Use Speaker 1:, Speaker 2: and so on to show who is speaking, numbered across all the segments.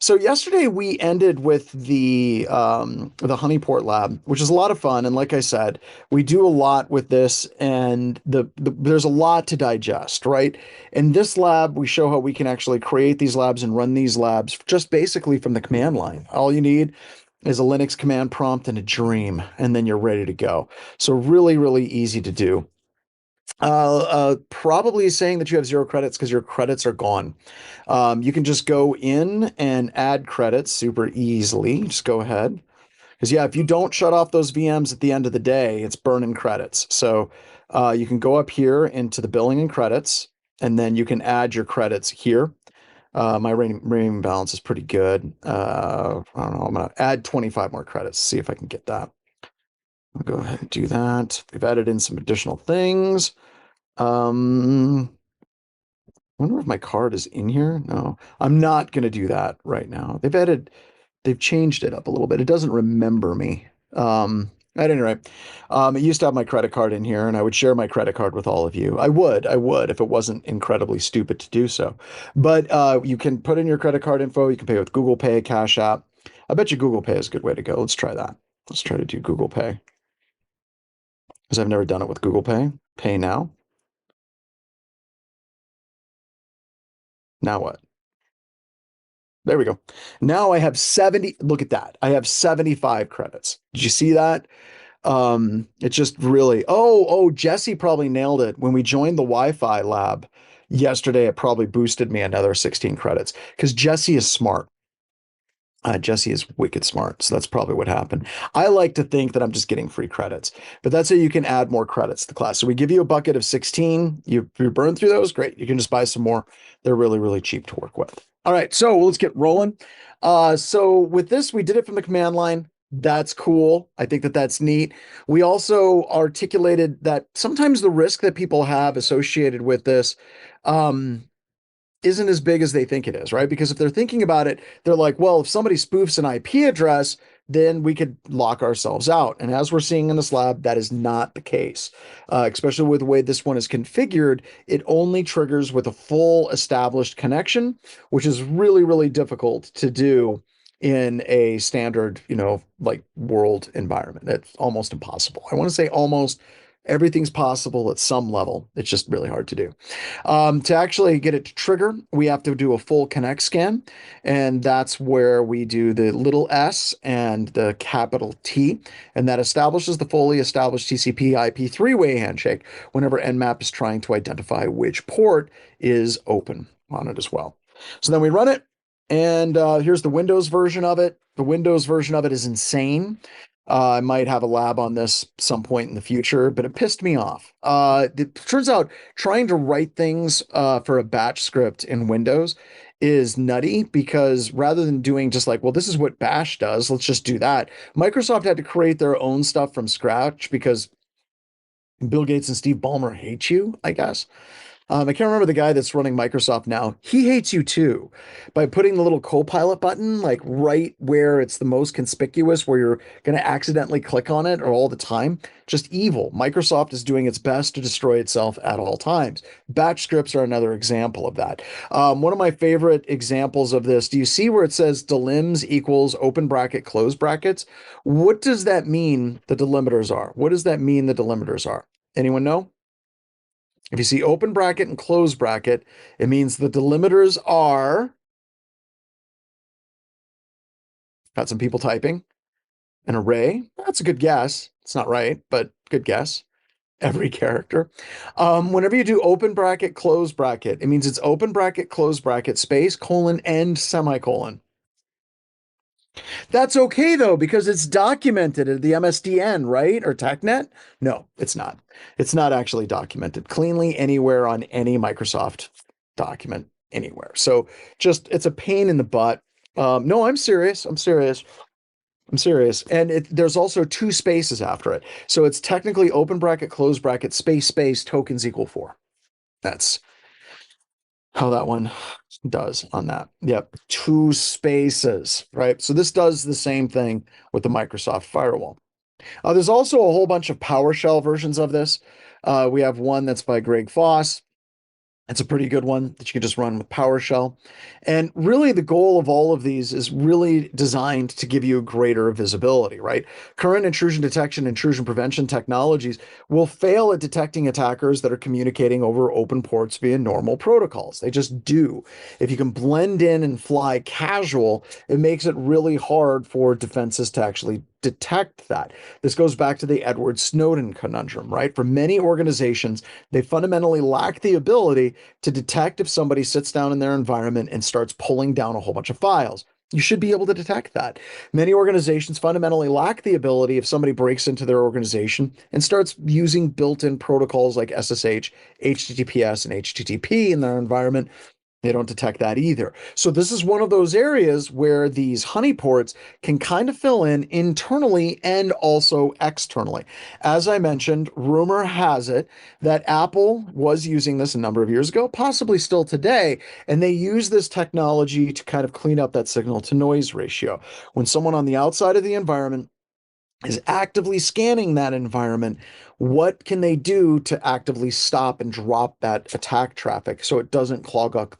Speaker 1: So yesterday we ended with the Honeyport lab, which is a lot of fun. And like I said, we do a lot with this, and there's a lot to digest, right? In this lab, we show how we can actually create these labs and run these labs just basically from the command line. All you need is a Linux command prompt and a dream, and then you're ready to go. So really, really easy to do. Probably saying that you have 0 credits because your credits are gone. You can just go in and add credits super easily. Just go ahead. Because yeah, if you don't shut off those VMs at the end of the day, it's burning credits. So you can go up here into the billing and credits, and then you can add your credits here. My remaining balance is pretty good. I don't know. I'm gonna add 25 more credits. See if I can get that. I'll go ahead and do that. We've added in some additional things. I wonder if my card is in here. No, I'm not going to do that right now. They've changed it up a little bit. It doesn't remember me. At any rate, it used to have my credit card in here, and I would share my credit card with all of you. I would, if it wasn't incredibly stupid to do so. But you can put in your credit card info. You can pay with Google Pay, Cash App. I bet you Google Pay is a good way to go. Let's try that. Let's try to do Google Pay because I've never done it with Google Pay. Pay now. Now what? There we go. Now I have 70. Look at that. I have 75 credits. Did you see that? It's just really, Jesse probably nailed it. When we joined the Wi-Fi lab yesterday, it probably boosted me another 16 credits because Jesse is smart. Jesse is wicked smart. So that's probably what happened. I like to think that I'm just getting free credits, but that's how you can add more credits to the class. So we give you a bucket of 16. You burn through those. Great. You can just buy some more. They're really, really cheap to work with. All right. So let's get rolling. So with this, we did it from the command line. That's cool. I think that that's neat. We also articulated that sometimes the risk that people have associated with this, isn't as big as they think it is, right? Because if they're thinking about it, they're like, well, if somebody spoofs an IP address, then we could lock ourselves out. And as we're seeing in this lab, that is not the case. Especially with the way this one is configured, it only triggers with a full established connection, which is really, really difficult to do in a standard, like world environment. It's almost impossible. I want to say almost everything's possible at some level. It's just really hard to do. To actually get it to trigger, we have to do a full connect scan, and that's where we do the little s and the capital T, and that establishes the fully established TCP IP three-way handshake whenever Nmap is trying to identify which port is open on it as well. So then we run it, and here's the Windows version of it. The Windows version of it is insane. I might have a lab on this some point in the future, but it pissed me off. It turns out trying to write things for a batch script in Windows is nutty because rather than doing just like, well, this is what Bash does, let's just do that. Microsoft had to create their own stuff from scratch because Bill Gates and Steve Ballmer hate you, I guess. I can't remember the guy that's running Microsoft now. He hates you too by putting the little Copilot button like right where it's the most conspicuous, where you're going to accidentally click on it or all the time. Just evil. Microsoft is doing its best to destroy itself at all times. Batch scripts are another example of that. One of my favorite examples of this, do you see where it says delims equals open bracket, close brackets? What does that mean the delimiters are? What does that mean the delimiters are? Anyone know? If you see open bracket and close bracket, it means the delimiters are, got some people typing, an array. That's a good guess. It's not right, but good guess. Every character. Whenever you do open bracket, close bracket, it means it's open bracket, close bracket, space, colon, and semicolon. That's okay though, because it's documented at the MSDN, right? Or TechNet? No, it's not. It's not actually documented cleanly anywhere on any Microsoft document anywhere. So just, it's a pain in the butt. No, I'm serious. I'm serious. I'm serious. And there's also two spaces after it. So it's technically open bracket, close bracket, space, space, tokens equal 4. That's how that one does on that. Yep, 2 spaces, right? So this does the same thing with the Microsoft firewall. There's also a whole bunch of PowerShell versions of this. We have one that's by Greg Foss. It's a pretty good one that you can just run with PowerShell. And really, the goal of all of these is really designed to give you greater visibility, right? Current intrusion detection, intrusion prevention technologies will fail at detecting attackers that are communicating over open ports via normal protocols. They just do. If you can blend in and fly casual, it makes it really hard for defenses to actually detect that. This goes back to the Edward Snowden conundrum, right? For many organizations, they fundamentally lack the ability to detect if somebody sits down in their environment and starts pulling down a whole bunch of files. You should be able to detect that. Many organizations fundamentally lack the ability if somebody breaks into their organization and starts using built-in protocols like SSH, HTTPS, and HTTP in their environment. They don't detect that either. So this is one of those areas where these honeyports can kind of fill in internally and also externally. As I mentioned, rumor has it that Apple was using this a number of years ago, possibly still today, and they use this technology to kind of clean up that signal to noise ratio. When someone on the outside of the environment is actively scanning that environment, what can they do to actively stop and drop that attack traffic so it doesn't clog up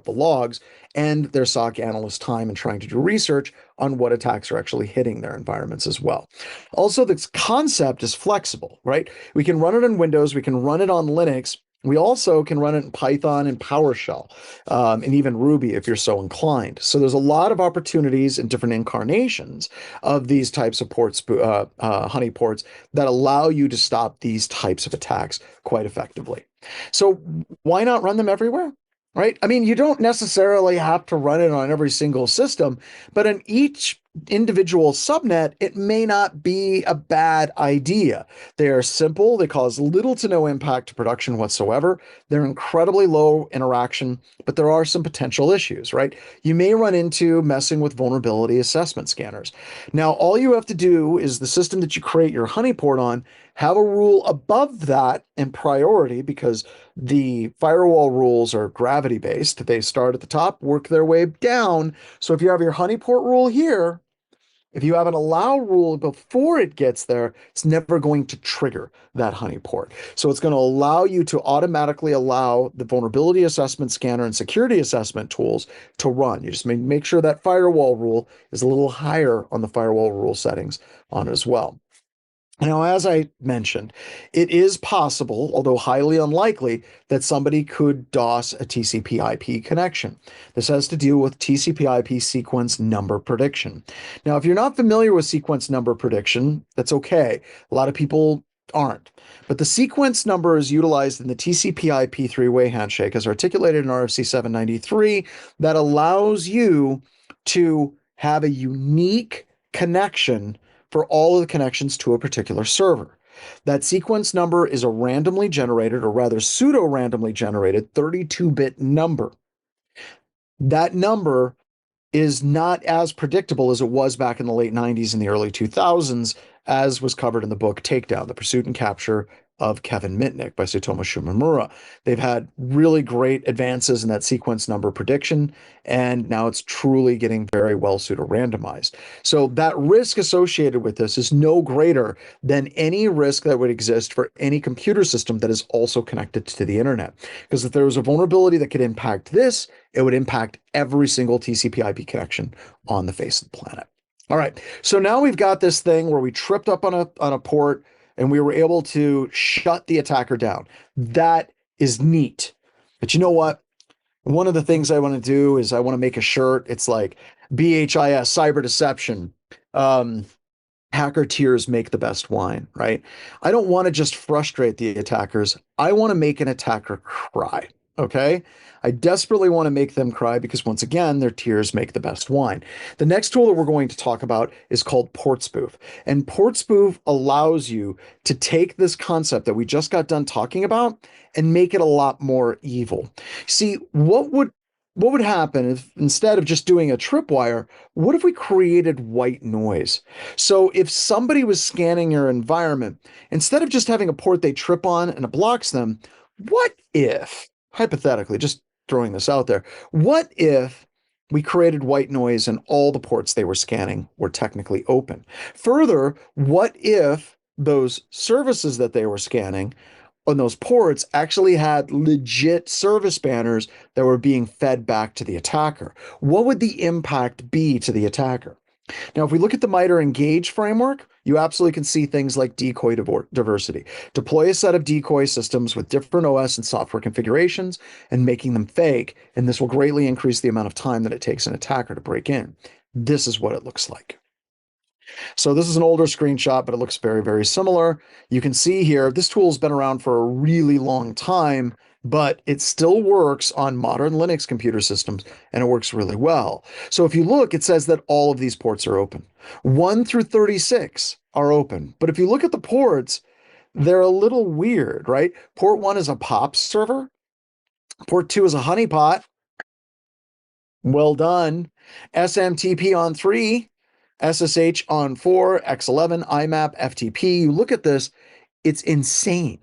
Speaker 1: the logs and their SOC analyst time in trying to do research on what attacks are actually hitting their environments as well. Also, this concept is flexible, right? We can run it in Windows, we can run it on Linux. We also can run it in Python and PowerShell, and even Ruby if you're so inclined. So there's a lot of opportunities in different incarnations of these types of honeyports that allow you to stop these types of attacks quite effectively. So why not run them everywhere? Right? I mean, you don't necessarily have to run it on every single system, but in each individual subnet, it may not be a bad idea. They are simple, they cause little to no impact to production whatsoever. They're incredibly low interaction, but there are some potential issues, right? You may run into messing with vulnerability assessment scanners. Now, all you have to do is the system that you create your honeyport on have a rule above that in priority because the firewall rules are gravity based. They start at the top, work their way down. So if you have your honeyport rule here, if you have an allow rule before it gets there, it's never going to trigger that honeyport. So it's going to allow you to automatically allow the vulnerability assessment scanner and security assessment tools to run. You just make sure that firewall rule is a little higher on the firewall rule settings on it as well. Now, as I mentioned, it is possible, although highly unlikely, that somebody could DOS a TCP/IP connection. This has to do with TCP/IP sequence number prediction. Now, if you're not familiar with sequence number prediction, that's okay. A lot of people aren't. But the sequence number is utilized in the TCP/IP three-way handshake as articulated in RFC 793 that allows you to have a unique connection for all of the connections to a particular server. That sequence number is a randomly generated, or rather pseudo-randomly generated 32-bit number. That number is not as predictable as it was back in the late 90s and the early 2000s, as was covered in the book Takedown, The Pursuit and Capture of Kevin Mitnick by Tsutomu Shimomura. They've had really great advances in that sequence number prediction, and now it's truly getting very well pseudo-randomized. So that risk associated with this is no greater than any risk that would exist for any computer system that is also connected to the internet. Because if there was a vulnerability that could impact this, it would impact every single TCP/IP connection on the face of the planet. All right, so now we've got this thing where we tripped up on a port and we were able to shut the attacker down. That is neat. But you know what? One of the things I want to do is I want to make a shirt. It's like BHIS, cyber deception. Hacker tears make the best wine, right? I don't want to just frustrate the attackers. I want to make an attacker cry. Okay. I desperately want to make them cry because once again, their tears make the best wine. The next tool that we're going to talk about is called Portspoof. And Portspoof allows you to take this concept that we just got done talking about and make it a lot more evil. See, what would happen if instead of just doing a tripwire, what if we created white noise? So if somebody was scanning your environment, instead of just having a port they trip on and it blocks them, what if, hypothetically, just throwing this out there, what if we created white noise and all the ports they were scanning were technically open? Further, what if those services that they were scanning on those ports actually had legit service banners that were being fed back to the attacker. What would the impact be to the attacker? Now, if we look at the MITRE Engage framework, you absolutely can see things like decoy diversity. Deploy a set of decoy systems with different OS and software configurations and making them fake, and this will greatly increase the amount of time that it takes an attacker to break in. This is what it looks like. So this is an older screenshot, but it looks very, very similar. You can see here, this tool has been around for a really long time, but it still works on modern Linux computer systems, and it works really well. So if you look, it says that all of these ports are open. 1 through 36 are open. But if you look at the ports, they're a little weird, right? Port 1 is a POP server. Port 2 is a honeypot. Well done. SMTP on 3. SSH on 4, X11, IMAP, FTP. You look at this, it's insane.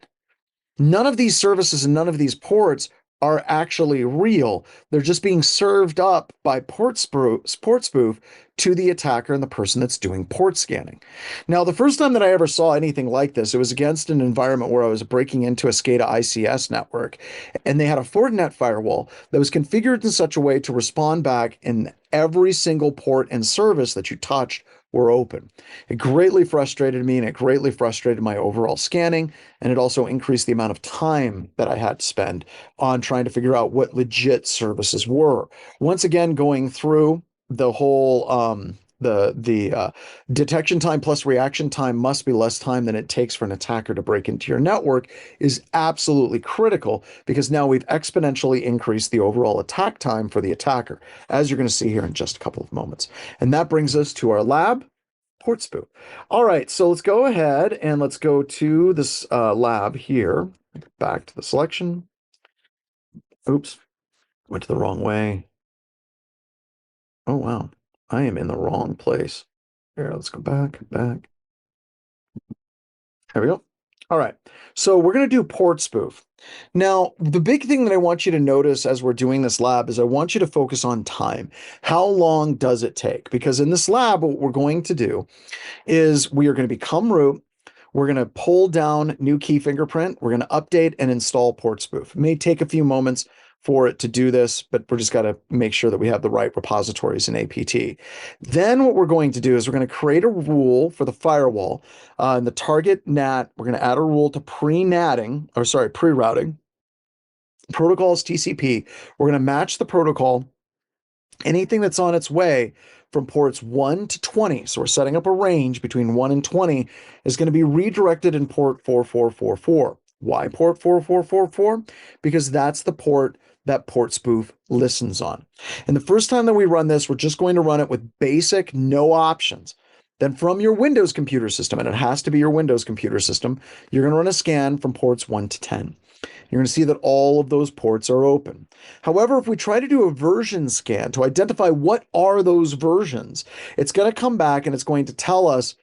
Speaker 1: None of these services and none of these ports are actually real. They're just being served up by Portspoof to the attacker and the person that's doing port scanning. Now, the first time that I ever saw anything like this, it was against an environment where I was breaking into a SCADA ICS network, and they had a Fortinet firewall that was configured in such a way to respond back in every single port and service that you touched were open. It greatly frustrated me and it greatly frustrated my overall scanning, and it also increased the amount of time that I had to spend on trying to figure out what legit services were. Once again, going through the whole the detection time plus reaction time must be less time than it takes for an attacker to break into your network is absolutely critical, because now we've exponentially increased the overall attack time for the attacker, as you're going to see here in just a couple of moments. And that brings us to our lab, Portspoof. All right, so let's go ahead and let's go to this lab here. Back to the selection. Oops, went to the wrong way. Oh, wow. I am in the wrong place. Here, let's go back. There we go. All right. So we're going to do Portspoof. Now, the big thing that I want you to notice as we're doing this lab is I want you to focus on time. How long does it take? Because in this lab, what we're going to do is we are going to become root. We're going to pull down new key fingerprint. We're going to update and install Portspoof. It may take a few moments for it to do this, but we're just got to make sure that we have the right repositories in APT. Then what we're going to do is we're going to create a rule for the firewall. In the target NAT, we're going to add a rule to pre-routing. Protocol is TCP. We're going to match the protocol. Anything that's on its way from ports 1 to 20, so we're setting up a range between 1 and 20, is going to be redirected in port 4444. Why port 4444? Because that's the port that Portspoof listens on. And the first time that we run this, we're just going to run it with basic no options. Then from your Windows computer system, and it has to be your Windows computer system, you're going to run a scan from ports 1 to 10. You're going to see that all of those ports are open. However, if we try to do a version scan to identify what are those versions, it's going to come back and it's going to tell us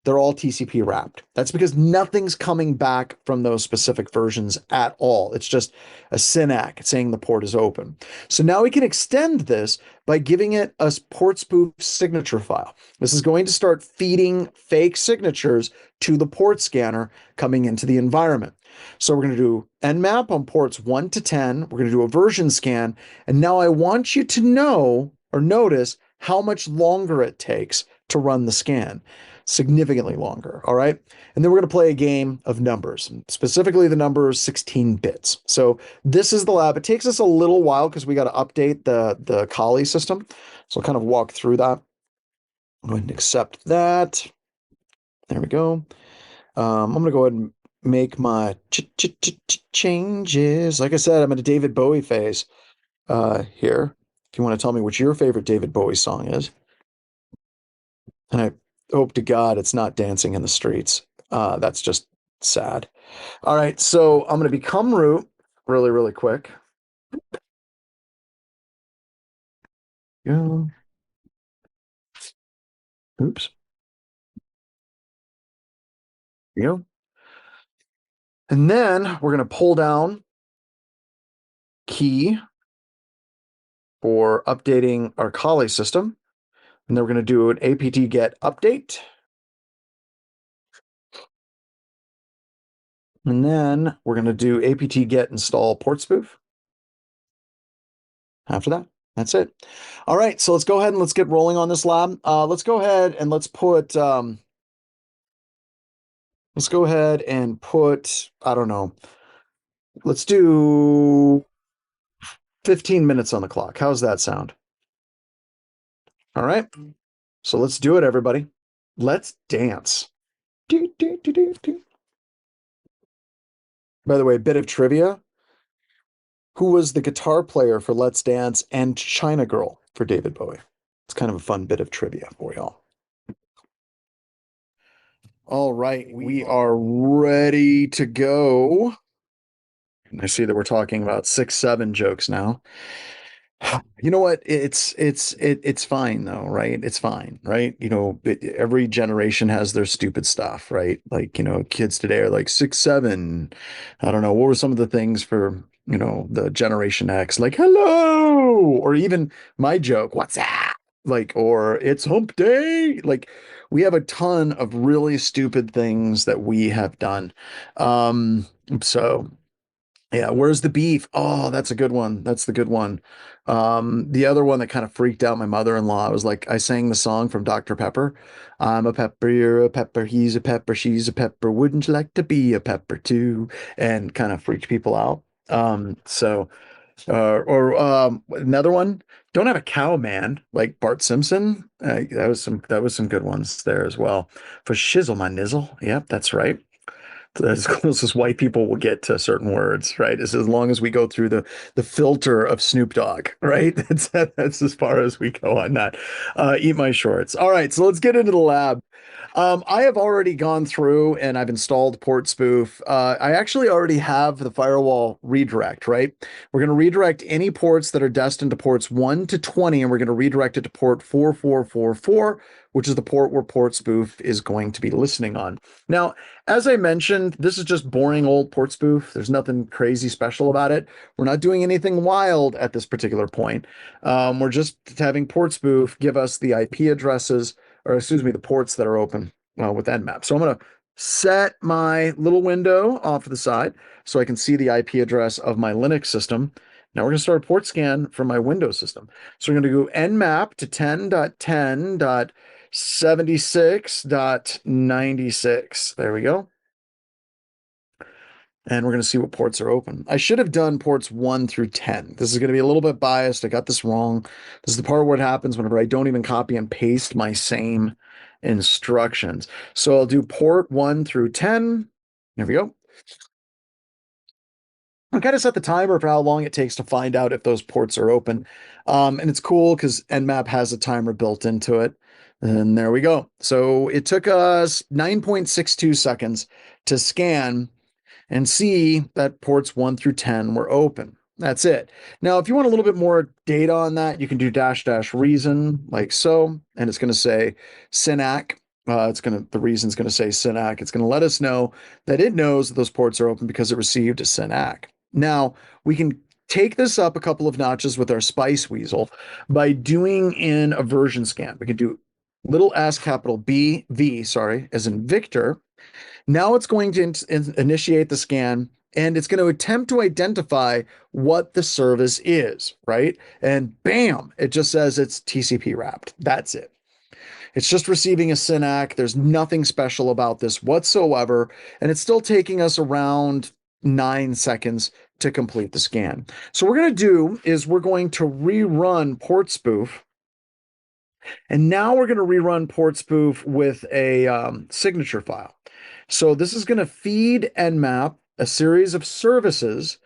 Speaker 1: they're all TCP wrapped. That's because nothing's coming back from those specific versions at all. It's just a SYNAC saying the port is open. So now we can extend this by giving it a Portspoof signature file. This is going to start feeding fake signatures to the port scanner coming into the environment. So we're going to do Nmap on ports 1 to 10. We're going to do a version scan. And now I want you to know or notice how much longer it takes to run the scan. Significantly longer, all right? And then we're going to play a game of numbers, specifically the number 16 bits. So this is the lab. It takes us a little while because we got to update the Cowrie system. So I'll kind of walk through that. Go ahead and accept that. There we go. I'm going to go ahead and make my changes. Like I said, I'm in a David Bowie phase here. If you want to tell me what your favorite David Bowie song is. And I hope to God it's not Dancing in the Streets. That's just sad. All right, so I'm going to become root really, really quick. Go. Oops. Here you go. And then we're going to pull down key for updating our Cowrie system. And then we're going to do an apt get update. And then we're going to do apt get install Portspoof. After that, that's it. All right, so let's go ahead and let's get rolling on this lab. Let's go ahead and let's go ahead and put, I don't know, let's do 15 minutes on the clock. How's that sound? All right. So let's do it, everybody. Let's dance. Do, do, do, do, do. By the way, a bit of trivia. Who was the guitar player for Let's Dance and China Girl for David Bowie? It's kind of a fun bit of trivia for y'all. All right, we are ready to go. I see that we're talking about 6-7 jokes now. You know what? It's fine though, right? It's fine, right? Every generation has their stupid stuff, right? Like, kids today are like 6-7. I don't know. What were some of the things for, the Generation X? Like, hello, or even my joke, what's that? Like, or it's hump day. Like, we have a ton of really stupid things that we have done. So yeah, where's the beef? Oh, that's a good one. That's the good one. The other one that kind of freaked out my mother-in-law was like I sang the song from Dr. Pepper. I'm a pepper, you're a pepper, he's a pepper, she's a pepper. Wouldn't you like to be a pepper too? And kind of freaked people out. Or another one, don't have a cow, man, like Bart Simpson. That was some good ones there as well. For shizzle my nizzle. Yep, that's right. As close as white people will get to certain words, right? As long as we go through the filter of Snoop Dogg, right? That's as far as we go on that. Eat my shorts. All right, so let's get into the lab. I have already gone through and I've installed Portspoof. I actually already have the firewall redirect, right? We're going to redirect any ports that are destined to ports 1 to 20, and we're going to redirect it to port 4444, which is the port where Portspoof is going to be listening on. Now, as I mentioned, this is just boring old Portspoof. There's nothing crazy special about it. We're not doing anything wild at this particular point. We're just having Portspoof give us the IP addresses, or excuse me, the ports that are open with Nmap. So I'm going to set my little window off to the side so I can see the IP address of my Linux system. Now we're going to start a port scan from my Windows system. So we're going to go nmap to 10.10.76.96. There we go. And we're going to see what ports are open. I should have done ports 1 through 10. This is going to be a little bit biased. I got this wrong. This is the part where it happens whenever I don't even copy and paste my same instructions. So I'll do port 1 through 10. There we go. I'm kind of set the timer for how long it takes to find out if those ports are open. And it's cool because Nmap has a timer built into it. And there we go. So it took us 9.62 seconds to scan and see that ports 1 through 10 were open. That's it. Now, if you want a little bit more data on that, you can do -- reason like so, and it's going to say synac. The reason's going to say synac. It's going to let us know that it knows that those ports are open because it received a synac. Now, we can take this up a couple of notches with our Spice Weasel by doing in a version scan. We can do little s capital B V, sorry, as in Victor. Now it's going to initiate the scan, and it's going to attempt to identify what the service is, right? And bam, it just says it's TCP wrapped. That's it. It's just receiving a synac. There's nothing special about this whatsoever, and it's still taking us around 9 seconds to complete the scan. So what we're going to do is we're going to rerun Portspoof. And now we're going to rerun Portspoof with a signature file. So this is going to feed Nmap a series of services.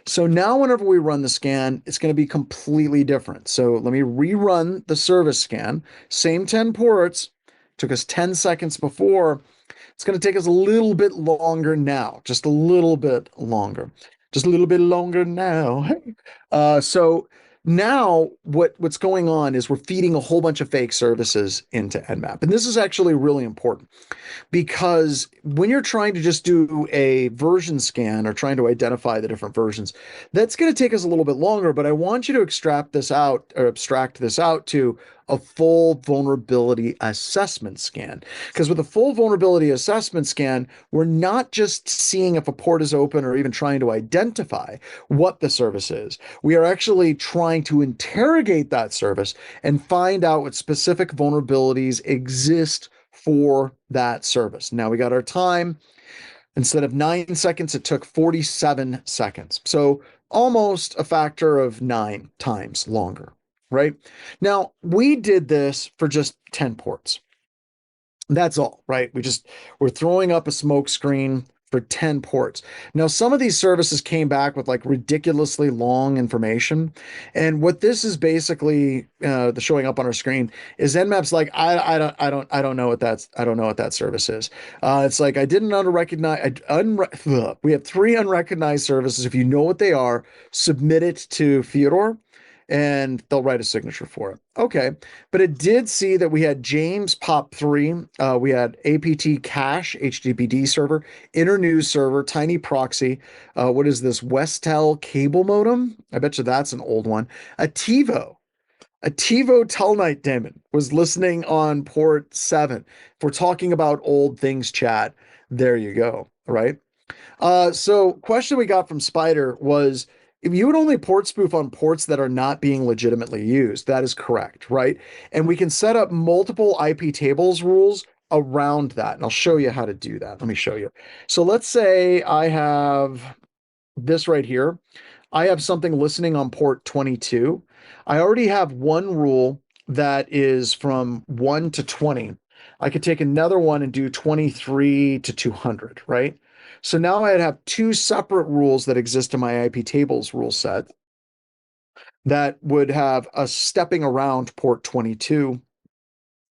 Speaker 1: So now whenever we run the scan, it's going to be completely different. So let me rerun the service scan. Same 10 ports. Took us 10 seconds before. It's going to take us a little bit longer now. Just a little bit longer. Just a little bit longer now. So now what's going on is we're feeding a whole bunch of fake services into Nmap. And this is actually really important because when you're trying to just do a version scan or trying to identify the different versions, that's going to take us a little bit longer, but I want you to abstract this out to a full vulnerability assessment scan. Because with a full vulnerability assessment scan, we're not just seeing if a port is open or even trying to identify what the service is. We are actually trying to interrogate that service and find out what specific vulnerabilities exist for that service. Now we got our time. Instead of 9 seconds, it took 47 seconds. So almost a factor of 9 times longer, right? Now, we did this for just 10 ports. That's all, right? We're throwing up a smoke screen for 10 ports. Now, some of these services came back with like ridiculously long information. And what this is basically the showing up on our screen is Nmap's like, I don't know what I don't know what that service is. It's like, I didn't recognize, we have 3 unrecognized services. If you know what they are, submit it to Theodore and they'll write a signature for it. Okay, but it did see that we had James POP3, we had APT Cache HTTPD server, Internews server, Tiny Proxy. What is this? Westel cable modem? I bet you that's an old one. A TiVo. A TiVo Telnite daemon was listening on port 7. If we're talking about old things chat, there you go, right? So question we got from Spider was, if you would only port spoof on ports that are not being legitimately used, that is correct, right? And we can set up multiple IP tables rules around that. And I'll show you how to do that. Let me show you. So let's say I have this right here. I have something listening on port 22. I already have one rule that is from 1 to 20. I could take another one and do 23 to 200, right? So now I'd have 2 separate rules that exist in my IP tables rule set that would have us stepping around port 22,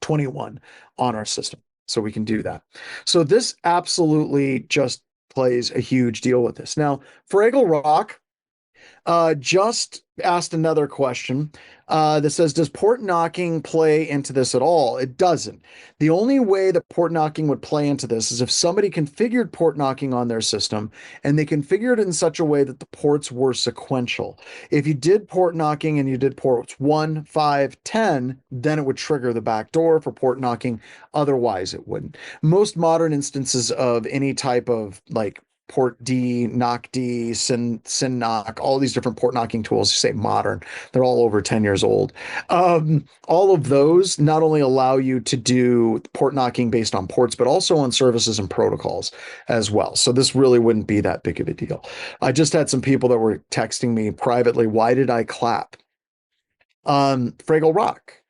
Speaker 1: 21 on our system. So we can do that. So this absolutely just plays a huge deal with this. Now, Fraggle Rock just asked another question that says, does port knocking play into this at all? It doesn't. The only way that port knocking would play into this is if somebody configured port knocking on their system and they configured it in such a way that the ports were sequential. If you did port knocking and you did ports 1, 5, 10, then it would trigger the back door for port knocking. Otherwise, it wouldn't. Most modern instances of any type of like port D, knock D, sin knock, all these different port knocking tools, you say modern, they're all over 10 years old. All of those not only allow you to do port knocking based on ports, but also on services and protocols as well. So this really wouldn't be that big of a deal. I just had some people that were texting me privately, why did I clap? Fraggle Rock.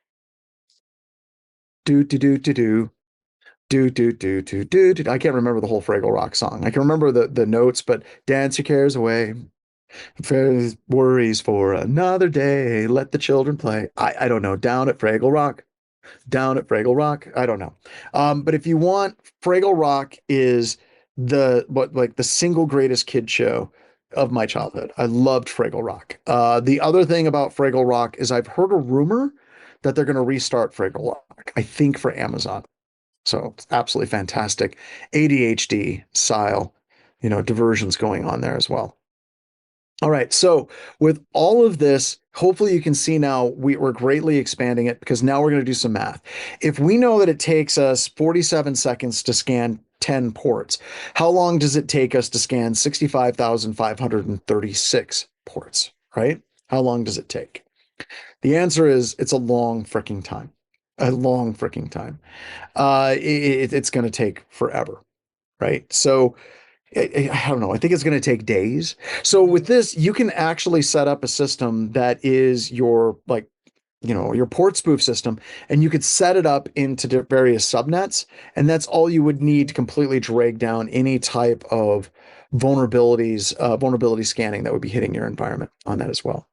Speaker 1: Do, do, do, do, do. Do do do do do do. I can't remember the whole Fraggle Rock song. I can remember the notes, but dance your cares away, worries for another day. Let the children play. I don't know. Down at Fraggle Rock, down at Fraggle Rock. I don't know. But if you want, Fraggle Rock is the single greatest kid show of my childhood. I loved Fraggle Rock. The other thing about Fraggle Rock is I've heard a rumor that they're going to restart Fraggle Rock. I think for Amazon. So it's absolutely fantastic. ADHD style, diversions going on there as well. All right. So with all of this, hopefully you can see now we're greatly expanding it because now we're going to do some math. If we know that it takes us 47 seconds to scan 10 ports, how long does it take us to scan 65,536 ports, right? How long does it take? The answer is it's a long freaking time. A long freaking time. It's going to take forever, right? So I don't know. I think it's going to take days. So with this, you can actually set up a system that is your your port spoof system, and you could set it up into various subnets, and that's all you would need to completely drag down any type of vulnerability scanning that would be hitting your environment on that as well.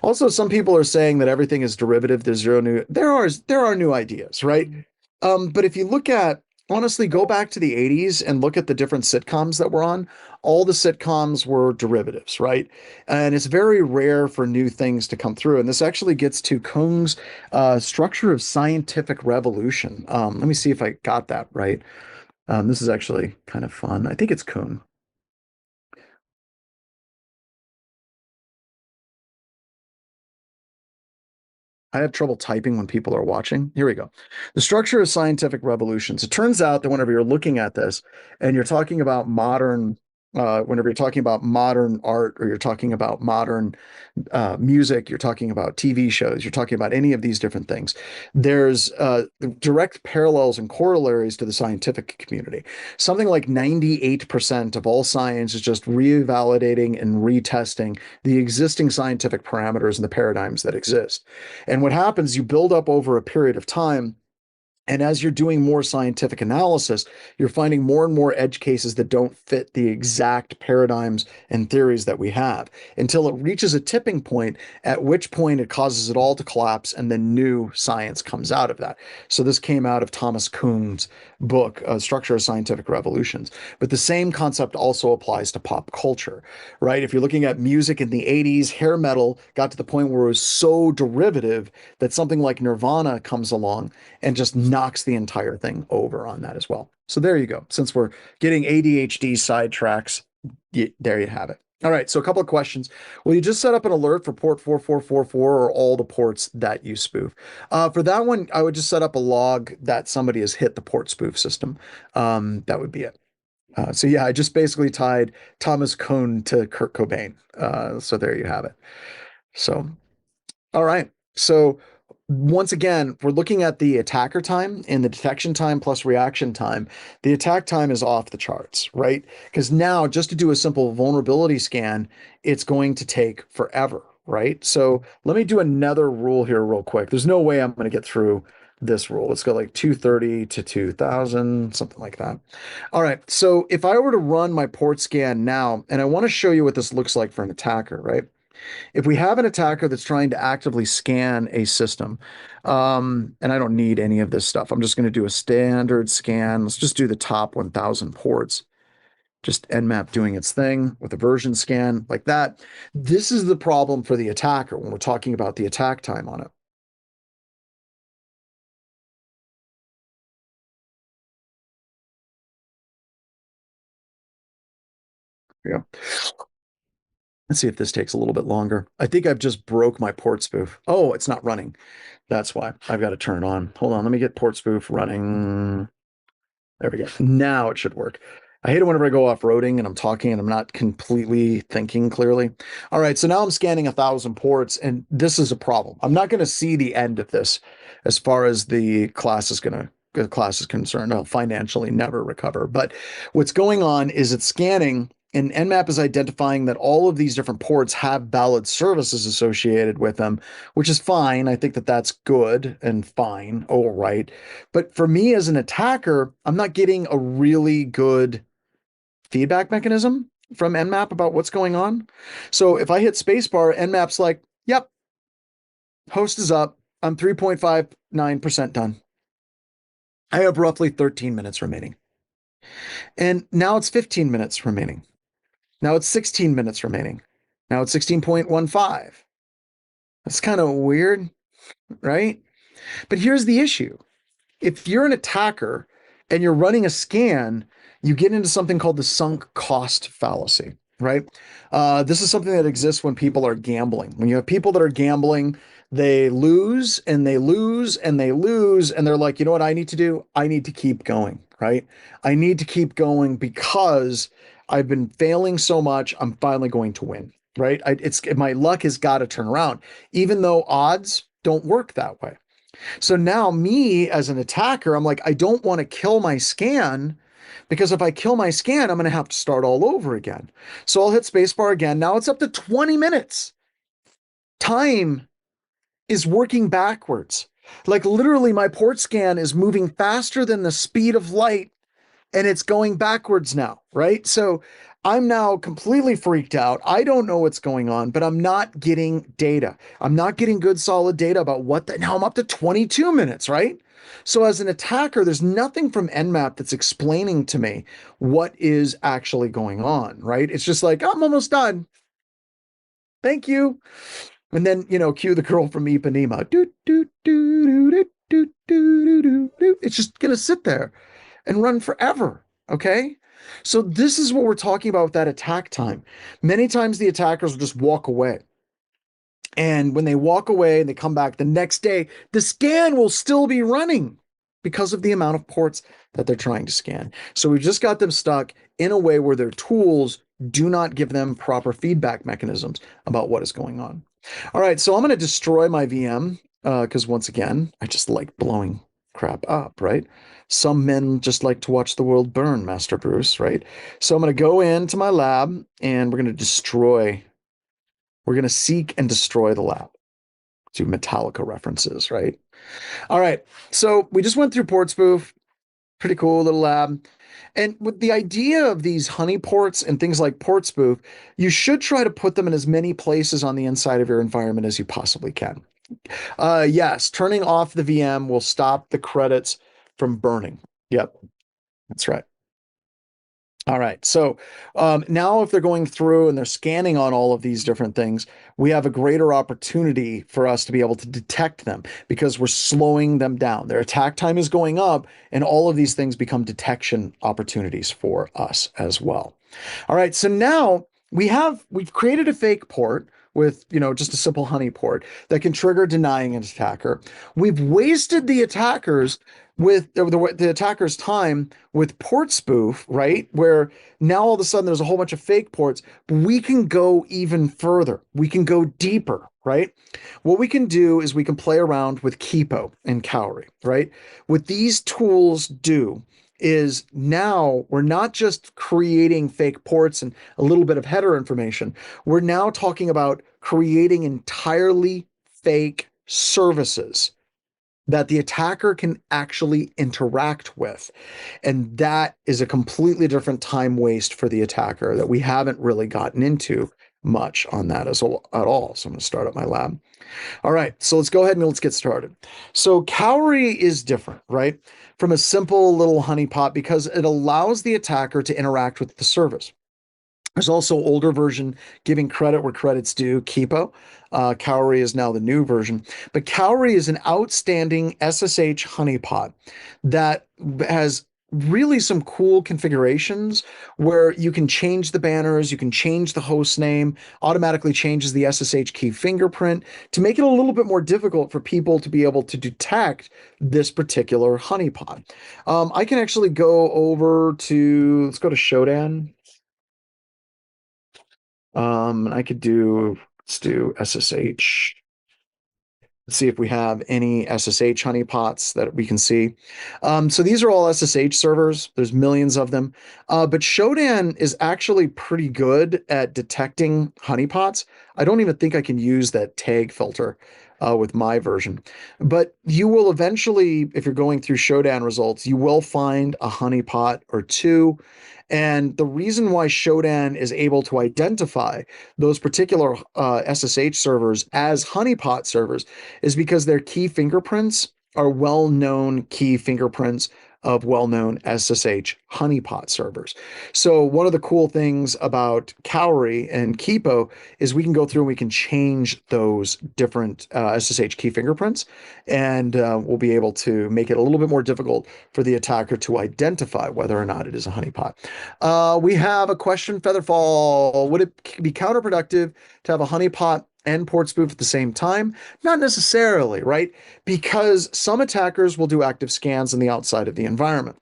Speaker 1: Also, some people are saying that everything is derivative. There are new ideas, right? But if you look at honestly, go back to the 80s and look at the different sitcoms that were on. All the sitcoms were derivatives, right? And it's very rare for new things to come through. And this actually gets to Kung's structure of scientific revolution. Let me see if I got that right. This is actually kind of fun. I think it's Kung. I have trouble typing when people are watching. Here we go. The structure of scientific revolutions. It turns out that whenever you're looking at this and you're talking about modern, whenever you're talking about modern art or you're talking about modern music, you're talking about TV shows, you're talking about any of these different things, there's direct parallels and corollaries to the scientific community. Something like 98% of all science is just revalidating and retesting the existing scientific parameters and the paradigms that exist. And what happens, you build up over a period of time. And as you're doing more scientific analysis, you're finding more and more edge cases that don't fit the exact paradigms and theories that we have until it reaches a tipping point, at which point it causes it all to collapse and then new science comes out of that. So this came out of Thomas Kuhn's book, Structure of Scientific Revolutions. But the same concept also applies to pop culture, right? If you're looking at music in the 80s, hair metal got to the point where it was so derivative that something like Nirvana comes along and just knocks the entire thing over on that as well. So there you go. Since we're getting ADHD sidetracks, there you have it. All right, so a couple of questions. Will you just set up an alert for port 4444 or all the ports that you spoof? For that one, I would just set up a log that somebody has hit the port spoof system. That would be it. So yeah, I just basically tied Thomas Kuhn to Kurt Cobain. So there you have it. So, all right. So once again, we're looking at the attacker time and the detection time plus reaction time. The attack time is off the charts, right? Because now just to do a simple vulnerability scan, it's going to take forever, right? So let me do another rule here real quick. There's no way I'm going to get through this rule. Let's go like 230 to 2000, something like that. All right. So if I were to run my port scan now, and I want to show you what this looks like for an attacker, right? If we have an attacker that's trying to actively scan a system, and I don't need any of this stuff, I'm just going to do a standard scan. Let's just do the top 1000 ports. Just Nmap doing its thing with a version scan like that. This is the problem for the attacker when we're talking about the attack time on it. Yeah. Let's see if this takes a little bit longer. I think I've just broke my port spoof. Oh, it's not running. That's why I've got to turn it on. Hold on. Let me get port spoof running. There we go. Now it should work. I hate it whenever I go off-roading and I'm talking and I'm not completely thinking clearly. All right, so now I'm scanning 1,000 ports, and this is a problem. I'm not going to see the end of this as far as the class is concerned. I'll financially never recover. But what's going on is it's scanning, and Nmap is identifying that all of these different ports have valid services associated with them, which is fine. I think that that's good and fine. All right. But for me as an attacker, I'm not getting a really good feedback mechanism from Nmap about what's going on. So if I hit spacebar, Nmap's like, yep, host is up. I'm 3.59% done. I have roughly 13 minutes remaining. And now it's 15 minutes remaining. Now it's 16 minutes remaining. Now it's 16.15. That's kind of weird, right? But here's the issue. If you're an attacker and you're running a scan, you get into something called the sunk cost fallacy, right? This is something that exists when people are gambling. When you have people that are gambling, they lose and they lose and they lose, and they're like, you know what I need to do? I need to keep going, right? I need to keep going because I've been failing so much. I'm finally going to win, right? It's my luck has got to turn around, even though odds don't work that way. So now me as an attacker, I'm like, I don't want to kill my scan because if I kill my scan, I'm going to have to start all over again. So I'll hit spacebar again. Now it's up to 20 minutes. Time is working backwards. Like literally my port scan is moving faster than the speed of light and it's going backwards now, right? So I'm now completely freaked out. I don't know what's going on, but I'm not getting data. I'm not getting good solid data about now I'm up to 22 minutes, right? So as an attacker, there's nothing from Nmap that's explaining to me what is actually going on, right? It's just like, I'm almost done. Thank you. And then, cue the girl from Ipanema. It's just going to sit there and run forever. Okay. So this is what we're talking about with that attack time. Many times the attackers will just walk away. And when they walk away and they come back the next day, the scan will still be running because of the amount of ports that they're trying to scan. So we've just got them stuck in a way where their tools do not give them proper feedback mechanisms about what is going on. All right, so I'm going to destroy my VM because once again, I just like blowing crap up, right? Some men just like to watch the world burn, Master Bruce, right? So I'm going to go into my lab and we're going to seek and destroy the lab. To Metallica references, right? All right. So we just went through Portspoof. Pretty cool little lab. And with the idea of these honeyports and things like Portspoof, you should try to put them in as many places on the inside of your environment as you possibly can. Yes, turning off the VM will stop the credits from burning. Yep, that's right. All right. So now, if they're going through and they're scanning on all of these different things, we have a greater opportunity for us to be able to detect them because we're slowing them down. Their attack time is going up, and all of these things become detection opportunities for us as well. All right. So now we've created a fake port with, just a simple honey port that can trigger denying an attacker. We've wasted the attackers with the attacker's time with port spoof, right? Where now all of a sudden there's a whole bunch of fake ports, but we can go even further. We can go deeper, right? What we can do is we can play around with Keepo and Cowrie, right? What these tools do is now we're not just creating fake ports and a little bit of header information. We're now talking about creating entirely fake services that the attacker can actually interact with. And that is a completely different time waste for the attacker that we haven't really gotten into much on that at all. So I'm going to start up my lab. All right, so let's go ahead and let's get started. So Cowrie is different, right? From a simple little honeypot because it allows the attacker to interact with the service. There's also older version giving credit where credit's due, Keepo. Cowrie is now the new version. But Cowrie is an outstanding SSH honeypot that has really some cool configurations where you can change the banners, you can change the host name, automatically changes the SSH key fingerprint to make it a little bit more difficult for people to be able to detect this particular honeypot. I can actually go over to, let's go to Shodan. And let's do SSH. Let's see if we have any SSH honeypots that we can see. So these are all SSH servers. There's millions of them. But Shodan is actually pretty good at detecting honeypots. I don't even think I can use that tag filter with my version. But you will eventually, if you're going through Shodan results, you will find a honeypot or two. And the reason why Shodan is able to identify those particular SSH servers as honeypot servers is because their key fingerprints are well-known key fingerprints of well-known SSH honeypot servers. So one of the cool things about Cowrie and Keepo is we can go through and we can change those different SSH key fingerprints, and we'll be able to make it a little bit more difficult for the attacker to identify whether or not it is a honeypot. We have a question, Featherfall. Would it be counterproductive to have a honeypot and Portspoof at the same time? Not necessarily, right? Because some attackers will do active scans on the outside of the environment.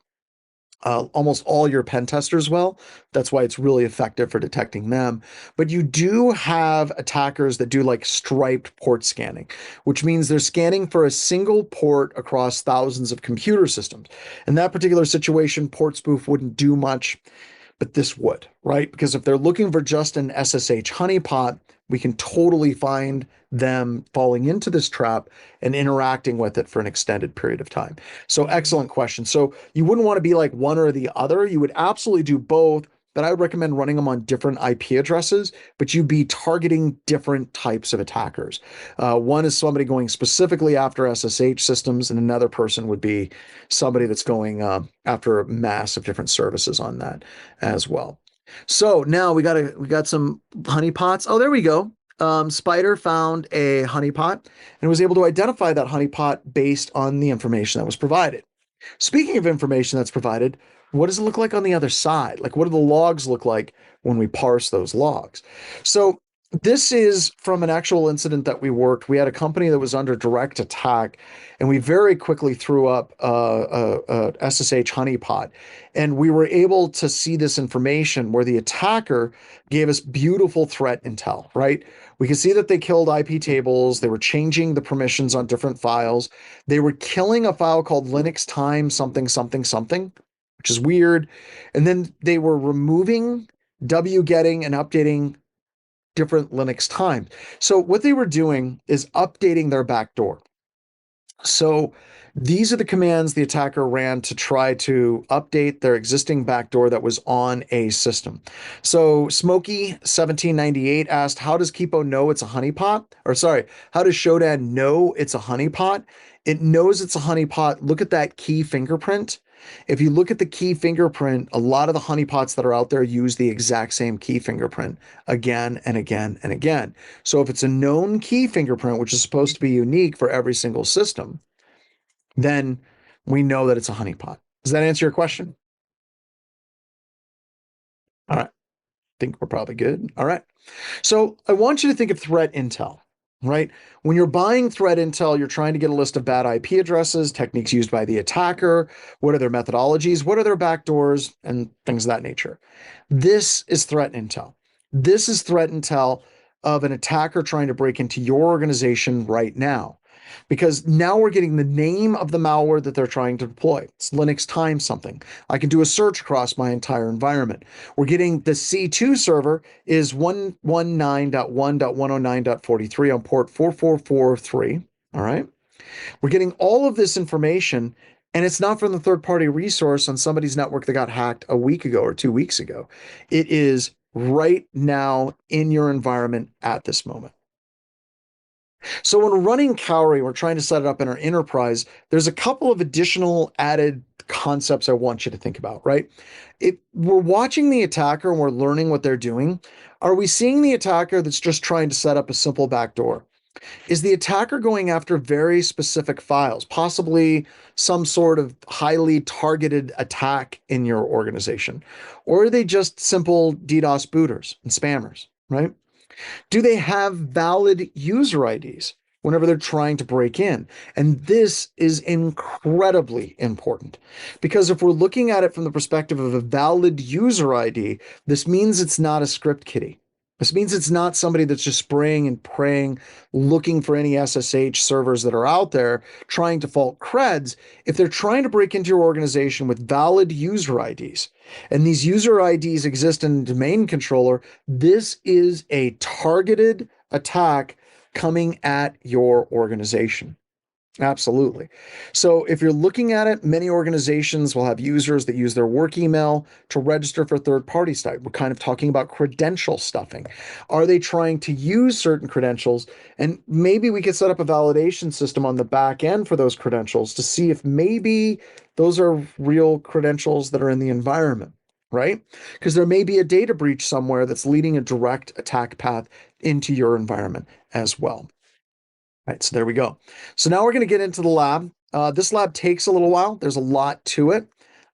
Speaker 1: Almost all your pen testers will. That's why it's really effective for detecting them. But you do have attackers that do like striped port scanning, which means they're scanning for a single port across thousands of computer systems. In that particular situation, Portspoof wouldn't do much, but this would, right? Because if they're looking for just an SSH honeypot, we can totally find them falling into this trap and interacting with it for an extended period of time. So excellent question. So you wouldn't want to be like one or the other. You would absolutely do both, but I would recommend running them on different IP addresses, but you'd be targeting different types of attackers. One is somebody going specifically after SSH systems, and another person would be somebody that's going after a mass of different services on that as well. So now we got some honeypots. Oh, there we go. Spider found a honeypot and was able to identify that honeypot based on the information that was provided. Speaking of information that's provided, what does it look like on the other side? Like, what do the logs look like when we parse those logs? So This is from an actual incident that we worked. We had a company that was under direct attack, and we very quickly threw up a SSH honeypot. And we were able to see this information where the attacker gave us beautiful threat intel, right? We could see that they killed IP tables. They were changing the permissions on different files. They were killing a file called Linux time something something something, which is weird. And then they were removing, wgetting, and updating different Linux times. So what they were doing is updating their backdoor. So these are the commands the attacker ran to try to update their existing backdoor that was on a system. So Smokey 1798 asked, how does Kipo know it's a honeypot? Or sorry, how does Shodan know it's a honeypot? It knows it's a honeypot. Look at that key fingerprint. If you look at the key fingerprint, a lot of the honeypots that are out there use the exact same key fingerprint again and again and again. So if it's a known key fingerprint, which is supposed to be unique for every single system, then we know that it's a honeypot. Does that answer your question? All right. I think we're probably good. All right. So I want you to think of threat intel, right? When you're buying threat intel, you're trying to get a list of bad IP addresses, techniques used by the attacker, what are their methodologies, what are their backdoors, and things of that nature. This is threat intel. This is threat intel of an attacker trying to break into your organization right now. Because now we're getting the name of the malware that they're trying to deploy. It's Linux time something. I can do a search across my entire environment. We're getting the C2 server is 119.1.109.43 on port 4443. All right. We're getting all of this information, and it's not from the third-party resource on somebody's network that got hacked a week ago or 2 weeks ago. It is right now in your environment at this moment. So when we're running Cowrie, we're trying to set it up in our enterprise, there's a couple of additional added concepts I want you to think about, right? If we're watching the attacker and we're learning what they're doing, are we seeing the attacker that's just trying to set up a simple backdoor? Is the attacker going after very specific files, possibly some sort of highly targeted attack in your organization? Or are they just simple DDoS booters and spammers, right? Do they have valid user IDs whenever they're trying to break in? And this is incredibly important because if we're looking at it from the perspective of a valid user ID, this means it's not a script kiddie. This means it's not somebody that's just spraying and praying, looking for any SSH servers that are out there, trying to fault creds. If they're trying to break into your organization with valid user IDs, and these user IDs exist in the domain controller, this is a targeted attack coming at your organization. Absolutely. So if you're looking at it, many organizations will have users that use their work email to register for third-party stuff. We're kind of talking about credential stuffing. Are they trying to use certain credentials? And maybe we could set up a validation system on the back end for those credentials to see if maybe those are real credentials that are in the environment, right? Because there may be a data breach somewhere that's leading a direct attack path into your environment as well. All right, so there we go. So now we're going to get into the lab. This lab takes a little while. There's a lot to it,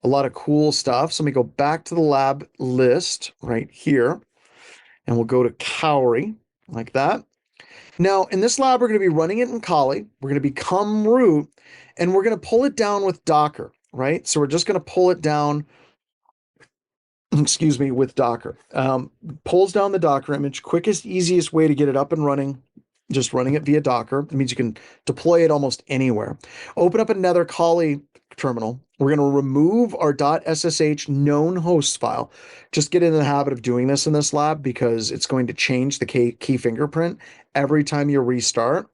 Speaker 1: a lot of cool stuff. So let me go back to the lab list right here, and we'll go to Cowrie like that. Now, in this lab, we're going to be running it in Kali. We're going to become root, and we're going to pull it down with Docker, right? So we're just going to pull it down, excuse me, with Docker. Pulls down the Docker image, quickest, easiest way to get it up and running, just running it via Docker. It means you can deploy it almost anywhere. Open up another Kali terminal. We're going to remove our .ssh known host file. Just get in the habit of doing this in this lab because it's going to change the key fingerprint every time you restart.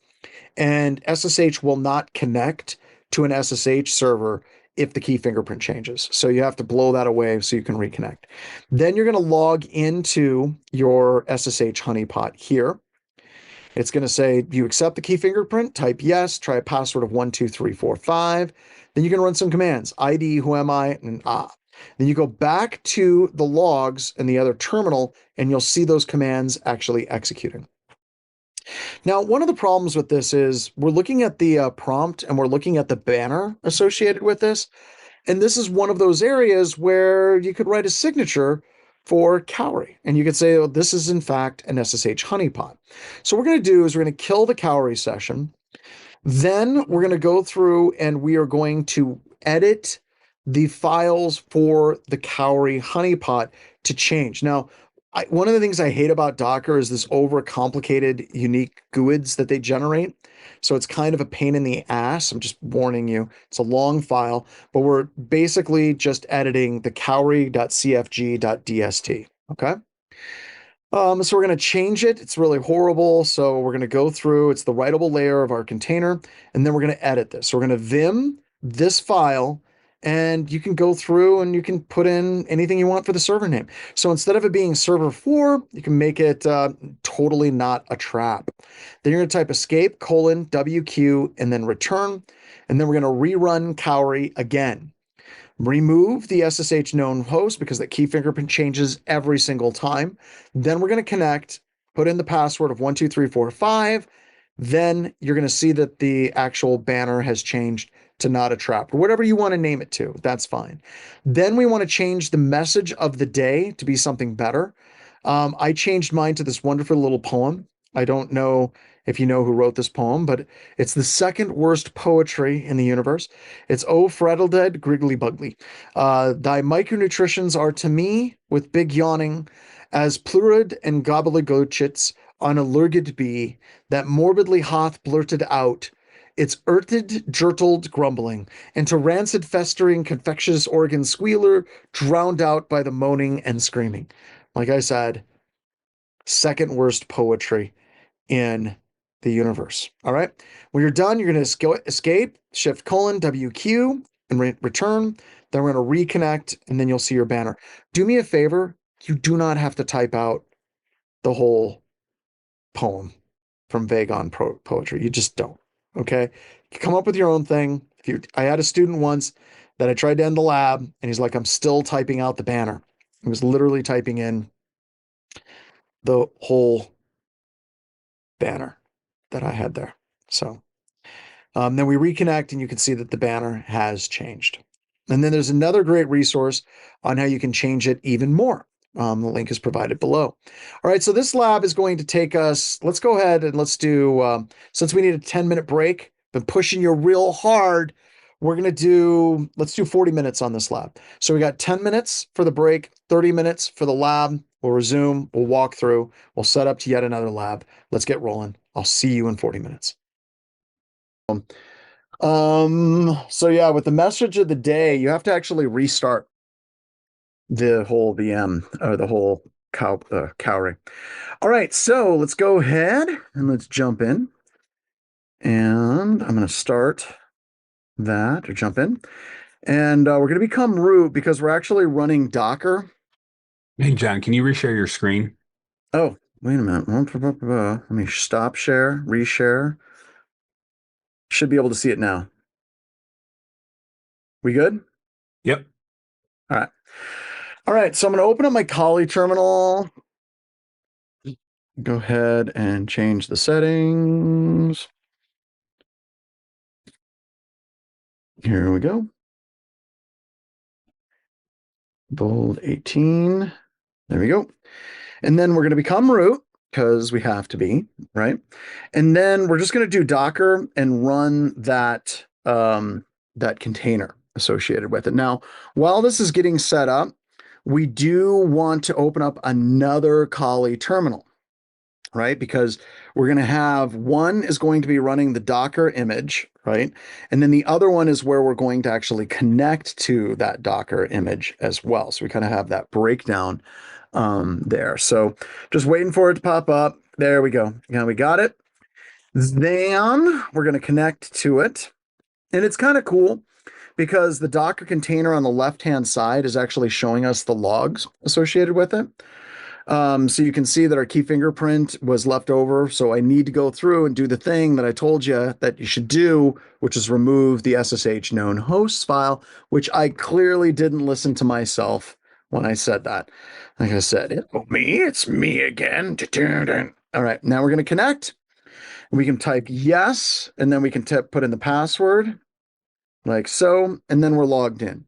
Speaker 1: And SSH will not connect to an SSH server if the key fingerprint changes. So you have to blow that away so you can reconnect. Then you're going to log into your SSH honeypot here. It's going to say, do you accept the key fingerprint? Type yes, try a password of 12345. Then you can run some commands, ID, who am I, and Then you go back to the logs in the other terminal, and you'll see those commands actually executing. Now, one of the problems with this is we're looking at the prompt and we're looking at the banner associated with this. And this is one of those areas where you could write a signature, for Cowrie. And you could say, oh, this is in fact an SSH honeypot. So what we're going to do is we're going to kill the Cowrie session. Then we're going to go through and we are going to edit the files for the Cowrie honeypot to change. Now, one of the things I hate about Docker is this overcomplicated, unique GUIDs that they generate. So it's kind of a pain in the ass. I'm just warning you. It's a long file, but we're basically just editing the cowrie.cfg.dst. Okay. So we're going to change it. It's really horrible. So we're going to go through, it's the writable layer of our container, and then we're going to edit this. So we're going to vim this file, and you can go through and you can put in anything you want for the server name. So instead of it being server 4, you can make it totally not a trap. Then you're going to type escape :WQ and then return. And then we're going to rerun Cowrie again. Remove the SSH known host because that key fingerprint changes every single time. Then we're going to connect, put in the password of 12345. Then you're going to see that the actual banner has changed to not a trap, or whatever you want to name it to. That's fine. Then we want to change the message of the day to be something better. I changed mine to this wonderful little poem. I don't know if you know who wrote this poem, but it's the second worst poetry in the universe. It's "Oh, Freddleded, Griggly Bugly. Thy micronutritions are to me, with big yawning, as plurid and gobbledygookits on a lurgid bee, that morbidly hath blurted out its urted, jurtled grumbling, into rancid festering confectious organ squealer, drowned out by the moaning and screaming." Like I said, second worst poetry in the universe. All right. When you're done, you're going to escape, Shift:\WQ, and return. Then we're going to reconnect, and then you'll see your banner. Do me a favor. You do not have to type out the whole poem from Vagon Poetry. You just don't. Okay. You come up with your own thing. I had a student once that I tried to end the lab, and he's like, "I'm still typing out the banner." He was literally typing in the whole banner that I had there. So then we reconnect, and you can see that the banner has changed. And then there's another great resource on how you can change it even more. The link is provided below. All right, so this lab is going to take us, let's go ahead and let's do, since we need a 10-minute break, been pushing you real hard, let's do 40 minutes on this lab. So we got 10 minutes for the break, 30 minutes for the lab. We'll resume, we'll walk through, we'll set up to yet another lab. Let's get rolling. I'll see you in 40 minutes. So yeah, with the message of the day, you have to actually restart the whole VM or the whole Cowrie. All right, so let's go ahead and let's jump in. And I'm going to start that or jump in. And we're going to become root because we're actually running Docker.
Speaker 2: Hey, John, can you reshare your screen?
Speaker 1: Oh, wait a minute. Let me stop share, reshare. Should be able to see it now. We good?
Speaker 2: Yep.
Speaker 1: All right. All right. So I'm going to open up my Kali terminal. Go ahead and change the settings. Here we go. Bold 18. There we go. And then we're going to become root because we have to be, right? And then we're just going to do Docker and run that, that container associated with it. Now, while this is getting set up, we do want to open up another Kali terminal, right? Because we're going to have one is going to be running the Docker image, right? And then the other one is where we're going to actually connect to that Docker image as well. So we kind of have that breakdown there. So just waiting for it to pop up. There we go. Yeah, we got it. Then we're going to connect to it. And it's kind of cool because the Docker container on the left-hand side is actually showing us the logs associated with it. So you can see that our key fingerprint was left over. So I need to go through and do the thing that I told you that you should do, which is remove the SSH known hosts file, which I clearly didn't listen to myself when I said that. Like I said, it's me again. All right, now we're going to connect. We can type yes, and then we can put in the password like so, and then we're logged in.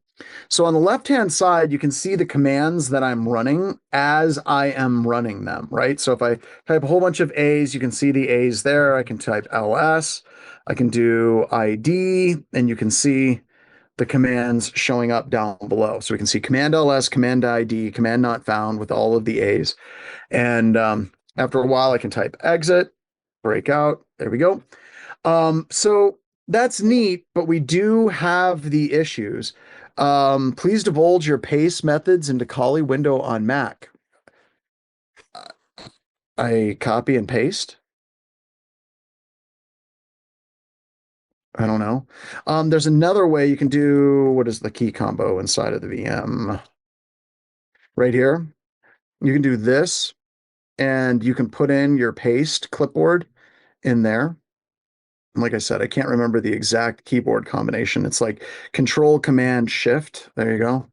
Speaker 1: So on the left-hand side, you can see the commands that I'm running as I am running them, right? So if I type a whole bunch of A's, you can see the A's there. I can type ls, I can do ID, and you can see the commands showing up down below. So we can see command ls, command ID, command not found with all of the A's. And after a while, I can type exit, break out. There we go. So that's neat, but we do have the issues. Please divulge your paste methods into Kali window on Mac. I copy and paste. I don't know. There's another way you can do, what is the key combo inside of the VM? Right here. You can do this, and you can put in your paste clipboard in there. Like I said, I can't remember the exact keyboard combination. It's like Control Command Shift. There you go.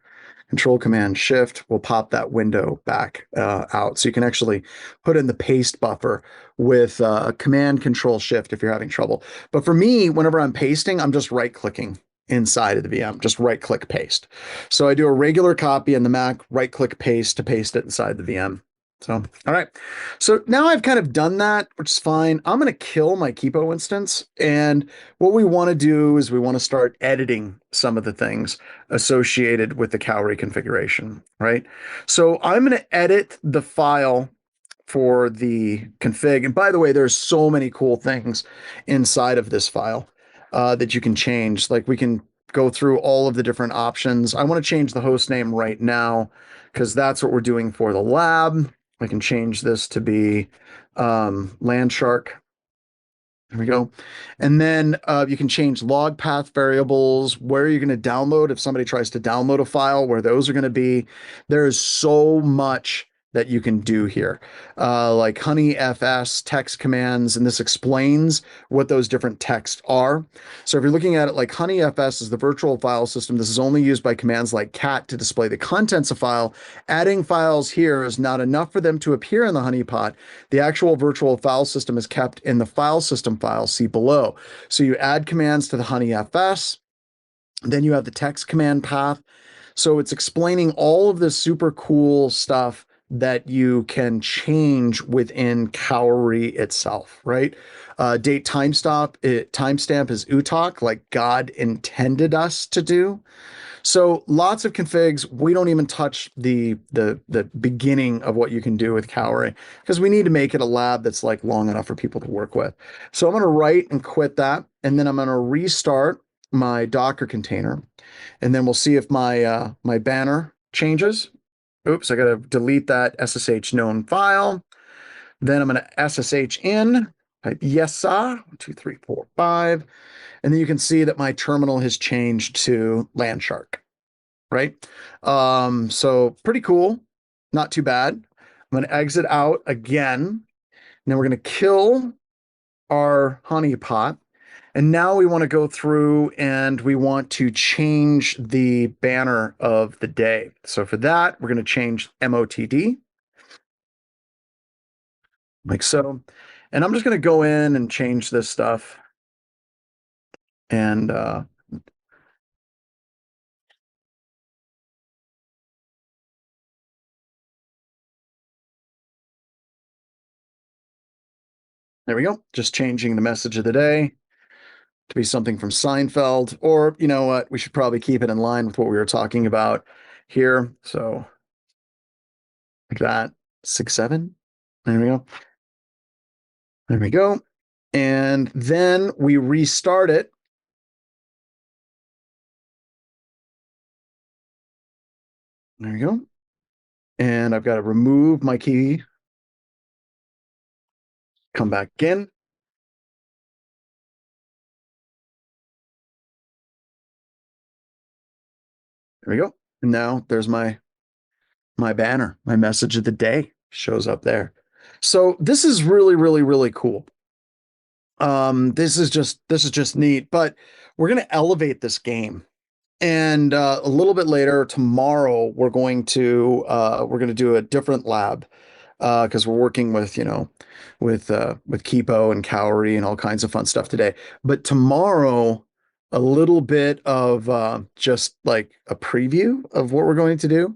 Speaker 1: Control Command Shift will pop that window back out. So you can actually put in the paste buffer with Command Control Shift if you're having trouble. But for me, whenever I'm pasting, I'm just right clicking inside of the VM, just right click paste. So I do a regular copy in the Mac, right click paste to paste it inside the VM. So, all right. So now I've kind of done that, which is fine. I'm going to kill my Keepo instance. And what we want to do is we want to start editing some of the things associated with the Cowrie configuration, right? So I'm going to edit the file for the config. And by the way, there's so many cool things inside of this file that you can change. Like we can go through all of the different options. I want to change the host name right now because that's what we're doing for the lab. I can change this to be Landshark. There we go. And then you can change log path variables, where you're going to download if somebody tries to download a file, where those are going to be. There is so much that you can do here, like honeyfs text commands, and this explains what those different texts are. So if you're looking at it like honeyfs is the virtual file system, this is only used by commands like cat to display the contents of file. Adding files here is not enough for them to appear in the honeypot. The actual virtual file system is kept in the file system file, see below. So you add commands to the honeyfs, then you have the text command path. So it's explaining all of this super cool stuff that you can change within Cowrie itself, right? Date timestamp is utok, like God intended us to do. So lots of configs. We don't even touch the beginning of what you can do with Cowrie because we need to make it a lab that's like long enough for people to work with. So I'm going to write and quit that, and then I'm going to restart my Docker container, and then we'll see if my my banner changes. Oops, I got to delete that SSH known file. Then I'm going to SSH in, type yes, sir, 1, 2, 3, 4, 5. And then you can see that my terminal has changed to Landshark, right? So pretty cool, not too bad. I'm going to exit out again. And then we're going to kill our honeypot. And now we want to go through and we want to change the banner of the day. So for that, we're going to change MOTD like so. And I'm just going to go in and change this stuff. And there we go. Just changing the message of the day to be something from Seinfeld, or you know what? We should probably keep it in line with what we were talking about here. So like that, 6, 7. There we go. There we go. And then we restart it. There we go. And I've got to remove my key, come back in. There we go. And now there's my banner, my message of the day shows up there. So this is really, really, really cool. This is just neat, but we're going to elevate this game. And a little bit later tomorrow, we're going to do a different lab because we're working with, with Keepo and Cowrie and all kinds of fun stuff today. But tomorrow, a little bit of just like a preview of what we're going to do.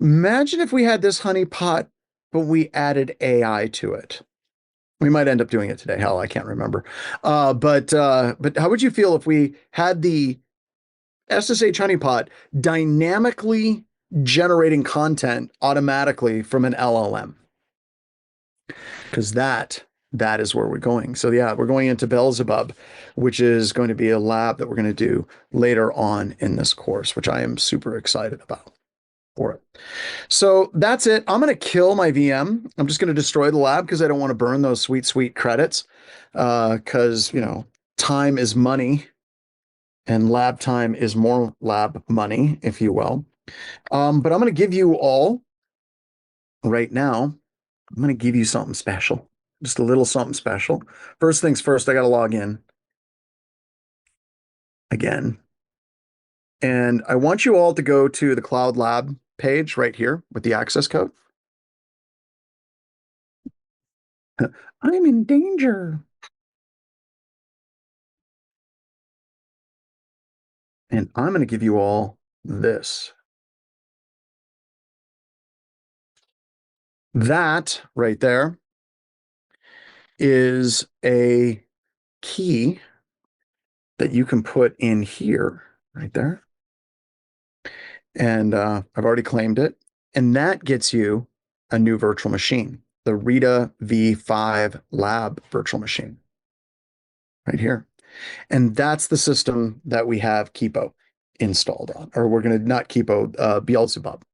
Speaker 1: Imagine if we had this honeypot, but we added AI to it. We might end up doing it today. Hell, I can't remember. But how would you feel if we had the SSH honeypot dynamically generating content automatically from an LLM? Because that is where we're going. So yeah, we're going into Beelzebub, which is going to be a lab that we're going to do later on in this course, which I am super excited about for it. So that's it. I'm going to kill my VM. I'm just going to destroy the lab because I don't want to burn those sweet, sweet credits. Because, time is money and lab time is more lab money, if you will. But I'm going to give you all right now, I'm going to give you something special, just a little something special. First things first, I got to log in again. And I want you all to go to the Cloud Lab page right here with the access code. I'm in danger. And I'm going to give you all this. That right there is a key that you can put in here, right there. And I've already claimed it. And that gets you a new virtual machine, the RITA V5 Lab virtual machine, right here. And that's the system that we have Keepo installed on, or we're going to not Keepo, Beelzebub.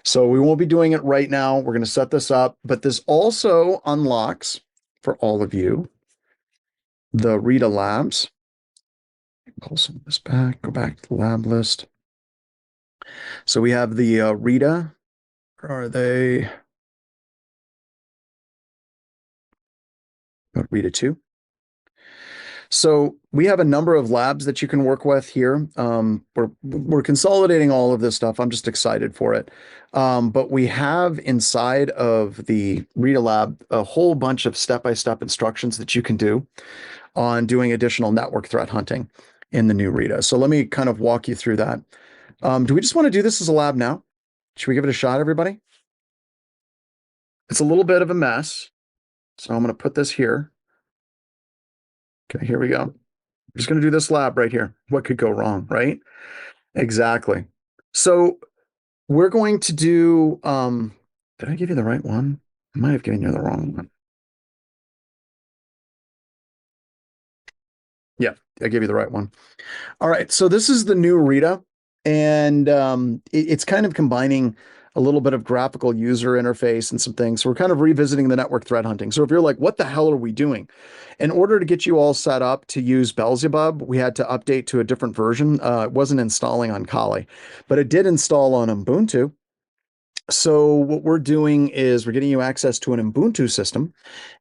Speaker 1: So we won't be doing it right now. We're going to set this up, but this also unlocks for all of you the RITA labs. Pull some of this back, go back to the lab list. So we have the RITA. Where are they? RITA 2. So we have a number of labs that you can work with here. We're consolidating all of this stuff. I'm just excited for it. But we have inside of the RITA lab a whole bunch of step-by-step instructions that you can do on doing additional network threat hunting in the new RITA. So let me kind of walk you through that. Do we just want to do this as a lab now? Should we give it a shot, everybody? It's a little bit of a mess. So I'm going to put this here. Okay, here we go. I'm just going to do this lab right here. What could go wrong, right? Exactly. So we're going to do, did I give you the right one? I might have given you the wrong one. Yeah, I gave you the right one. All right, so this is the new RITA, and it's kind of combining a little bit of graphical user interface and some things. So we're kind of revisiting the network threat hunting. So if you're like, what the hell are we doing? In order to get you all set up to use Beelzebub, we had to update to a different version. It wasn't installing on Kali, but it did install on Ubuntu. So what we're doing is we're getting you access to an Ubuntu system,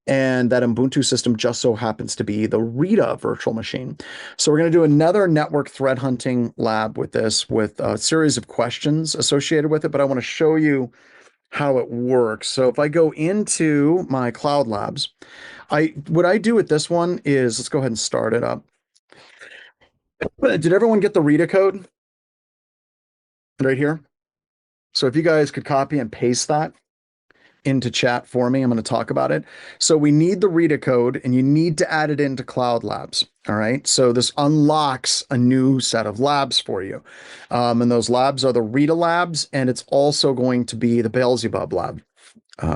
Speaker 1: and that Ubuntu system just so happens to be the RITA virtual machine. So we're going to do another network threat hunting lab with this, with a series of questions associated with it, but I want to show you how it works. So if I go into my cloud labs, what I do with this one is, let's go ahead and start it up. Did everyone get the RITA code right here? So if you guys could copy and paste that into chat for me, I'm going to talk about it. So we need the RITA code, and you need to add it into Cloud Labs. All right. So this unlocks a new set of labs for you. And those labs are the RITA labs, and it's also going to be the Beelzebub lab.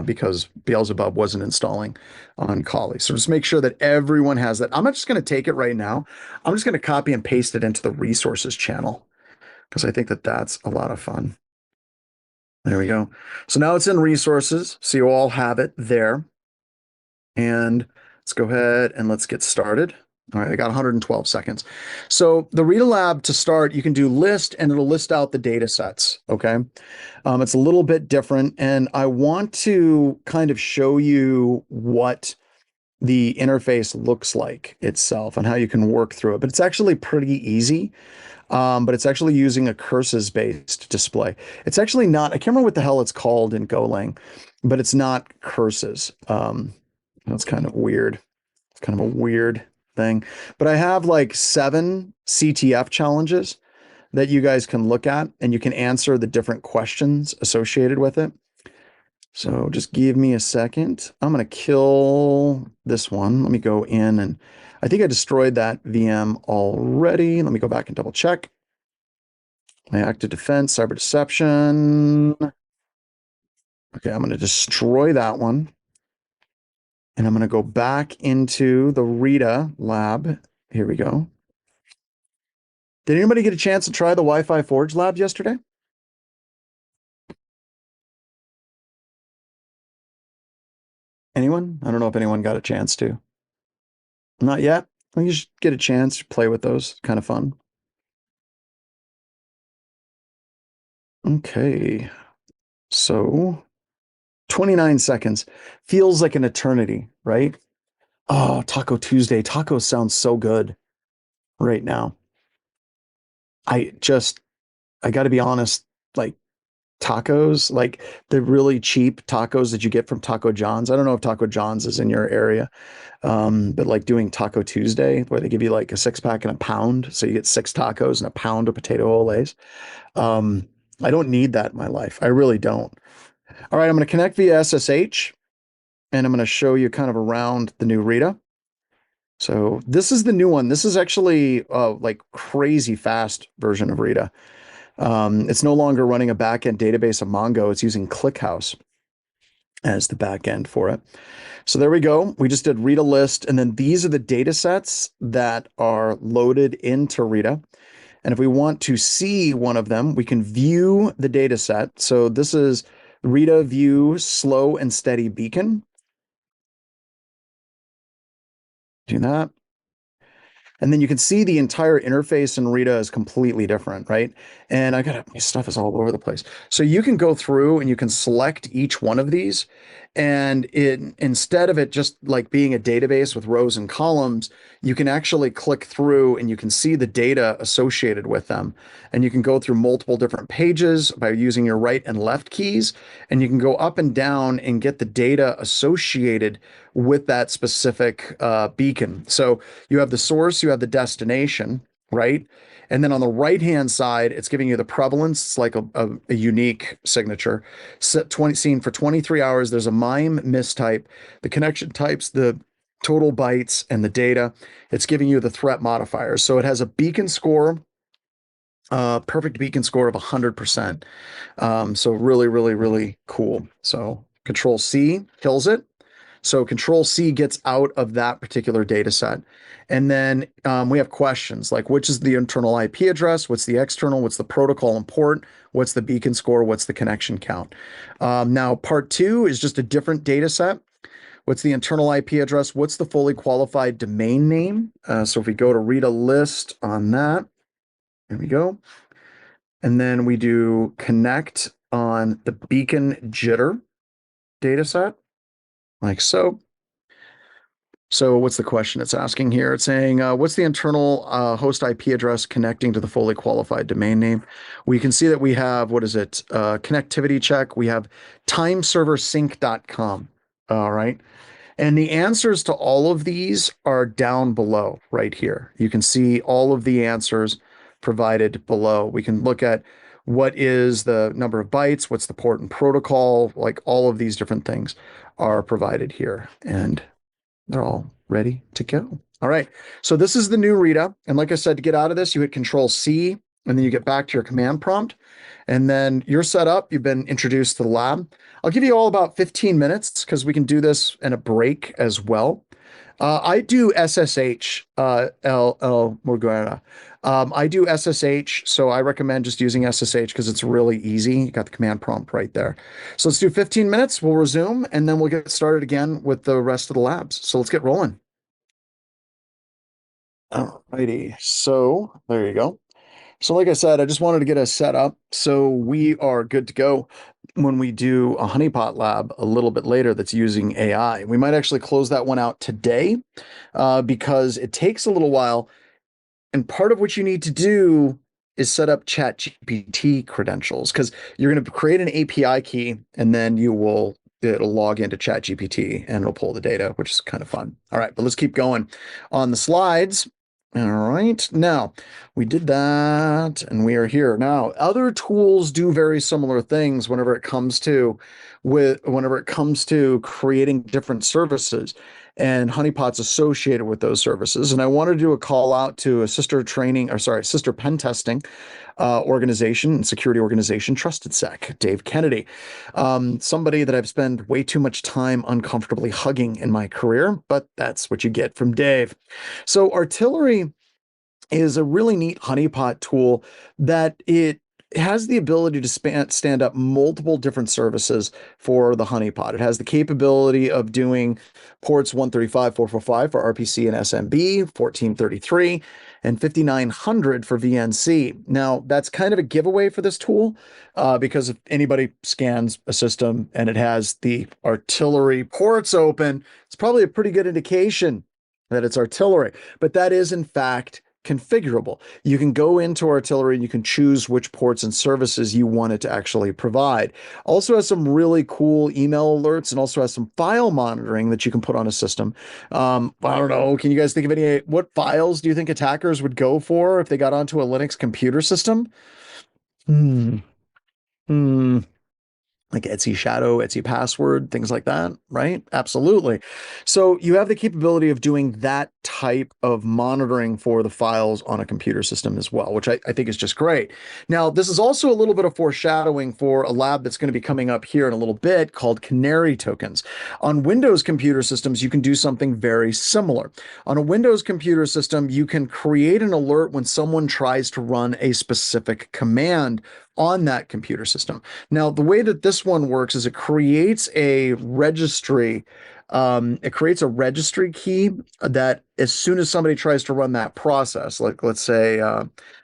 Speaker 1: Because Beelzebub wasn't installing on Kali. So just make sure that everyone has that. I'm not just going to take it right now. I'm just going to copy and paste it into the resources channel because I think that that's a lot of fun. There we go. So now it's in resources. So you all have it there. And let's go ahead and let's get started. All right, I got 112 seconds. So the RITA lab to start, you can do list and it'll list out the data sets. Okay. It's a little bit different. And I want to kind of show you what the interface looks like itself and how you can work through it. But it's actually pretty easy. But it's actually using a curses-based display. It's actually not, I can't remember what the hell it's called in Golang, but it's not curses. That's kind of weird. It's kind of a weird thing. But I have like 7 CTF challenges that you guys can look at, and you can answer the different questions associated with it. So just give me a second. I'm going to kill this one. Let me go in, and I think I destroyed that VM already. Let me go back and double check. My active defense, cyber deception. Okay, I'm going to destroy that one. And I'm going to go back into the RITA lab. Here we go. Did anybody get a chance to try the Wi-Fi Forge lab yesterday? Anyone? I don't know if anyone got a chance to. Not yet. Well, you should get a chance to play with those. Kind of fun. Okay. So 29 seconds feels like an eternity, right? Oh, Taco Tuesday. Tacos sounds so good right now. I got to be honest, like tacos, like the really cheap tacos that you get from Taco John's. I don't know if Taco John's is in your area, but like doing Taco Tuesday, where they give you like a 6-pack and a pound. So you get 6 tacos and a pound of potato olays. I don't need that in my life. I really don't. All right, I'm going to connect via SSH, and I'm going to show you kind of around the new RITA. So this is the new one. This is actually like crazy fast version of RITA. It's no longer running a backend database of Mongo. It's using ClickHouse as the backend for it. So there we go. We just did RITA list, and then these are the data sets that are loaded into RITA. And if we want to see one of them, we can view the data set. So this is RITA view slow and steady beacon. Do that. And then you can see the entire interface in RITA is completely different, right? And my stuff is all over the place. So you can go through and you can select each one of these, and instead of it just like being a database with rows and columns, you can actually click through and you can see the data associated with them. And you can go through multiple different pages by using your right and left keys, and you can go up and down and get the data associated with that specific beacon. So you have the source, you have the destination, right? And then on the right-hand side, it's giving you the prevalence. It's like a unique signature. Seen for 23 hours, there's a MIME mistype, the connection types, the total bytes, and the data. It's giving you the threat modifiers. So it has a beacon score, perfect beacon score of 100%. So really, really, really cool. So Control C kills it. So Control C gets out of that particular data set. And then we have questions like, which is the internal IP address? What's the external? What's the protocol and port? What's the beacon score? What's the connection count? Now, part 2 is just a different data set. What's the internal IP address? What's the fully qualified domain name? So if we go to RITA list on that, there we go. And then we do connect on the beacon jitter data set, like so. So what's the question it's asking here? It's saying, what's the internal host IP address connecting to the fully qualified domain name? We can see that we have, what is it? Connectivity check. We have timeserversync.com. All right. And the answers to all of these are down below right here. You can see all of the answers provided below. We can look at what is the number of bytes, what's the port and protocol, like all of these different things are provided here. And they're all ready to go. All right. So this is the new RITA. And like I said, to get out of this, you hit Control C, and then you get back to your command prompt. And then you're set up. You've been introduced to the lab. I'll give you all about 15 minutes because we can do this in a break as well. I do SSH, L Morgana. I do SSH, so I recommend just using SSH because it's really easy. You got the command prompt right there. So let's do 15 minutes. We'll resume, and then we'll get started again with the rest of the labs. So let's get rolling. All righty. So there you go. So like I said, I just wanted to get us set up so we are good to go when we do a honeypot lab a little bit later that's using AI. We might actually close that one out today because it takes a little while. And part of what you need to do is set up ChatGPT credentials because you're going to create an API key and then you will it'll log into ChatGPT and it'll pull the data, which is kind of fun. All right, but let's keep going on the slides. All right, now we did that and we are here. Now, other tools do very similar things whenever it comes to creating different services and honeypots associated with those services. And I want to do a call out to a sister pen testing organization and security organization, Trusted Sec, Dave Kennedy, somebody that I've spent way too much time uncomfortably hugging in my career, but that's what you get from Dave. So Artillery is a really neat honeypot tool that it has the ability to stand up multiple different services for the honeypot. It has the capability of doing ports 135, 445 for RPC and SMB, 1433, and 5900 for VNC. Now, that's kind of a giveaway for this tool because if anybody scans a system and it has the artillery ports open, it's probably a pretty good indication that it's artillery. But that is, in fact, configurable. You can go into Artillery and you can choose which ports and services you want it to actually provide. Also has some really cool email alerts and also has some file monitoring that you can put on a system. I don't know. Can you guys think of what files do you think attackers would go for if they got onto a Linux computer system? Hmm. Hmm. Like Etsy shadow, Etsy password, things like that, right? Absolutely. So you have the capability of doing that type of monitoring for the files on a computer system as well, which I think is just great. Now, this is also a little bit of foreshadowing for a lab that's going to be coming up here in a little bit called Canary tokens. On Windows computer systems, you can do something very similar. On a Windows computer system, you can create an alert when someone tries to run a specific command on that computer system. Now, the way that this one works is it creates a registry. It creates a registry key that as soon as somebody tries to run that process, like let's say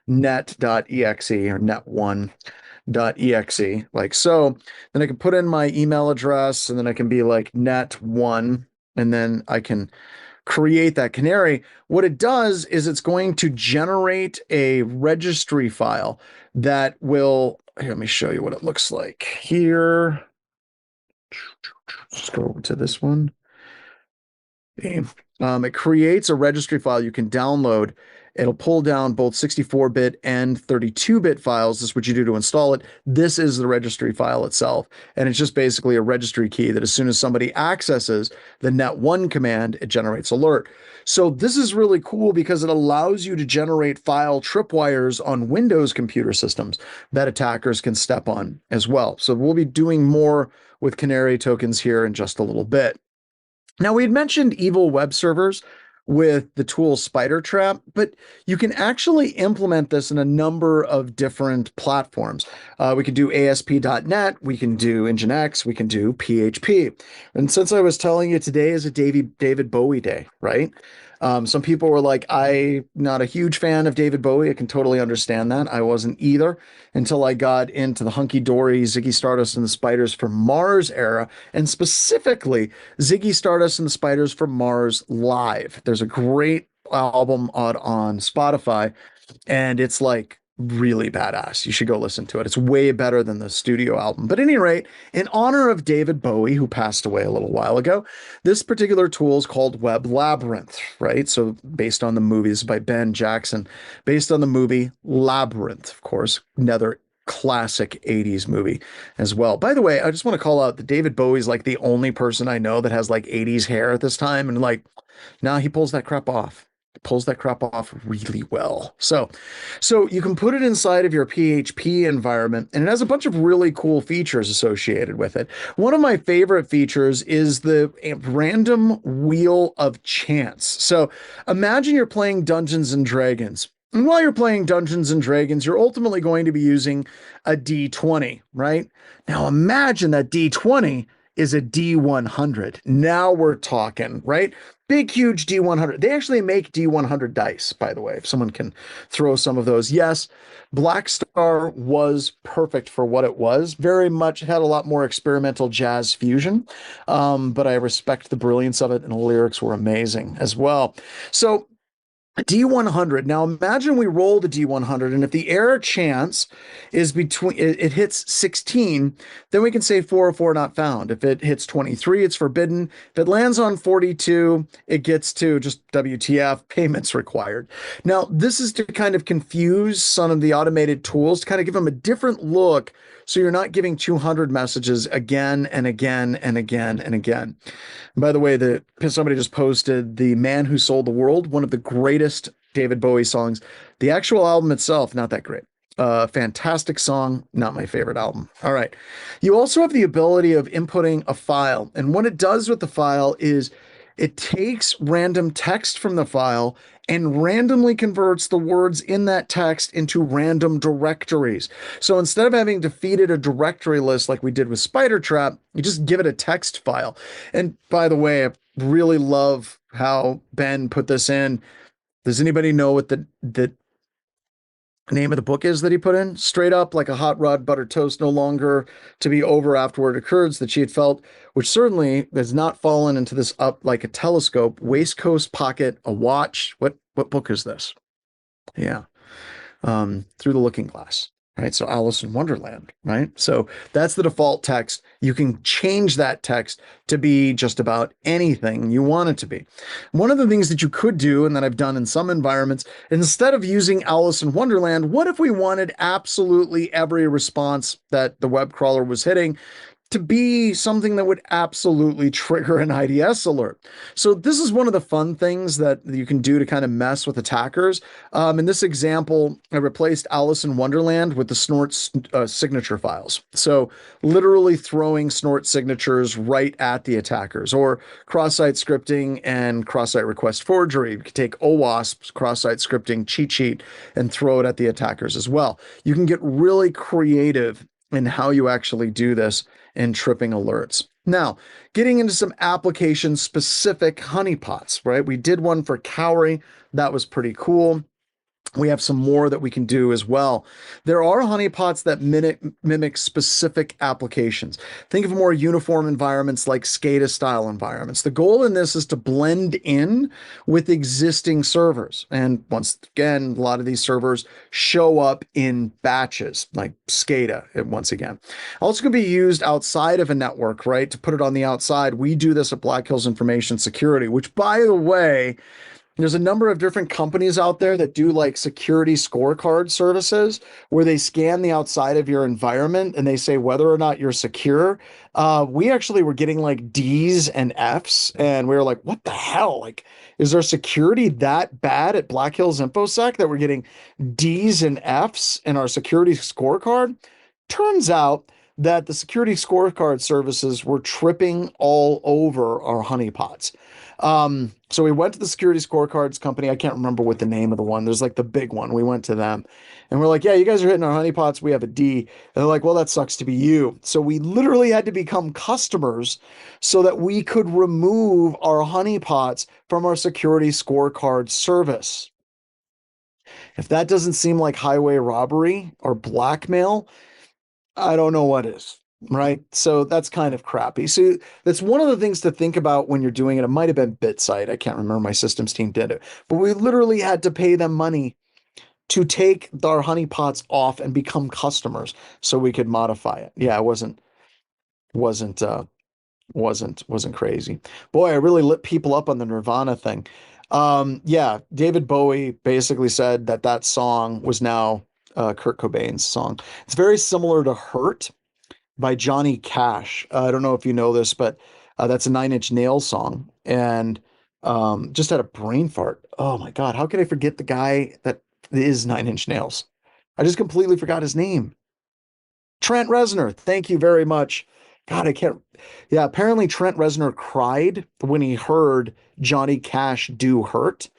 Speaker 1: net.exe or net1.exe, like so, then I can put in my email address and then I can be like net1 and then I can create that canary. What it does is it's going to generate a registry file that will, here, let me show you what it looks like here. Let's go over to this one. It creates a registry file you can download. It'll pull down both 64-bit and 32-bit files. This is what you do to install it. This is the registry file itself. And it's just basically a registry key that as soon as somebody accesses the net1 command, it generates alert. So this is really cool because it allows you to generate file tripwires on Windows computer systems that attackers can step on as well. So we'll be doing more with Canary tokens here in just a little bit. Now, we had mentioned evil web servers with the tool Spidertrap, but you can actually implement this in a number of different platforms. We can do ASP.NET, we can do Nginx, we can do PHP. And since I was telling you today is a David Bowie day, right? Some people were like, I'm not a huge fan of David Bowie. I can totally understand that. I wasn't either until I got into the hunky-dory Ziggy Stardust and the Spiders from Mars era, and specifically Ziggy Stardust and the Spiders from Mars Live. There's a great album on Spotify, and it's like really badass. You should go listen to it. It's way better than the studio album. But at any rate, in honor of David Bowie, who passed away a little while ago, this particular tool is called Web Labyrinth, right? So based on the movies by Ben Jackson, based on the movie Labyrinth, of course, another classic 80s movie as well. By the way, I just want to call out that David Bowie's like the only person I know that has like 80s hair at this time. And like, now he pulls that crap off. Pulls that crap off really well. So you can put it inside of your PHP environment, and it has a bunch of really cool features associated with it. One of my favorite features is the random wheel of chance. So imagine you're playing Dungeons and Dragons. And while you're playing Dungeons and Dragons, you're ultimately going to be using a D20, right? Now imagine that D20 is a D100. Now we're talking, right? Big, huge D100. They actually make D100 dice, by the way, if someone can throw some of those. Yes, Black Star was perfect for what it was. Very much had a lot more experimental jazz fusion, but I respect the brilliance of it, and the lyrics were amazing as well. So D100. Now imagine we roll the D100, and if the error chance is between it hits 16, then we can say 404 not found. If it hits 23, it's forbidden. If it lands on 42, it gets to just WTF, payments required. Now, this is to kind of confuse some of the automated tools, to kind of give them a different look, so you're not giving 200 messages again and again and again and again. By the way, somebody just posted "The Man Who Sold the World," one of the greatest David Bowie songs. The actual album itself, not that great. Fantastic song, not my favorite album. All right. You also have the ability of inputting a file. And what it does with the file is it takes random text from the file and randomly converts the words in that text into random directories. So instead of having to feed it a directory list like we did with Spider Trap, you just give it a text file. And by the way, I really love how Ben put this in. Does anybody know what the name of the book is that he put in? Straight up, like a hot rod, buttered toast, no longer to be over afterward occurs that she had felt, which certainly has not fallen into this up like a telescope, waistcoat pocket, a watch. What book is this? Yeah. Through the Looking Glass. Right. So Alice in Wonderland. Right. So that's the default text. You can change that text to be just about anything you want it to be. One of the things that you could do, and that I've done in some environments, instead of using Alice in Wonderland, what if we wanted absolutely every response that the web crawler was hitting to be something that would absolutely trigger an IDS alert? So this is one of the fun things that you can do to kind of mess with attackers. In this example, I replaced Alice in Wonderland with the Snort signature files. So literally throwing Snort signatures right at the attackers, or cross-site scripting and cross-site request forgery. You can take OWASP's cross-site scripting cheat sheet and throw it at the attackers as well. You can get really creative in how you actually do this in tripping alerts. Now, getting into some application-specific honeypots, right? We did one for Cowrie. That was pretty cool. We have some more that we can do as well. There are honeypots that mimic specific applications. Think of more uniform environments like SCADA style environments. The goal in this is to blend in with existing servers. And once again, a lot of these servers show up in batches, like SCADA, once again. Also can be used outside of a network, right? To put it on the outside. We do this at Black Hills Information Security, which, by the way, there's a number of different companies out there that do like security scorecard services where they scan the outside of your environment and they say whether or not you're secure. We actually were getting like D's and F's, and we were like, what the hell? Like, is our security that bad at Black Hills InfoSec that we're getting D's and F's in our security scorecard? Turns out that the security scorecard services were tripping all over our honeypots. So we went to the security scorecards company. I can't remember what the name of the one. There's like the big one. We went to them and we're like, yeah, you guys are hitting our honeypots. We have a D. And they're like, well, that sucks to be you. So we literally had to become customers so that we could remove our honeypots from our security scorecard service. If that doesn't seem like highway robbery or blackmail, I don't know what is. Right. So that's kind of crappy. So that's one of the things to think about when you're doing it. It might have been BitSite. I can't remember. My systems team did it, but we literally had to pay them money to take our honeypots off and become customers so we could modify it. Yeah, it wasn't crazy. Boy, I really lit people up on the Nirvana thing. Yeah, David Bowie basically said that song was now Kurt Cobain's song. It's very similar to Hurt by Johnny Cash. I don't know if you know this, but that's a Nine Inch Nails song. And just had a brain fart. Oh my God, how could I forget the guy that is Nine Inch Nails? I just completely forgot his name. Trent Reznor. Thank you very much. God, I can't. Yeah, apparently Trent Reznor cried when he heard Johnny Cash do Hurt,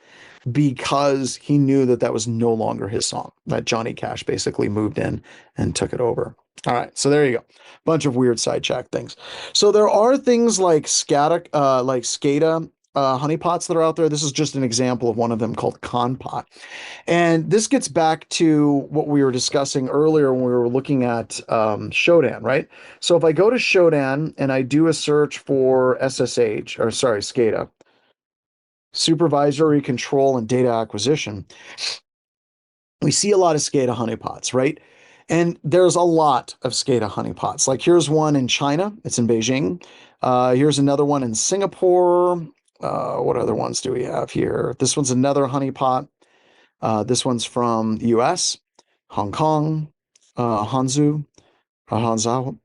Speaker 1: because he knew that was no longer his song, that Johnny Cash basically moved in and took it over. All right, so there you go. Bunch of weird sidetrack things. So there are things like SCADA honeypots that are out there. This is just an example of one of them called Conpot. And this gets back to what we were discussing earlier when we were looking at Shodan, right? So if I go to Shodan and I do a search for SSH, or sorry, SCADA, supervisory control and data acquisition, we see a lot of SCADA honeypots, right? And there's a lot of SCADA honeypots. Like here's one in China, it's in Beijing. Here's another one in Singapore. What other ones do we have here? This one's another honeypot. This one's from the US, Hong Kong, Hanzhou, Hanzhou.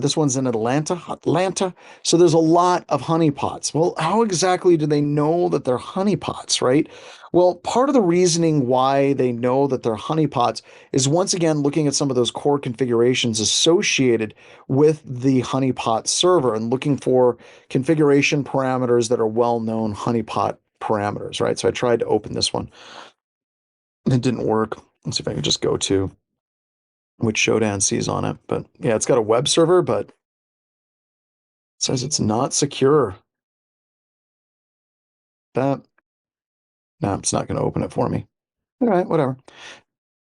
Speaker 1: This one's in Atlanta. So there's a lot of honeypots. Well, how exactly do they know that they're honeypots, right? Well, part of the reasoning why they know that they're honeypots is once again looking at some of those core configurations associated with the honeypot server and looking for configuration parameters that are well-known honeypot parameters, right? So I tried to open this one. It didn't work. Let's see if I can just go to which Shodan sees on it. But yeah, it's got a web server, but it says it's not secure. That, no, it's not going to open it for me. All right, whatever.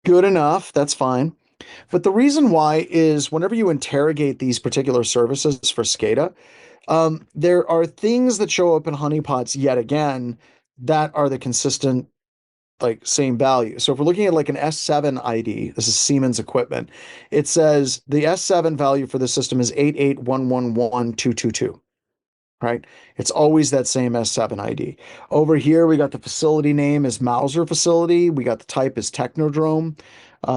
Speaker 1: Good enough. That's fine. But the reason why is whenever you interrogate these particular services for SCADA, there are things that show up in honeypots yet again that are the consistent like same value. So if we're looking at like an S7 ID, this is Siemens equipment, it says the S7 value for the system is 881112222. Right? It's always that same S7 ID. Over here, we got the facility name is Mauser facility. We got the type is Technodrome.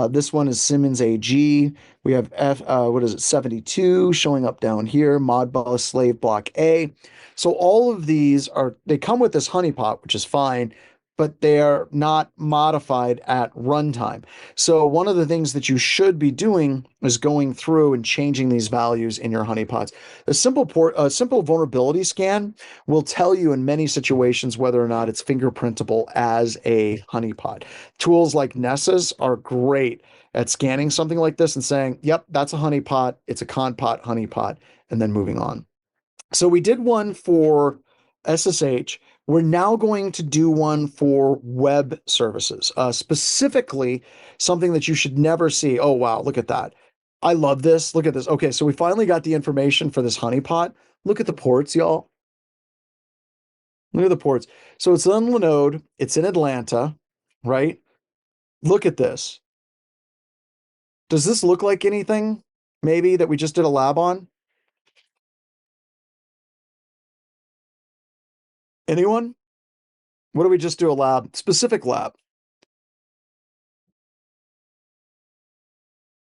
Speaker 1: This one is Siemens AG. We have what is it, 72 showing up down here, Modbus Slave Block A. So all of these they come with this honeypot, which is fine, but they are not modified at runtime. So one of the things that you should be doing is going through and changing these values in your honeypots. A simple vulnerability scan will tell you in many situations whether or not it's fingerprintable as a honeypot. Tools like Nessus are great at scanning something like this and saying, yep, that's a honeypot, it's a conpot honeypot, and then moving on. So we did one for SSH. We're now going to do one for web services, specifically something that you should never see. Oh, wow, look at that. I love this. Look at this. Okay, so we finally got the information for this honeypot. Look at the ports, y'all. Look at the ports. So it's on Linode. It's in Atlanta, right? Look at this. Does this look like anything maybe that we just did a lab on? Anyone? What do we just do a lab? Specific lab.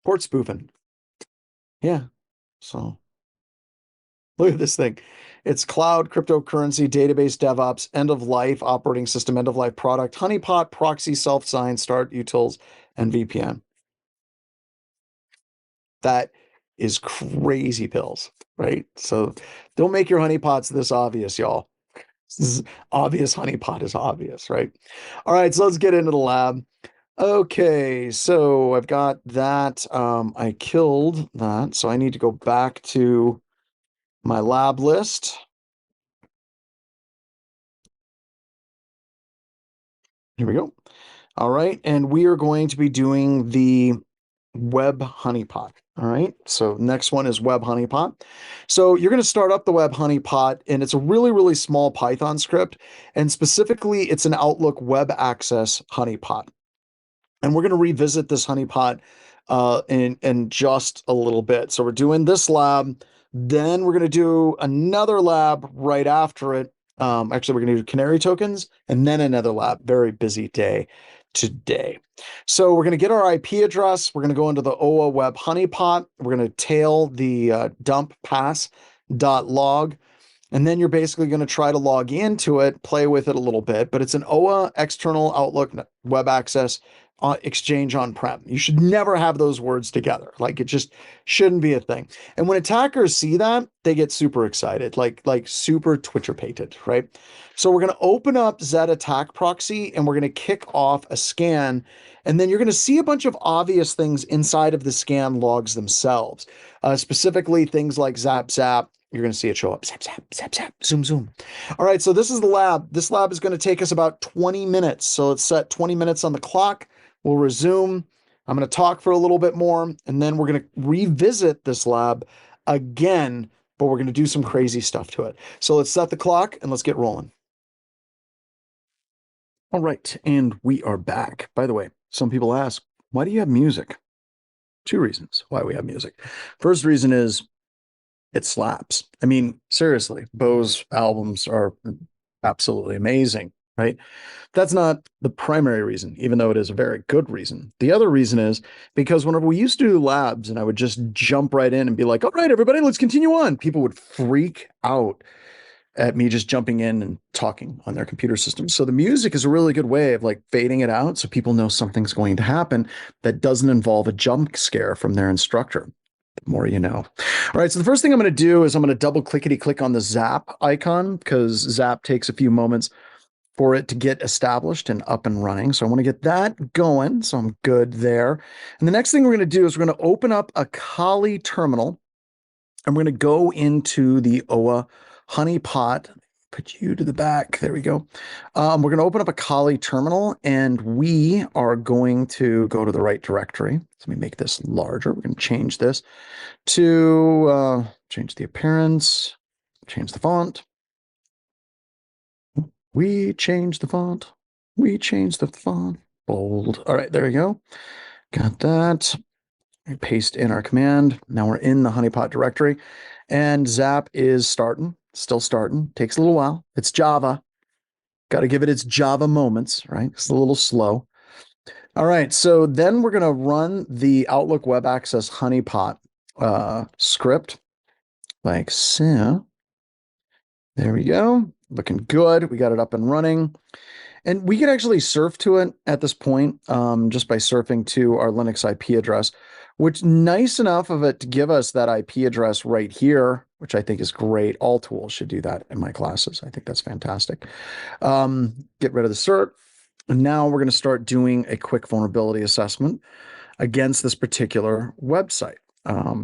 Speaker 1: Port spoofing. Yeah. So look at this thing. It's cloud, cryptocurrency, database, DevOps, end of life, operating system, end of life product, honeypot, proxy, self-sign, start, utils, and VPN. That is crazy pills, right? So don't make your honeypots this obvious, y'all. This is obvious honeypot is obvious, right? All right, so let's get into the lab. Okay, so I've got that. I killed that, so I need to go back to my lab list. Here we go. All right, and we are going to be doing the web honeypot. All right, so next one is web honeypot. So you're going to start up the web honeypot, and it's a really, really small Python script, and specifically, it's an Outlook web access honeypot. And we're going to revisit this honeypot in just a little bit. So we're doing this lab, then we're going to do another lab right after it. Actually, we're going to do canary tokens and then another lab. Very busy day today. So we're going to get our IP address. We're going to go into the OA web honeypot. We're going to tail the dump pass.log. And then you're basically going to try to log into it, play with it a little bit, but it's an OA external Outlook web access exchange on-prem. You should never have those words together. Like it just shouldn't be a thing. And when attackers see that, they get super excited, like super Twitcher-pated, right? So we're going to open up Zed attack proxy and we're going to kick off a scan. And then you're going to see a bunch of obvious things inside of the scan logs themselves, specifically things like zap, zap. You're going to see it show up. Zap, zap, zap, zap, zoom, zoom. All right, so this is the lab. This lab is going to take us about 20 minutes. So let's set 20 minutes on the clock. We'll resume. I'm going to talk for a little bit more, and then we're going to revisit this lab again, but we're going to do some crazy stuff to it. So let's set the clock and let's get rolling. All right, and we are back. By the way, some people ask, why do you have music? Two reasons why we have music. First reason is it slaps. I mean, seriously, Bo's albums are absolutely amazing, right? That's not the primary reason, even though it is a very good reason. The other reason is because whenever we used to do labs and I would just jump right in and be like, all right, everybody, let's continue on, people would freak out at me just jumping in and talking on their computer system. So the music is a really good way of like fading it out so people know something's going to happen that doesn't involve a jump scare from their instructor. The more you know. All right, so the first thing I'm going to do is I'm going to double clickety click on the Zap icon because Zap takes a few moments for it to get established and up and running. So I want to get that going. So I'm good there. And the next thing we're going to do is we're going to open up a Kali terminal. And we're going to go into the OA honeypot. Put you to the back. There we go. We're going to open up a Kali terminal and we are going to go to the right directory. So let me make this larger. We're going to change this to change the appearance, change the font. We change the font. We change the font. Bold. All right, there we go. Got that. We paste in our command. Now we're in the honeypot directory and Zap is starting, still starting. Takes a little while. It's Java. Got to give it its Java moments, right? It's a little slow. All right, so then we're going to run the Outlook Web Access honeypot script like so. There we go. Looking good. We got it up and running. And we can actually surf to it at this point just by surfing to our Linux IP address, which nice enough of it to give us that IP address right here, which I think is great. All tools should do that in my classes. I think that's fantastic. Get rid of the cert. And now we're going to start doing a quick vulnerability assessment against this particular website.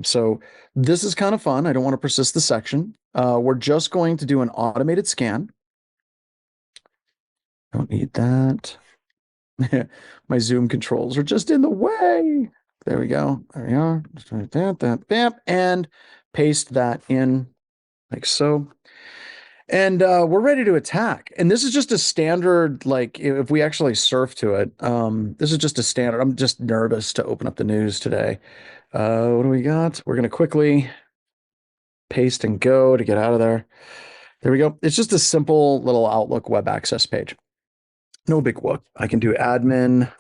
Speaker 1: So this is kind of fun. I don't want to persist the section. We're just going to do an automated scan. Don't need that. My Zoom controls are just in the way. There we go. There we are. Just like that, bam, and paste that in like so. And we're ready to attack. And this is just a standard, like if we actually surf to it, this is just a standard. I'm just nervous to open up the news today. What do we got? We're going to quickly paste and go to get out of there. There we go. It's just a simple little Outlook web access page. No big whoop. I can do admin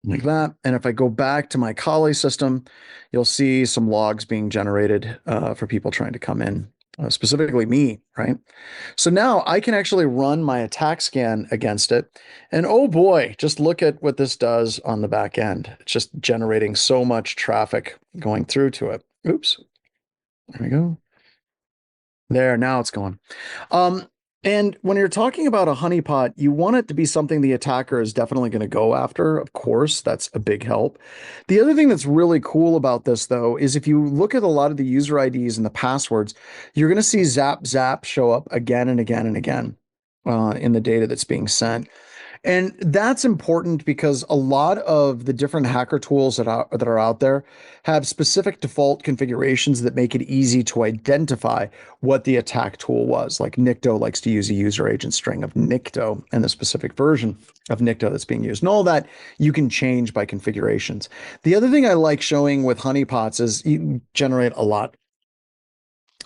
Speaker 1: like that. And if I go back to my Kali system, you'll see some logs being generated for people trying to come in, specifically me, right? So now I can actually run my attack scan against it. And oh boy, just look at what this does on the back end. It's just generating so much traffic going through to it. Oops. There we go. There, now it's going. And when you're talking about a honeypot, you want it to be something the attacker is definitely going to go after. Of course, that's a big help. The other thing that's really cool about this, though, is if you look at a lot of the user IDs and the passwords, you're going to see zap zap show up again and again and again in the data that's being sent. And that's important because a lot of the different hacker tools that are out there have specific default configurations that make it easy to identify what the attack tool was. Like Nikto likes to use a user agent string of Nikto and the specific version of Nikto that's being used. And all that you can change by configurations. The other thing I like showing with honeypots is you generate a lot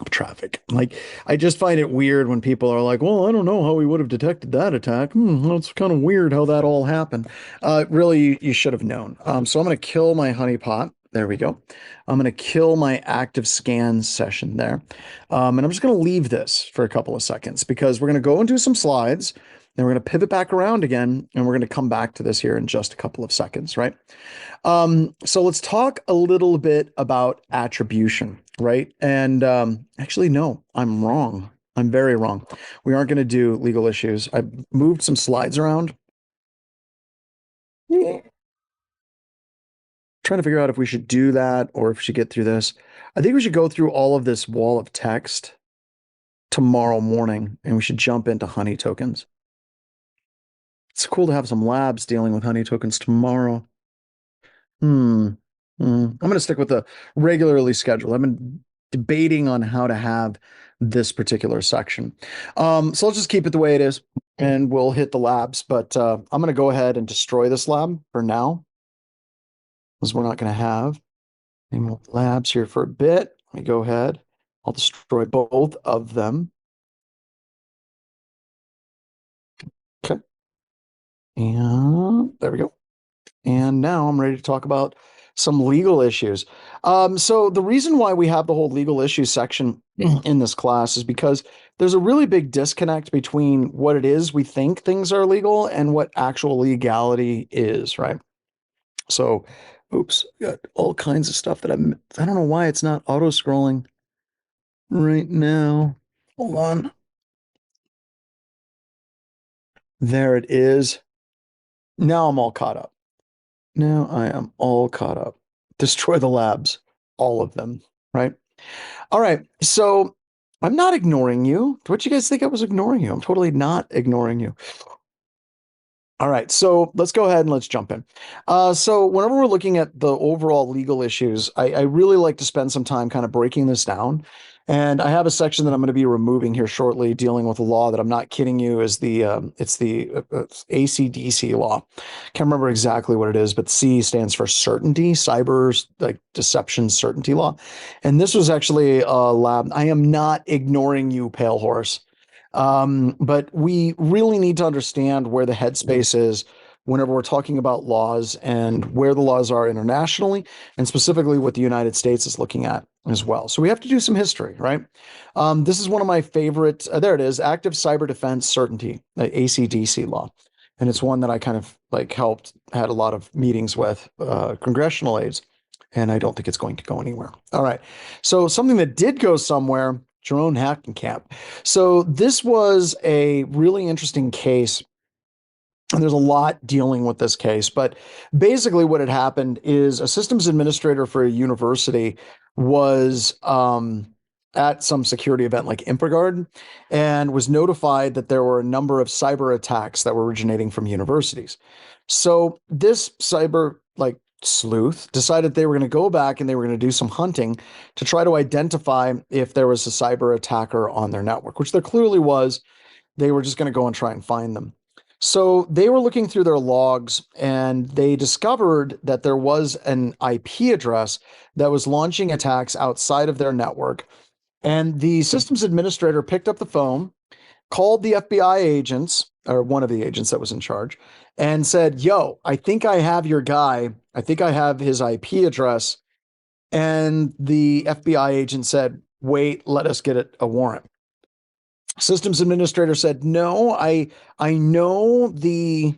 Speaker 1: of traffic. Like, I just find it weird when people are like, well, I don't know how we would have detected that attack. It's kind of weird how that all happened. Really, you should have known. So I'm going to kill my honeypot. There we go. I'm going to kill my active scan session there. And I'm just going to leave this for a couple of seconds because we're going to go into some slides. Then we're going to pivot back around again, and we're going to come back to this here in just a couple of seconds, right? So let's talk a little bit about attribution, right? And actually, no, I'm wrong. I'm very wrong. We aren't going to do legal issues. I moved some slides around. Trying to figure out if we should do that or if we should get through this. I think we should go through all of this wall of text tomorrow morning, and we should jump into honey tokens. It's cool to have some labs dealing with honey tokens tomorrow. I'm going to stick with the regularly scheduled. I've been debating on how to have this particular section. So I'll just keep it the way it is and we'll hit the labs, but I'm going to go ahead and destroy this lab for now because we're not going to have any more labs here for a bit. Let me go ahead. I'll destroy both of them. Okay. And there we go. And now I'm ready to talk about some legal issues. So the reason why we have the whole legal issues section in this class is because there's a really big disconnect between what it is we think things are legal and what actual legality is, right? So, oops, got all kinds of stuff that I don't know why it's not auto scrolling right now. Hold on. There it is. Now I'm all caught up. Now I am all caught up. Destroy the labs, all of them, right? All right. So I'm not ignoring you. What you guys think I was ignoring you? I'm totally not ignoring you. All right, so let's go ahead and let's jump in. So whenever we're looking at the overall legal issues, I really like to spend some time kind of breaking this down. And I have a section that I'm going to be removing here shortly, dealing with a law that I'm not kidding you is it's the ACDC law. Can't remember exactly what it is, but C stands for certainty, cyber like deception certainty law. And this was actually a lab. I am not ignoring you, pale horse. But we really need to understand where the headspace is whenever we're talking about laws and where the laws are internationally, and specifically what the United States is looking at as well. So we have to do some history, right? This is one of my favorite, there it is, Active Cyber Defense Certainty, the ACDC law. And it's one that I kind of like had a lot of meetings with congressional aides, and I don't think it's going to go anywhere. All right. So something that did go somewhere, Jerome Hackenkamp. So this was a really interesting case. And there's a lot dealing with this case, but basically what had happened is a systems administrator for a university was at some security event like InfoGuard and was notified that there were a number of cyber attacks that were originating from universities. So this cyber like sleuth decided they were going to go back and they were going to do some hunting to try to identify if there was a cyber attacker on their network, which there clearly was. They were just going to go and try and find them. So they were looking through their logs and they discovered that there was an IP address that was launching attacks outside of their network. And the systems administrator picked up the phone, called the FBI agents, or one of the agents that was in charge, and said, yo, I think I have your guy. I think I have his IP address. And the FBI agent said, wait, let us get a warrant. Systems administrator said, no, I know the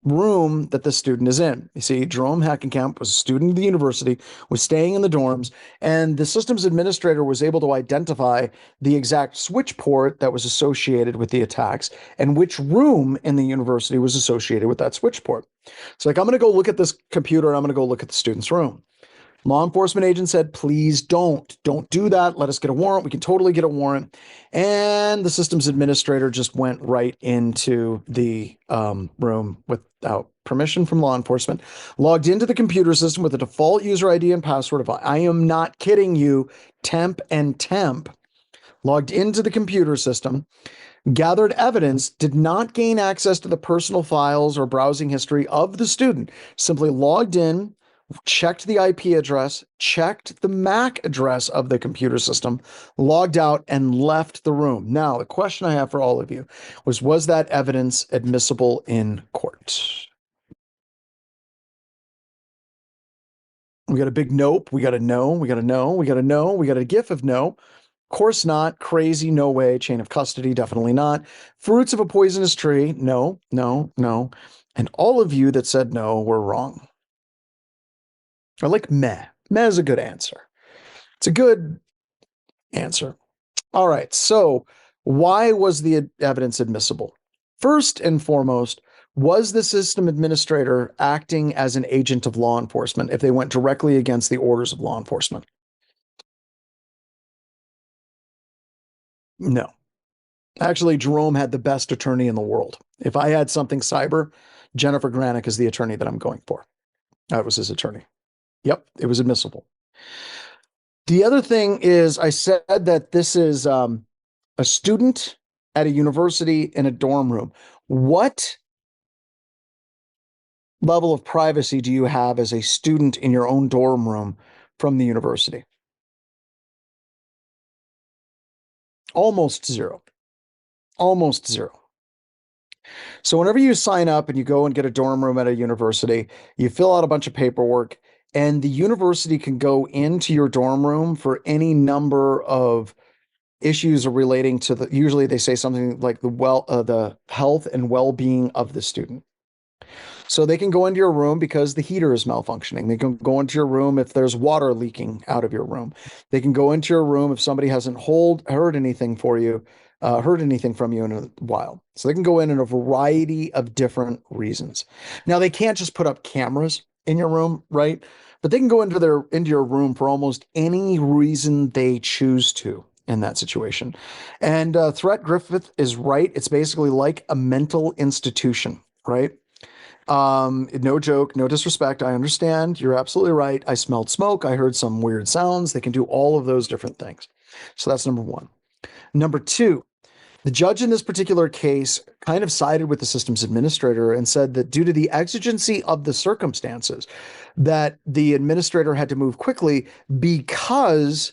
Speaker 1: room that the student is in. You see, Jerome Hackenkamp was a student of the university, was staying in the dorms, and the systems administrator was able to identify the exact switch port that was associated with the attacks and which room in the university was associated with that switch port. So like, I'm going to go look at this computer and I'm going to go look at the student's room. Law enforcement agent said, please don't do that. Let us get a warrant. We can totally get a warrant. And the systems administrator just went right into the room without permission from law enforcement, logged into the computer system with a default user ID and password of, I am not kidding you, temp and temp, logged into the computer system, gathered evidence, did not gain access to the personal files or browsing history of the student, simply logged in, checked the IP address, checked the MAC address of the computer system, logged out, and left the room. Now, the question I have for all of you was that evidence admissible in court? We got a big nope. We got a no. We got a no. We got a no. We got a gif of no. Of course not. Crazy. No way. Chain of custody. Definitely not. Fruits of a poisonous tree. No, no, no. And all of you that said no were wrong. I like meh. Meh is a good answer. It's a good answer. All right. So why was the evidence admissible? First and foremost, was the system administrator acting as an agent of law enforcement if they went directly against the orders of law enforcement? No. Actually, Jerome had the best attorney in the world. If I had something cyber, Jennifer Granick is the attorney that I'm going for. That was his attorney. Yep, it was admissible. The other thing is, I said that this is a student at a university in a dorm room. What level of privacy do you have as a student in your own dorm room from the university? Almost zero. Almost zero. So whenever you sign up and you go and get a dorm room at a university, you fill out a bunch of paperwork, and the university can go into your dorm room for any number of issues relating to the, usually they say something like the health and well-being of the student. So they can go into your room because the heater is malfunctioning. They can go into your room if there's water leaking out of your room. They can go into your room if somebody hasn't heard anything heard anything from you in a while. So they can go in a variety of different reasons. Now they can't just put up cameras in your room, right? But they can go into your room for almost any reason they choose to in that situation. And Threat Griffith is right. It's basically like a mental institution, right? No joke, no disrespect. I understand. You're absolutely right. I smelled smoke. I heard some weird sounds. They can do all of those different things. So that's number one. Number two, the judge in this particular case kind of sided with the systems administrator and said that due to the exigency of the circumstances, that the administrator had to move quickly because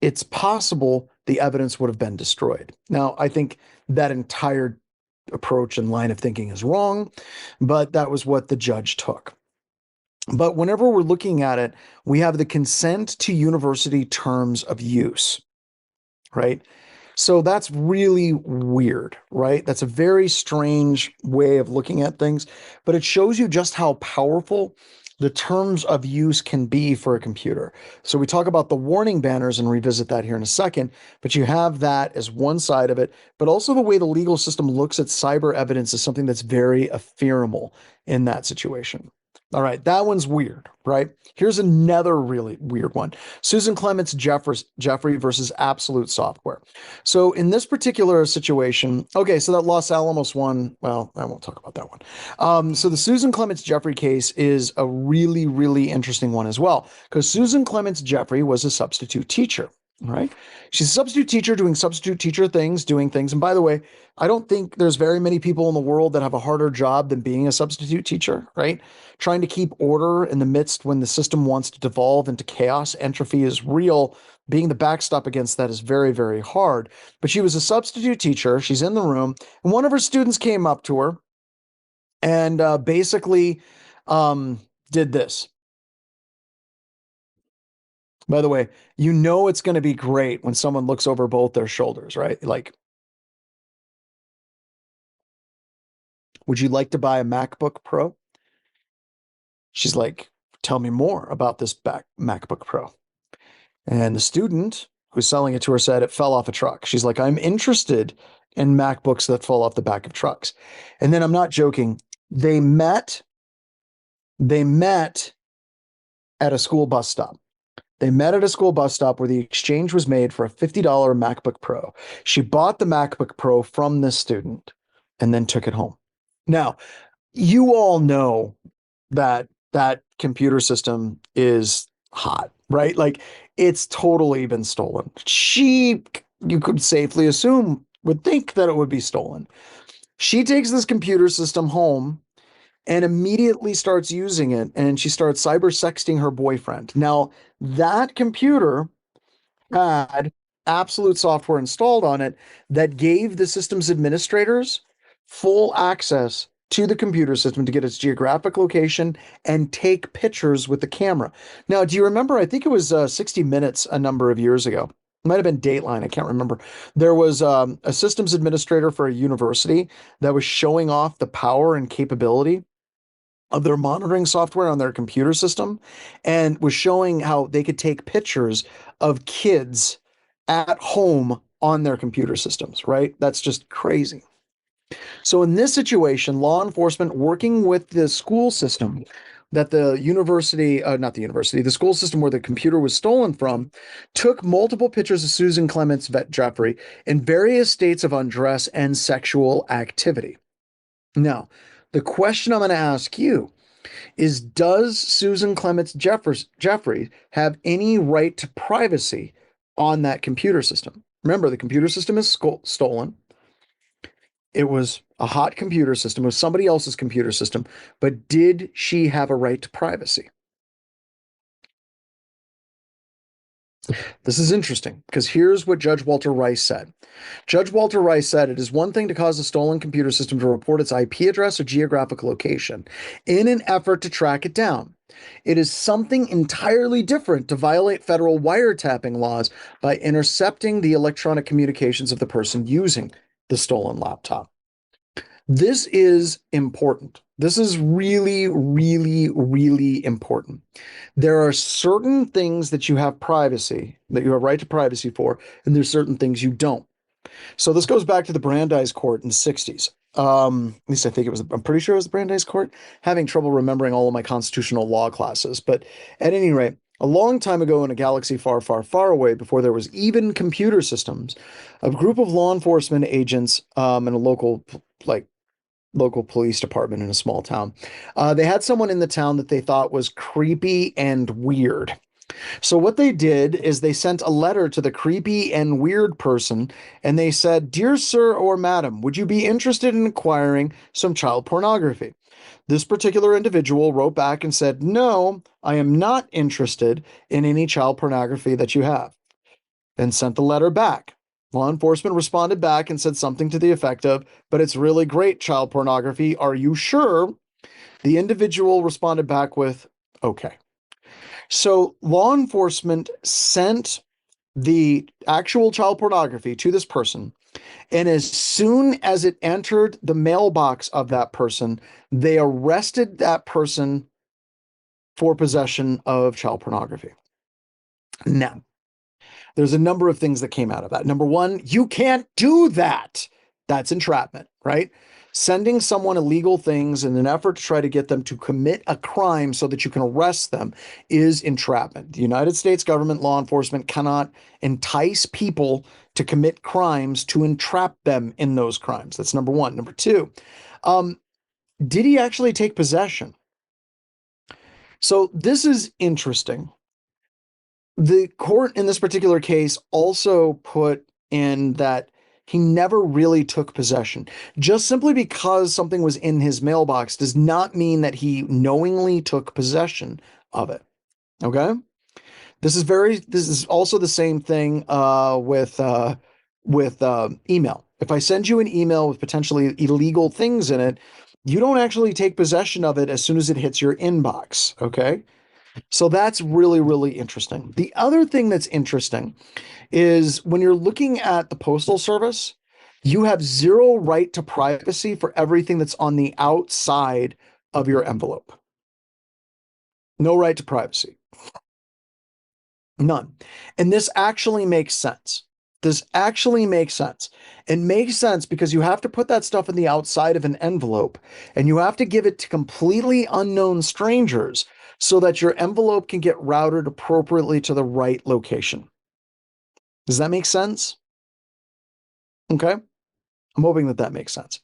Speaker 1: it's possible the evidence would have been destroyed. Now, I think that entire approach and line of thinking is wrong, but that was what the judge took. But whenever we're looking at it, we have the consent to university terms of use, right? So that's really weird, right? That's a very strange way of looking at things, but it shows you just how powerful the terms of use can be for a computer. So we talk about the warning banners and revisit that here in a second, but you have that as one side of it, but also the way the legal system looks at cyber evidence is something that's very ephemeral in that situation. All right, that one's weird, right? Here's another really weird one. Susan Clements Jeffrey versus Absolute Software. So in this particular situation, okay, so that Los Alamos one, well, I won't talk about that one. So the Susan Clements Jeffrey case is a really, really interesting one as well, because Susan Clements Jeffrey was a substitute teacher, right? She's a substitute teacher doing substitute teacher things, doing things. And by the way, I don't think there's very many people in the world that have a harder job than being a substitute teacher, right? Trying to keep order in the midst when the system wants to devolve into chaos. Entropy is real. Being the backstop against that is very, very hard. But she was a substitute teacher. She's in the room, and one of her students came up to her and basically did this. By the way, you know it's going to be great when someone looks over both their shoulders, right? Like, would you like to buy a MacBook Pro? She's like, tell me more about this MacBook Pro. And the student who's selling it to her said it fell off a truck. She's like, I'm interested in MacBooks that fall off the back of trucks. And then I'm not joking. They met at a school bus stop. They met at a school bus stop where the exchange was made for a $50 MacBook Pro. She bought the MacBook Pro from this student and then took it home. Now, you all know that that computer system is hot, right? Like it's totally been stolen. She, you could safely assume, would think that it would be stolen. She takes this computer system home and immediately starts using it, and she starts cyber sexting her boyfriend. Now, that computer had Absolute software installed on it that gave the system's administrators full access to the computer system to get its geographic location and take pictures with the camera. Now, do you remember? I think it was 60 Minutes a number of years ago. It might have been Dateline. I can't remember. There was a systems administrator for a university that was showing off the power and capability of their monitoring software on their computer system and was showing how they could take pictures of kids at home on their computer systems, right? That's just crazy. So in this situation, law enforcement working with the school system that the university, not the university, the school system where the computer was stolen from, took multiple pictures of Susan Clements Jeffrey in various states of undress and sexual activity. Now, the question I'm going to ask you, is, does Susan Clements Jeffries have any right to privacy on that computer system? Remember, the computer system is stolen. It was a hot computer system. It was somebody else's computer system. But did she have a right to privacy? This is interesting because here's what Judge Walter Rice said. Judge Walter Rice said it is one thing to cause a stolen computer system to report its IP address or geographic location in an effort to track it down. It is something entirely different to violate federal wiretapping laws by intercepting the electronic communications of the person using the stolen laptop. This is important. This is really, really, really important. There are certain things that you have privacy, that you have right to privacy for, and there's certain things you don't. So this goes back to the Brandeis Court in the 60s. At least I think it was, I'm pretty sure it was the Brandeis Court. Having trouble remembering all of my constitutional law classes. But at any rate, a long time ago in a galaxy far, far, far away, before there was even computer systems, a group of law enforcement agents in a local police department in a small town. They had someone in the town that they thought was creepy and weird. So what they did is they sent a letter to the creepy and weird person, and they said, "Dear sir or madam, would you be interested in acquiring some child pornography?" This particular individual wrote back and said, "No, I am not interested in any child pornography that you have," and sent the letter back. Law enforcement responded back and said something to the effect of, "But it's really great child pornography. Are you sure?" The individual responded back with, "Okay." So law enforcement sent the actual child pornography to this person. And as soon as it entered the mailbox of that person, they arrested that person for possession of child pornography. Now, there's a number of things that came out of that. Number one, you can't do that. That's entrapment, right? Sending someone illegal things in an effort to try to get them to commit a crime so that you can arrest them is entrapment. The United States government law enforcement cannot entice people to commit crimes to entrap them in those crimes. That's number one. Number two, did he actually take possession? So this is interesting. The court in this particular case also put in that he never really took possession. Just simply because something was in his mailbox does not mean that he knowingly took possession of it. Okay? This is also the same thing with email. If I send you an email with potentially illegal things in it, you don't actually take possession of it as soon as it hits your inbox. Okay? So that's really, really interesting. The other thing that's interesting is when you're looking at the Postal Service, you have zero right to privacy for everything that's on the outside of your envelope. No right to privacy. None. And this actually makes sense. This actually makes sense. It makes sense because you have to put that stuff in the outside of an envelope and you have to give it to completely unknown strangers so that your envelope can get routed appropriately to the right location. Does that make sense? Okay. I'm hoping that that makes sense.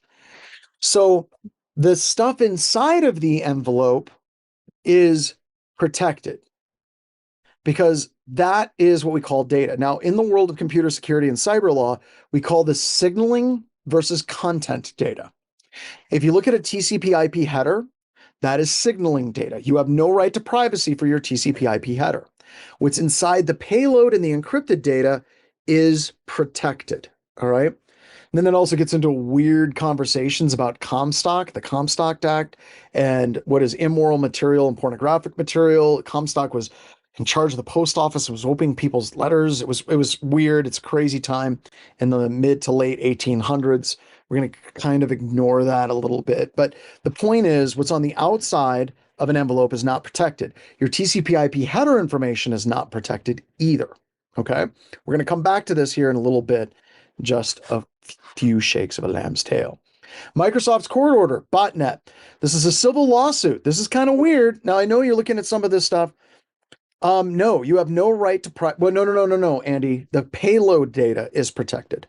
Speaker 1: So the stuff inside of the envelope is protected because that is what we call data. Now, in the world of computer security and cyber law, we call this signaling versus content data. If you look at a TCP IP header, that is signaling data. You have no right to privacy for your TCP IP header. What's inside the payload and the encrypted data is protected. All right. And then it also gets into weird conversations about Comstock, the Comstock Act, and what is immoral material and pornographic material. Comstock was in charge of the post office, was opening people's letters. It was weird. It's a crazy time in the mid to late 1800s. We're going to kind of ignore that a little bit. But the point is, what's on the outside of an envelope is not protected. Your TCP IP header information is not protected either. Okay? We're going to come back to this here in a little bit, just a few shakes of a lamb's tail. Microsoft's court order, botnet. This is a civil lawsuit. This is kind of weird. Now, I know you're looking at some of this stuff. No, you have no right to well, no, Andy. The payload data is protected.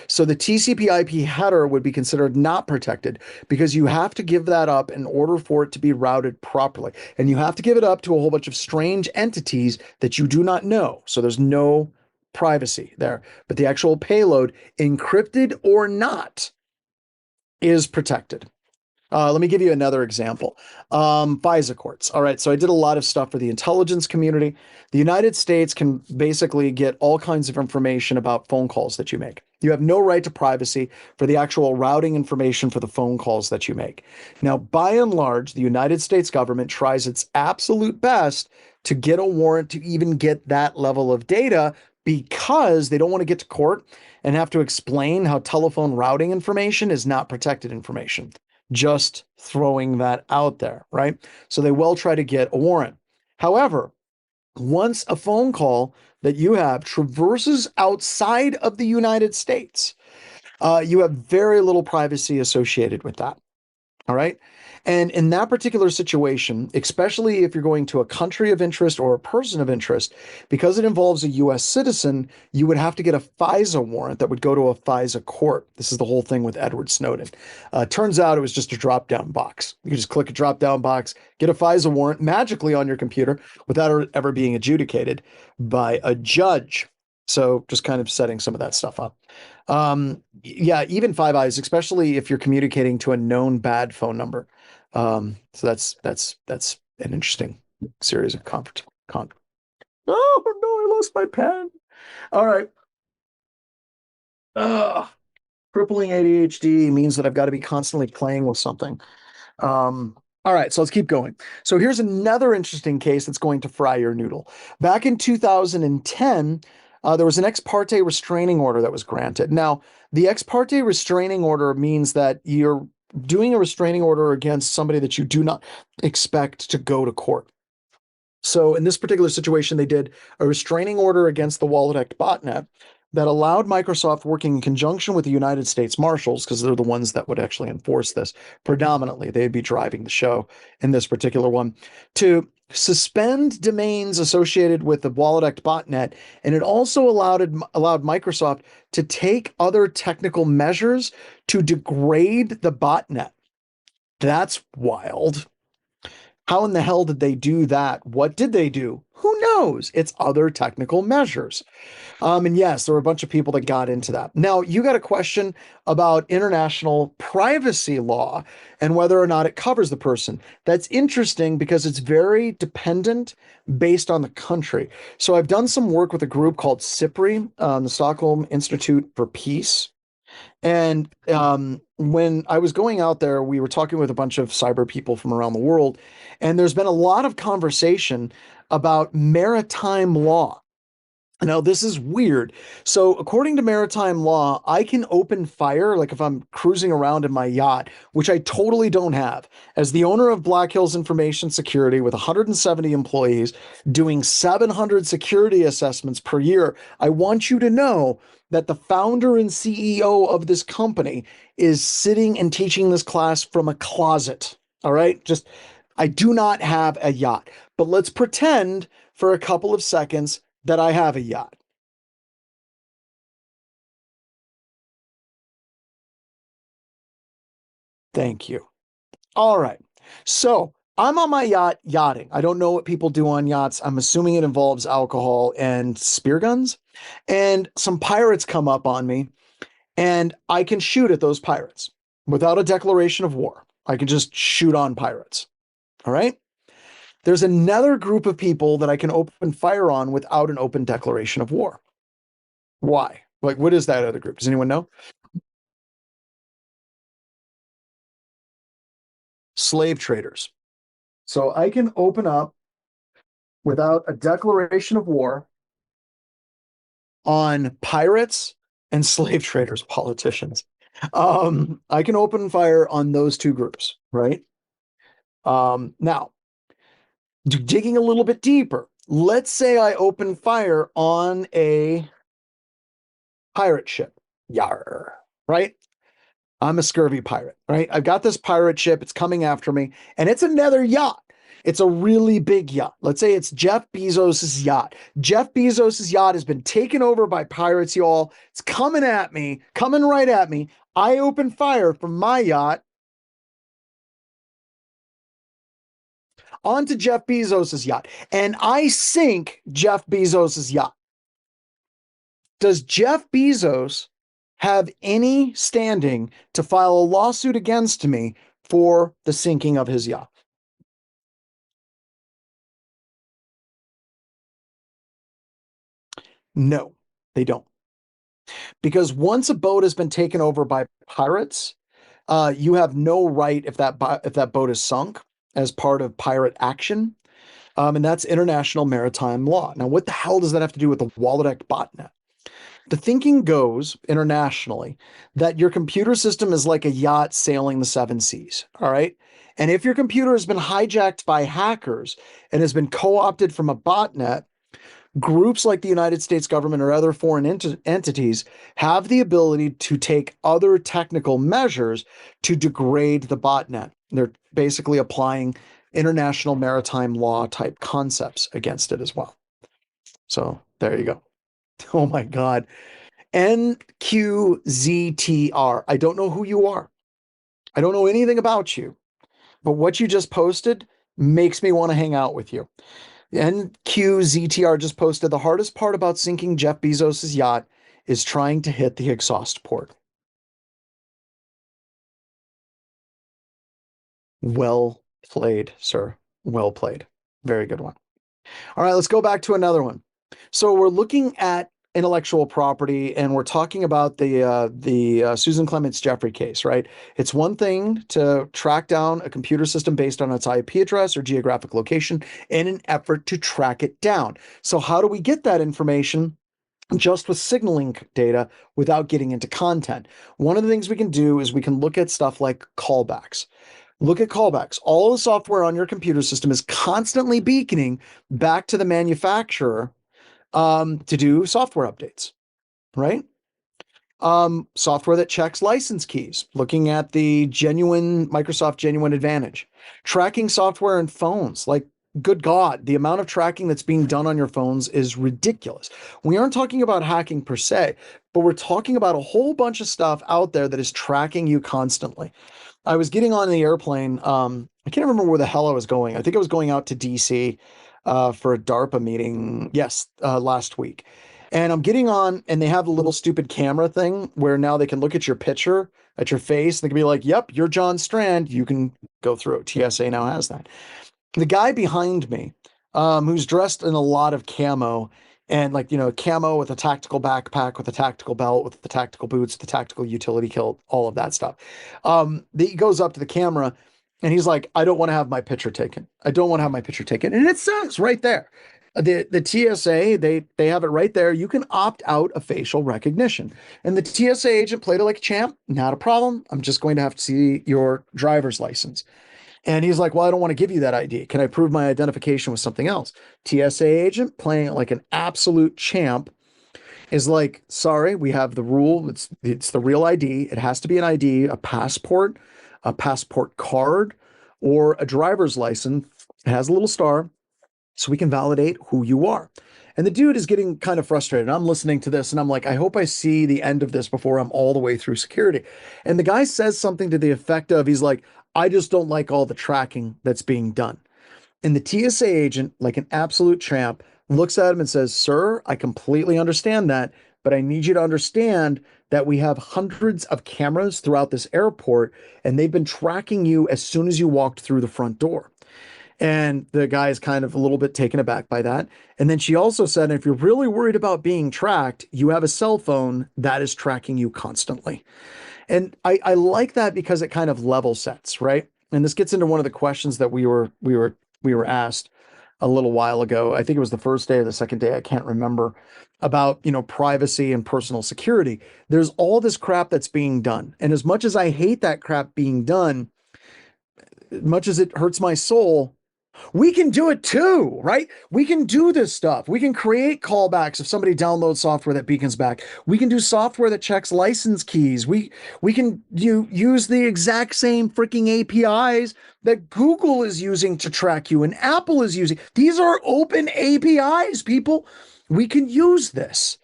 Speaker 1: So the TCP/IP header would be considered not protected because you have to give that up in order for it to be routed properly. And you have to give it up to a whole bunch of strange entities that you do not know. So there's no privacy there. But the actual payload, encrypted or not, is protected. Let me give you another example. FISA courts. All right, so I did a lot of stuff for the intelligence community. The United States can basically get all kinds of information about phone calls that you make. You have no right to privacy for the actual routing information for the phone calls that you make. Now, by and large, the United States government tries its absolute best to get a warrant to even get that level of data because they don't want to get to court and have to explain how telephone routing information is not protected information. Just throwing that out there, right? So they will try to get a warrant. However, once a phone call that you have traverses outside of the United States, you have very little privacy associated with that. All right. And in that particular situation, especially if you're going to a country of interest or a person of interest, because it involves a US citizen, you would have to get a FISA warrant that would go to a FISA court. This is the whole thing with Edward Snowden. Turns out it was just a drop down box. You just click a drop down box, get a FISA warrant magically on your computer without it ever being adjudicated by a judge. So just kind of setting some of that stuff up. Yeah, even Five Eyes, especially if you're communicating to a known bad phone number. So that's an interesting series of Oh no, I lost my pen. All right. Ugh. Crippling ADHD means that I've got to be constantly playing with something. All right, so let's keep going. So here's another interesting case that's going to fry your noodle. Back in 2010, there was an ex parte restraining order that was granted. Now, the ex parte restraining order means that you're doing a restraining order against somebody that you do not expect to go to court. So in this particular situation, they did a restraining order against the WalletX botnet that allowed Microsoft, working in conjunction with the United States Marshals, because they're the ones that would actually enforce this predominantly, they'd be driving the show in this particular one, to suspend domains associated with the WalletX botnet. And it also allowed Microsoft to take other technical measures to degrade the botnet. That's wild. How in the hell did they do that? What did they do? Who knows? It's other technical measures. And yes, there were a bunch of people that got into that. Now, you got a question about international privacy law and whether or not it covers the person. That's interesting because it's very dependent based on the country. So I've done some work with a group called SIPRI, the Stockholm Institute for Peace. And when I was going out there, we were talking with a bunch of cyber people from around the world, and there's been a lot of conversation about maritime law. Now, this is weird. So, according to maritime law, I can open fire, like if I'm cruising around in my yacht, which I totally don't have. As the owner of Black Hills Information Security with 170 employees doing 700 security assessments per year, I want you to know that the founder and CEO of this company is sitting and teaching this class from a closet. All right? Just, I do not have a yacht, but let's pretend for a couple of seconds that I have a yacht. Thank you. All right. So I'm on my yacht yachting. I don't know what people do on yachts. I'm assuming it involves alcohol and spear guns. And some pirates come up on me, and I can shoot at those pirates without a declaration of war. I can just shoot on pirates. All right. There's another group of people that I can open fire on without an open declaration of war. Why? Like, what is that other group? Does anyone know? Slave traders. So I can open up without a declaration of war on pirates and slave traders, politicians. I can open fire on those two groups, right? Now, digging a little bit deeper, let's say I open fire on a pirate ship. Yar, right? I'm a scurvy pirate, right? I've got this pirate ship. It's coming after me, and it's another yacht. It's a really big yacht. Let's say it's Jeff Bezos's yacht. Jeff Bezos's yacht has been taken over by pirates, y'all. It's coming at me, coming right at me. I open fire from my yacht onto Jeff Bezos's yacht, and I sink Jeff Bezos's yacht. Does Jeff Bezos have any standing to file a lawsuit against me for the sinking of his yacht? No, they don't. Because once a boat has been taken over by pirates, you have no right if that boat is sunk as part of pirate action, and that's international maritime law. Now, what the hell does that have to do with the Wolodeck botnet? The thinking goes internationally that your computer system is like a yacht sailing the seven seas. All right. And if your computer has been hijacked by hackers and has been co opted from a botnet, groups like the United States government or other foreign entities have the ability to take other technical measures to degrade the botnet. They're basically applying international maritime law type concepts against it as well. So there you go. Oh my God. NQZTR. I don't know who you are. I don't know anything about you, but what you just posted makes me want to hang out with you. NQZTR just posted the hardest part about sinking Jeff Bezos's yacht is trying to hit the exhaust port. Well played, sir. Well played. Very good one. All right, let's go back to another one. So we're looking at intellectual property, and we're talking about the Susan Clements Jeffrey case, right? It's one thing to track down a computer system based on its IP address or geographic location in an effort to track it down. So how do we get that information? Just with signaling data without getting into content. One of the things we can do is we can look at stuff like callbacks. Look at callbacks. All the software on your computer system is constantly beaconing back to the manufacturer to do software updates, right? Software that checks license keys, looking at the Microsoft Genuine Advantage, tracking software in phones. Like, good God, the amount of tracking that's being done on your phones is ridiculous. We aren't talking about hacking per se, but we're talking about a whole bunch of stuff out there that is tracking you constantly. I was getting on the airplane. I can't remember where the hell I was going. I think I was going out to DC for a DARPA meeting. Yes, last week. And I'm getting on, and they have a little stupid camera thing where now they can look at your picture, at your face. And they can be like, "Yep, you're John Strand. You can go through it." TSA now has that. The guy behind me, who's dressed in a lot of camo and camo with a tactical backpack, with a tactical belt, with the tactical boots, the tactical utility kilt, all of that stuff. He goes up to the camera and he's like, "I don't want to have my picture taken. I don't want to have my picture taken." And it says right there, the TSA, they have it right there. You can opt out of facial recognition. And the TSA agent played it like a champ. Not a problem. I'm just going to have to see your driver's license. And he's like, "Well, I don't want to give you that ID. Can I prove my identification with something else?" TSA agent, playing it like an absolute champ, is like, "Sorry, we have the rule. It's the real ID. It has to be an ID, a passport card, or a driver's license. It has a little star so we can validate who you are." And the dude is getting kind of frustrated. I'm listening to this and I'm like, I hope I see the end of this before I'm all the way through security. And the guy says something to the effect of, he's like, "I just don't like all the tracking that's being done." And the TSA agent, like an absolute champ, looks at him and says, "Sir, I completely understand that, but I need you to understand that we have hundreds of cameras throughout this airport, and they've been tracking you as soon as you walked through the front door." And the guy is kind of a little bit taken aback by that. And then she also said, "If you're really worried about being tracked, you have a cell phone that is tracking you constantly." And I like that because it kind of level sets, right? And this gets into one of the questions that we were asked a little while ago. I think it was the first day or the second day, I can't remember, about, privacy and personal security. There's all this crap that's being done. And as much as I hate that crap being done, much as it hurts my soul, We can do it too, right? We can do this stuff. We can create callbacks if somebody downloads software that beacons back. We can do software that checks license keys. We can use the exact same freaking APIs that Google is using to track you and Apple is using. These are open APIs, people. We can use this.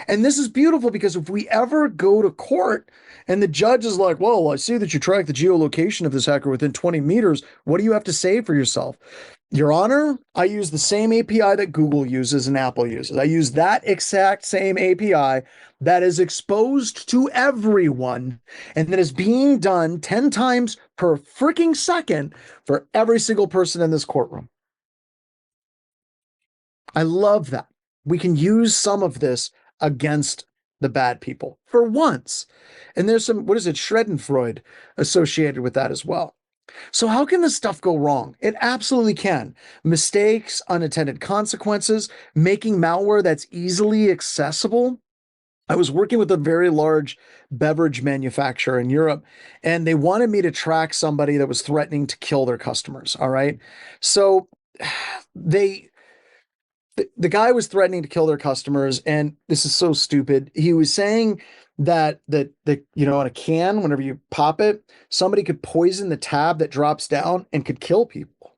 Speaker 1: And this is beautiful because if we ever go to court and the judge is like, well, I see that you tracked the geolocation of this hacker within 20 meters. What do you have to say for yourself? Your Honor, I use the same API that Google uses and Apple uses. I use that exact same API that is exposed to everyone and that is being done 10 times per freaking second for every single person in this courtroom. I love that. We can use some of this against the bad people for once. And there's some, what is it, Schadenfreude associated with that as well. So how can this stuff go wrong? It absolutely can. Mistakes, unintended consequences, making malware that's easily accessible. I was working with a very large beverage manufacturer in Europe, and they wanted me to track somebody that was threatening to kill their customers. All right. So they the guy was threatening to kill their customers, and this is so stupid. He was saying that on a can, whenever you pop it, somebody could poison the tab that drops down and could kill people.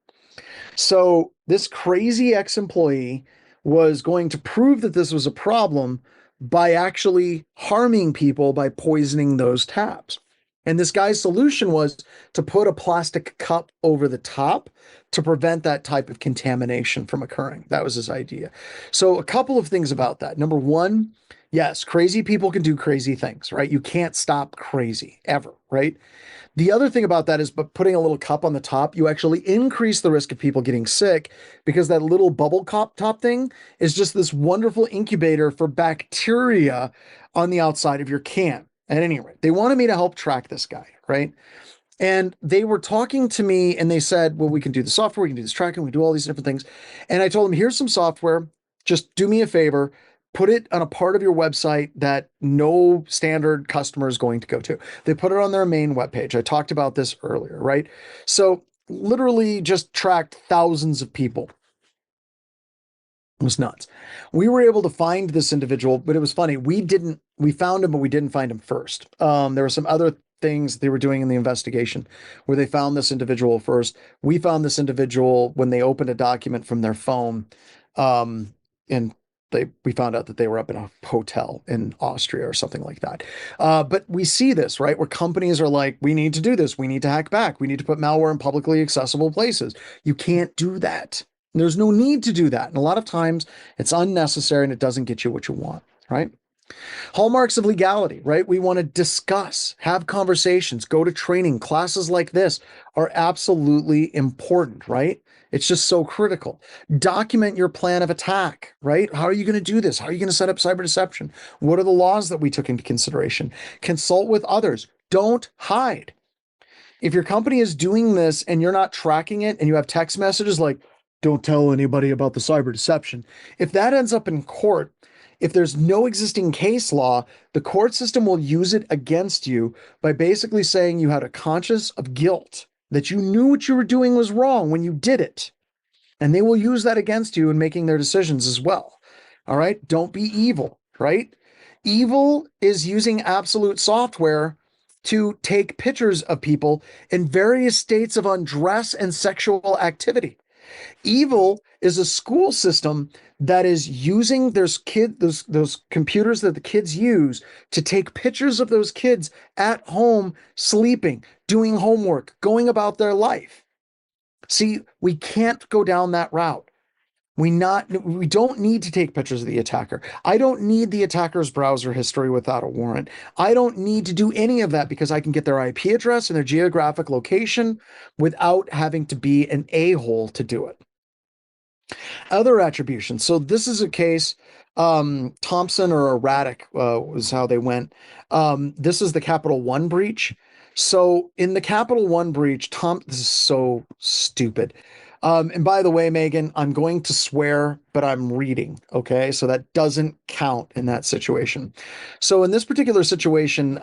Speaker 1: So this crazy ex-employee was going to prove that this was a problem by actually harming people by poisoning those tabs. And this guy's solution was to put a plastic cup over the top to prevent that type of contamination from occurring. That was his idea. So a couple of things about that. Number one, yes, crazy people can do crazy things, right? You can't stop crazy ever, right? The other thing about that is, but putting a little cup on the top, you actually increase the risk of people getting sick because that little bubble cup top thing is just this wonderful incubator for bacteria on the outside of your can. At any rate, they wanted me to help track this guy, right? And they were talking to me and they said, well, we can do the software, we can do this tracking, we do all these different things. And I told them, here's some software. Just do me a favor, put it on a part of your website that no standard customer is going to go to. They put it on their main webpage. I talked about this earlier, right? So literally just tracked thousands of people. It was nuts. We were able to find this individual, but it was funny. We found him, but we didn't find him first. There were some other things they were doing in the investigation where they found this individual first. We found this individual when they opened a document from their phone. And we found out that they were up in a hotel in Austria or something like that. But we see this, right? Where companies are like, we need to do this. We need to hack back. We need to put malware in publicly accessible places. You can't do that. There's no need to do that. And a lot of times it's unnecessary and it doesn't get you what you want, right? Hallmarks of legality, right? We want to discuss, have conversations, go to training. Classes like this are absolutely important, right? It's just so critical. Document your plan of attack, right? How are you going to do this? How are you going to set up cyber deception? What are the laws that we took into consideration? Consult with others. Don't hide. If your company is doing this and you're not tracking it and you have text messages like, don't tell anybody about the cyber deception. If that ends up in court, if there's no existing case law, the court system will use it against you by basically saying you had a conscience of guilt, that you knew what you were doing was wrong when you did it. And they will use that against you in making their decisions as well. All right. Don't be evil, right? Evil is using absolute software to take pictures of people in various states of undress and sexual activity. Evil is a school system that is using those computers that the kids use to take pictures of those kids at home, sleeping, doing homework, going about their life. See, we can't go down that route. We don't need to take pictures of the attacker. I don't need the attacker's browser history without a warrant. I don't need to do any of that because I can get their IP address and their geographic location without having to be an a-hole to do it. Other attributions. So this is a case, Thompson or Erratic was how they went. This is the Capital One breach. So in the Capital One breach, this is so stupid. And by the way, Megan, I'm going to swear, but I'm reading. Okay. So that doesn't count in that situation. So in this particular situation,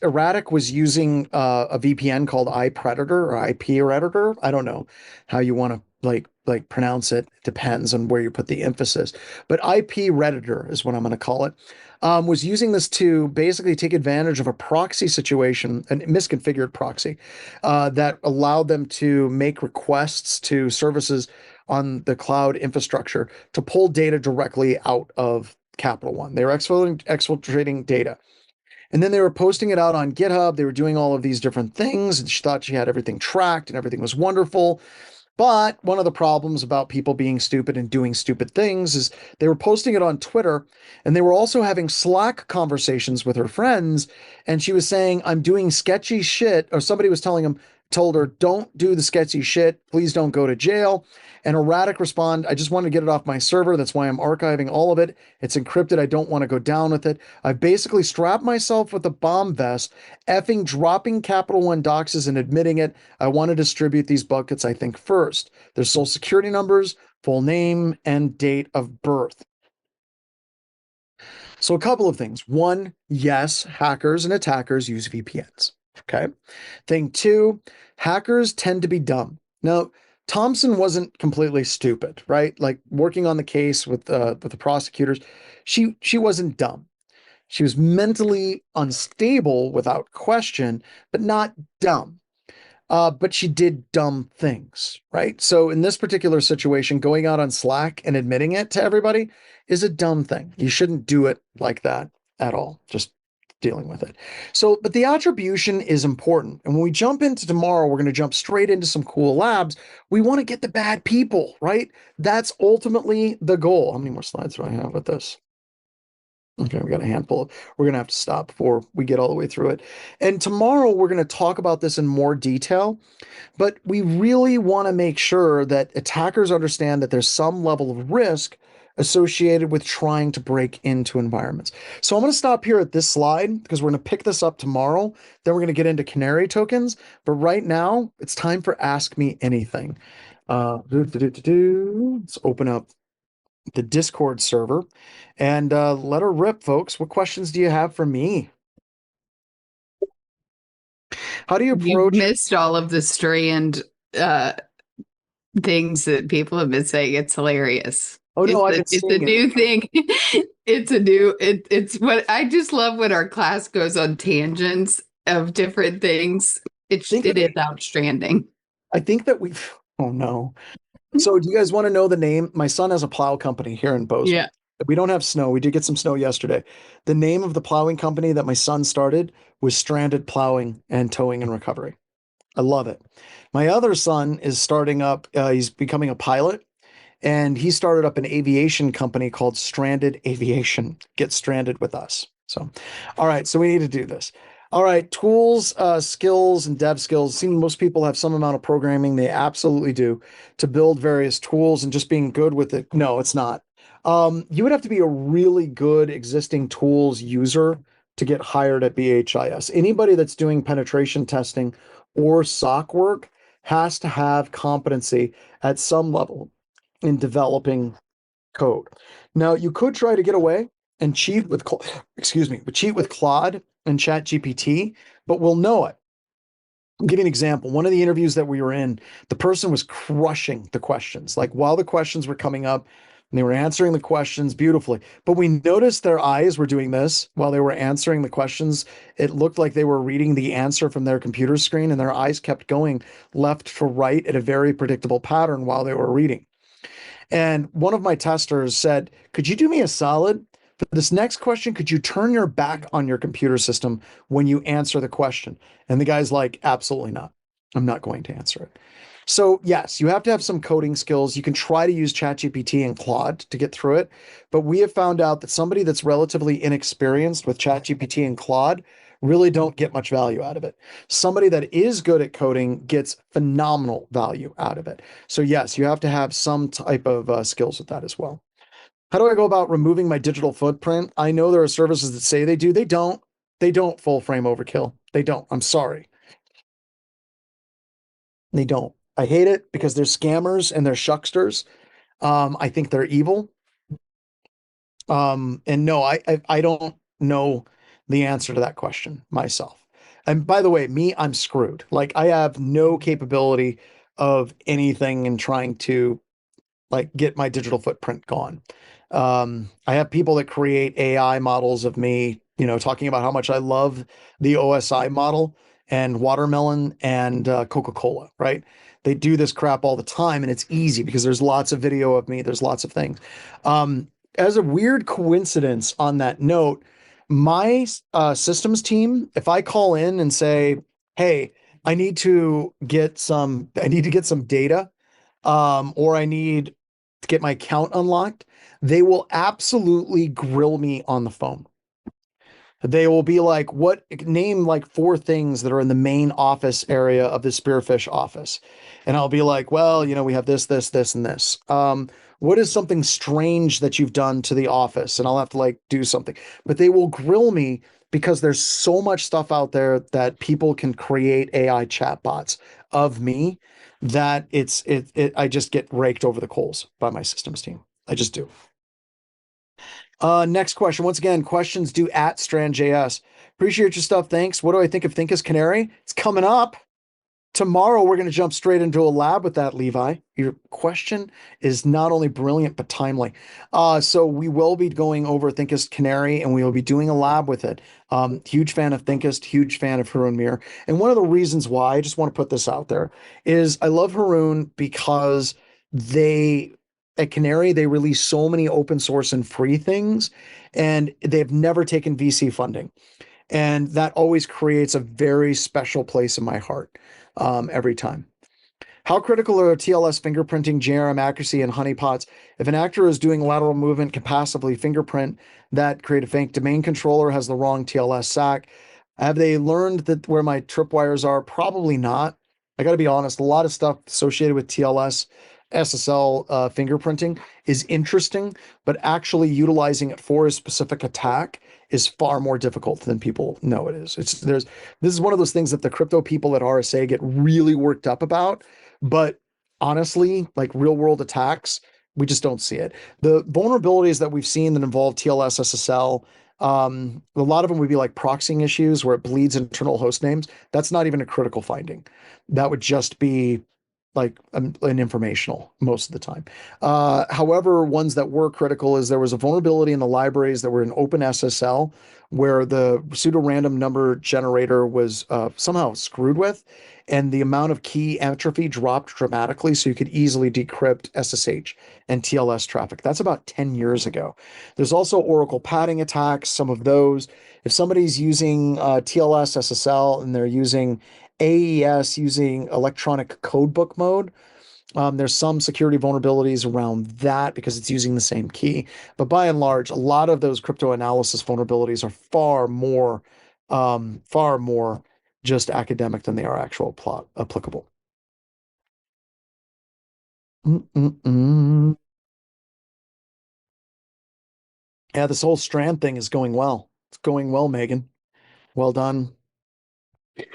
Speaker 1: Erratic was using a VPN called iPredator or IP Predator. I don't know how you want to like pronounce it. Depends on where you put the emphasis. But IP Redditor is what I'm going to call it. Was using this to basically take advantage of a proxy situation, a misconfigured proxy, that allowed them to make requests to services on the cloud infrastructure to pull data directly out of Capital One. They were exfiltrating data. And then they were posting it out on GitHub. They were doing all of these different things. And she thought she had everything tracked and everything was wonderful. But one of the problems about people being stupid and doing stupid things is they were posting it on Twitter and they were also having Slack conversations with her friends. And she was saying, I'm doing sketchy shit. Or somebody was told her, don't do the sketchy shit. Please don't go to jail. And Erratic respond, I just want to get it off my server. That's why I'm archiving all of it. It's encrypted. I don't want to go down with it. I basically strapped myself with a bomb vest, effing dropping Capital One doxes and admitting it. I want to distribute these buckets, I think, first. Their social security numbers, full name, and date of birth. So a couple of things. One, yes, hackers and attackers use VPNs. Okay. Thing two, hackers tend to be dumb. Now, Thompson wasn't completely stupid, right? Like working on the case with the prosecutors, she wasn't dumb. She was mentally unstable without question, but not dumb. But she did dumb things, right? So in this particular situation, going out on Slack and admitting it to everybody is a dumb thing. You shouldn't do it like that at all. Just dealing with it. So, but the attribution is important. And when we jump into tomorrow, we're going to jump straight into some cool labs. We want to get the bad people, right? That's ultimately the goal. How many more slides do I have with this? Okay, we got a handful. We're going to have to stop before we get all the way through it. And tomorrow, we're going to talk about this in more detail. But we really want to make sure that attackers understand that there's some level of risk associated with trying to break into environments. So I'm going to stop here at this slide because we're going to pick this up tomorrow. Then we're going to get into canary tokens. But right now, it's time for Ask Me Anything. Let's open up the Discord server and let her rip, folks. What questions do you have for me? How do you
Speaker 3: You've
Speaker 1: approach?
Speaker 3: missed all of the Strand things that people have been saying. It's hilarious.
Speaker 1: Oh no, I've been
Speaker 3: It's a
Speaker 1: seeing it.
Speaker 3: new thing. It's what I just love when our class goes on tangents of different things. It is outstanding.
Speaker 1: I think that we've. Oh no. So do you guys want to know the name? My son has a plow company here in Bozeman.
Speaker 3: Yeah.
Speaker 1: We don't have snow. We did get some snow yesterday. The name of the plowing company that my son started was Stranded Plowing and Towing and Recovery. I love it. My other son is starting up, he's becoming a pilot, and he started up an aviation company called Stranded Aviation. Get stranded with us. So, all right. So we need to do this. All right. Tools, skills, and dev skills. Seem most people have some amount of programming. They absolutely do to build various tools and just being good with it. No, it's not. You would have to be a really good existing tools user to get hired at BHIS. Anybody that's doing penetration testing or SOC work has to have competency at some level in developing code. Now, you could try to get away and cheat with, cheat with Claude and ChatGPT, but we'll know it. I'll give you an example. One of the interviews that we were in, the person was crushing the questions. Like while the questions were coming up, and they were answering the questions beautifully. But we noticed their eyes were doing this while they were answering the questions. It looked like they were reading the answer from their computer screen, and their eyes kept going left to right at a very predictable pattern while they were reading. And one of my testers said, could you do me a solid? For this next question, could you turn your back on your computer system when you answer the question? And the guy's like, absolutely not. I'm not going to answer it. So yes, you have to have some coding skills. You can try to use ChatGPT and Claude to get through it. But we have found out that somebody that's relatively inexperienced with ChatGPT and Claude really don't get much value out of it. Somebody that is good at coding gets phenomenal value out of it. So yes, you have to have some type of skills with that as well. How do I go about removing my digital footprint? I know there are services that say they do. They don't. They don't full frame overkill. They don't. I'm sorry. They don't. I hate it because they're scammers and they're shucksters. I think they're evil. And no, I don't know the answer to that question myself. And by the way, me, I'm screwed. Like I have no capability of anything and trying to like get my digital footprint gone. I have people that create AI models of me, talking about how much I love the OSI model and watermelon and Coca-Cola, right? They do this crap all the time and it's easy because there's lots of video of me. There's lots of things. As a weird coincidence on that note, my systems team, if I call in and say, hey, I need to get some data, or I need to get my account unlocked, they will absolutely grill me on the phone. They will be like, name like 4 things that are in the main office area of the Spearfish office. And I'll be like, well, we have this, this, this, and this. What is something strange that you've done to the office? And I'll have to like do something, but they will grill me because there's so much stuff out there that people can create AI chatbots of me that I just get raked over the coals by my systems team. I just do. Next question. Once again, questions due at Strand.js. Appreciate your stuff. Thanks. What do I think of Think as Canary? It's coming up. Tomorrow, we're going to jump straight into a lab with that, Levi. Your question is not only brilliant, but timely. So we will be going over Thinkest Canary, and we will be doing a lab with it. Huge fan of Thinkest, huge fan of Haroon Mir. And one of the reasons why, I just want to put this out there, is I love Haroon because at Canary, they release so many open source and free things, and they've never taken VC funding. And that always creates a very special place in my heart. Every time. How critical are TLS fingerprinting, JRM accuracy, and honeypots? If an actor is doing lateral movement, can passively fingerprint that, create a fake domain controller, has the wrong TLS SAC. Have they learned that where my tripwires are? Probably not. I got to be honest, a lot of stuff associated with TLS, SSL fingerprinting is interesting, but actually utilizing it for a specific attack is far more difficult than people know it is. This is one of those things that the crypto people at RSA get really worked up about, but honestly, like real world attacks, we just don't see it. The vulnerabilities that we've seen that involve TLS SSL, a lot of them would be like proxying issues where it bleeds internal host names. That's not even a critical finding. That would just be like an informational most of the time. However, ones that were critical is there was a vulnerability in the libraries that were in OpenSSL where the pseudo-random number generator was somehow screwed with, and the amount of key entropy dropped dramatically, so you could easily decrypt SSH and TLS traffic. That's about 10 years ago. There's also Oracle padding attacks, some of those. If somebody's using TLS SSL and they're using AES using electronic codebook mode, there's some security vulnerabilities around that because it's using the same key. But by and large, a lot of those crypto analysis vulnerabilities are far more just academic than they are actual applicable. Yeah, this whole Strand thing is going well. It's going well, Megan. Well done.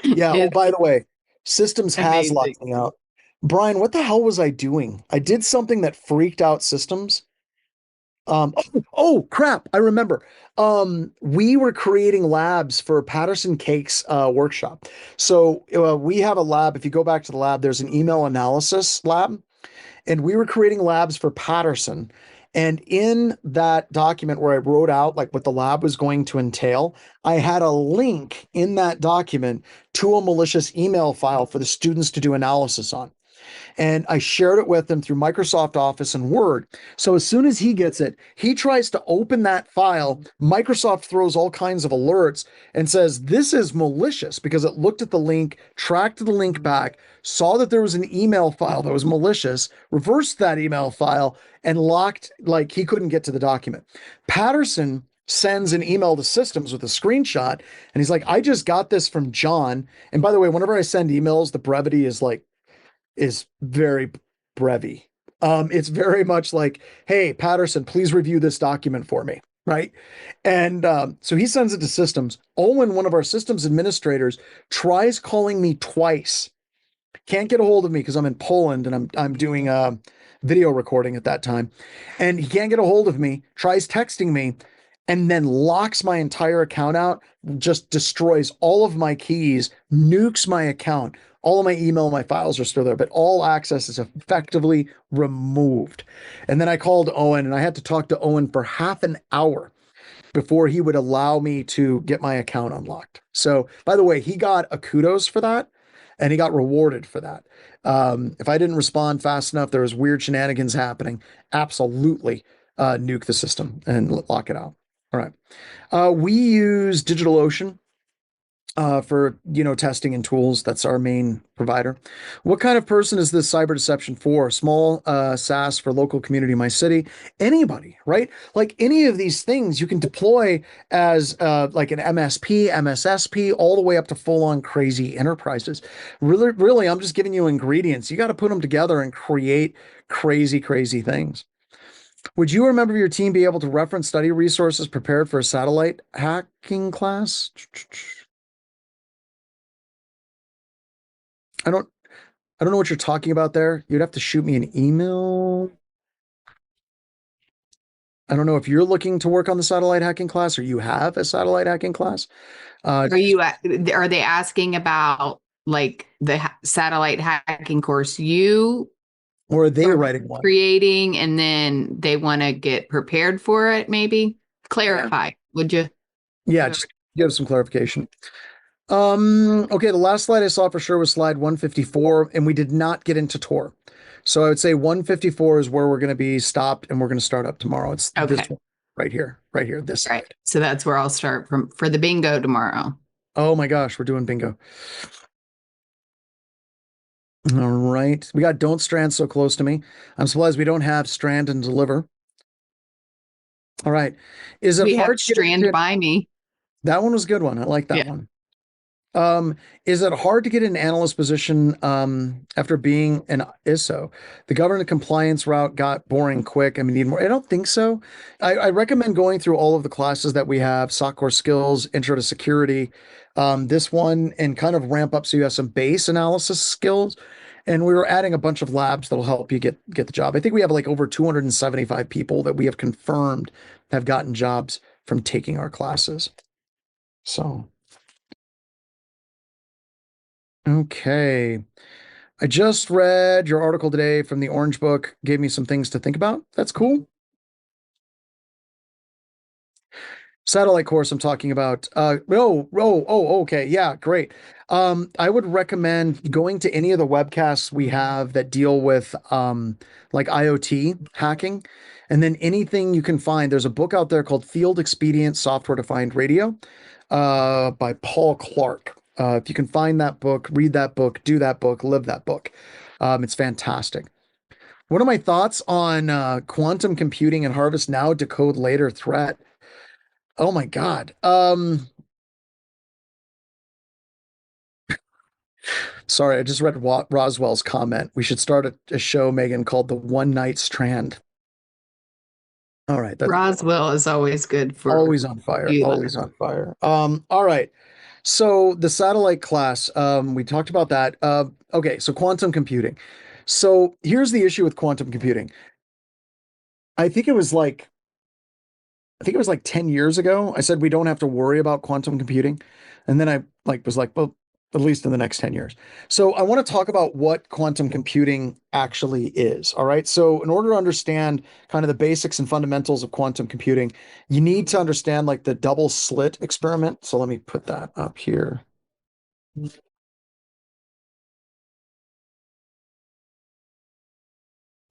Speaker 1: Yeah. Oh, by the way, Systems has
Speaker 3: Amazing.
Speaker 1: locked me out. Brian, what the hell was I doing? I did something that freaked out Systems. Oh crap! I remember. We were creating labs for Patterson Cake's workshop. So we have a lab. If you go back to the lab, there's an email analysis lab, and we were creating labs for Patterson. And in that document where I wrote out like what the lab was going to entail, I had a link in that document to a malicious email file for the students to do analysis on. And I shared it with him through Microsoft Office and Word. So as soon as he gets it, he tries to open that file. Microsoft throws all kinds of alerts and says, this is malicious because it looked at the link, tracked the link back, saw that there was an email file that was malicious, reversed that email file, and locked, like he couldn't get to the document. Patterson sends an email to Systems with a screenshot, and he's like, I just got this from John. And by the way, whenever I send emails, the brevity is very brevy. It's very much like, hey, Patterson, please review this document for me, right? And so he sends it to Systems. Owen, one of our systems administrators, tries calling me twice. Can't get a hold of me because I'm in Poland and I'm doing a video recording at that time. And he can't get a hold of me, tries texting me, and then locks my entire account out, just destroys all of my keys, nukes my account. All of my email, my files are still there, but all access is effectively removed. And then I called Owen, and I had to talk to Owen for half an hour before he would allow me to get my account unlocked. So, by the way, he got a kudos for that, and he got rewarded for that. If I didn't respond fast enough, there was weird shenanigans happening. Absolutely nuke the system and lock it out. All right. We use DigitalOcean for testing and tools. That's our main provider. What kind of person is this cyber deception for? Small SaaS for local community in my city. Anybody, right? Like any of these things you can deploy as like an MSP, MSSP, all the way up to full-on crazy enterprises. Really, I'm just giving you ingredients. You got to put them together and create crazy, crazy things. Would you or a member of your team be able to reference study resources prepared for a satellite hacking class? I don't know what you're talking about there. You'd have to shoot me an email. I don't know if you're looking to work on the satellite hacking class or you have a satellite hacking class.
Speaker 3: Are they asking about like the satellite hacking course
Speaker 1: or are they writing one?
Speaker 3: Creating, and then they want to get prepared for it, maybe? Clarify, would you?
Speaker 1: Yeah, just give some clarification. Okay, the last slide I saw for sure was slide 154, and we did not get into Tor. So I would say 154 is where we're going to be stopped, and we're going to start up tomorrow. It's this one right here, this
Speaker 3: right.
Speaker 1: slide.
Speaker 3: So that's where I'll start for the bingo tomorrow.
Speaker 1: Oh my gosh, we're doing bingo. All right. We got Don't Strand so close to me. I'm surprised we don't have Strand and Deliver. All right. Is it
Speaker 3: we
Speaker 1: hard
Speaker 3: have Strand by me?
Speaker 1: That one was a good one. I like that one. Is it hard to get an analyst position after being an ISO? The government compliance route got boring quick. I mean, need more. I don't think so. I recommend going through all of the classes that we have: SOC core skills, intro to security, this one, and kind of ramp up so you have some base analysis skills. And we were adding a bunch of labs that'll help you get the job. I think we have like over 275 people that we have confirmed have gotten jobs from taking our classes. So. Okay. I just read your article today from the Orange Book, gave me some things to think about. That's cool. Satellite course I'm talking about. Okay. Yeah, great. I would recommend going to any of the webcasts we have that deal with like IoT hacking, and then anything you can find. There's a book out there called Field Expedient Software Defined Radio by Paul Clark. If you can find that book, read that book, do that book, live that book. It's fantastic. What are my thoughts on quantum computing and harvest now, decode later threat? Oh my God. Sorry, I just read Roswell's comment. We should start a show, Megan, called The One Night Strand. All right.
Speaker 3: Roswell is always good for
Speaker 1: always on fire. Always on fire. All right. So the satellite class, we talked about that. Okay, so quantum computing. So here's the issue with quantum computing. I think it was like 10 years ago. I said we don't have to worry about quantum computing. And then I was like, well, at least in the next 10 years. So I want to talk about what quantum computing actually is. All right. So in order to understand kind of the basics and fundamentals of quantum computing, you need to understand like the double slit experiment. So let me put that up here. And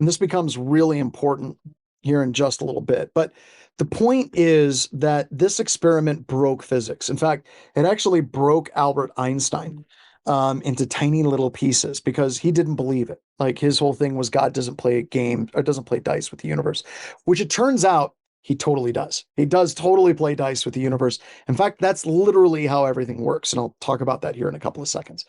Speaker 1: this becomes really important here in just a little bit. But the point is that this experiment broke physics. In fact, it actually broke Albert Einstein into tiny little pieces because he didn't believe it. Like his whole thing was God doesn't play a game or doesn't play dice with the universe, which it turns out he totally does. He does totally play dice with the universe. In fact, that's literally how everything works. And I'll talk about that here in a couple of seconds.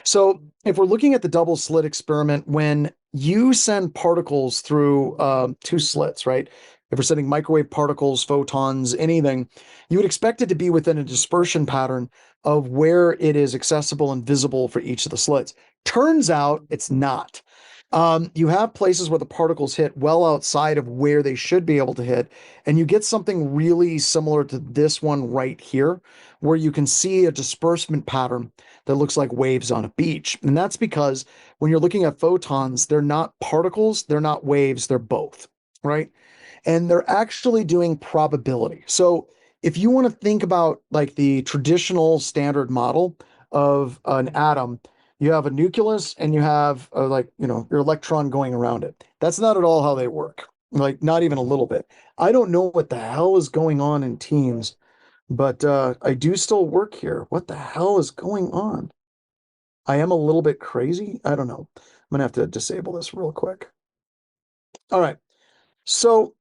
Speaker 1: So if we're looking at the double slit experiment, when you send particles through two slits, right? If we're sending microwave particles, photons, anything, you would expect it to be within a dispersion pattern of where it is accessible and visible for each of the slits. Turns out it's not. You have places where the particles hit well outside of where they should be able to hit, and you get something really similar to this one right here, where you can see a disbursement pattern that looks like waves on a beach. And that's because when you're looking at photons, they're not particles, they're not waves, they're both, right? And they're actually doing probability. So if you want to think about like the traditional standard model of an atom, you have a nucleus and you have like, your electron going around it. That's not at all how they work. Like not even a little bit. I don't know what the hell is going on in Teams, but I do still work here. What the hell is going on? I am a little bit crazy. I don't know. I'm gonna have to disable this real quick. All right. So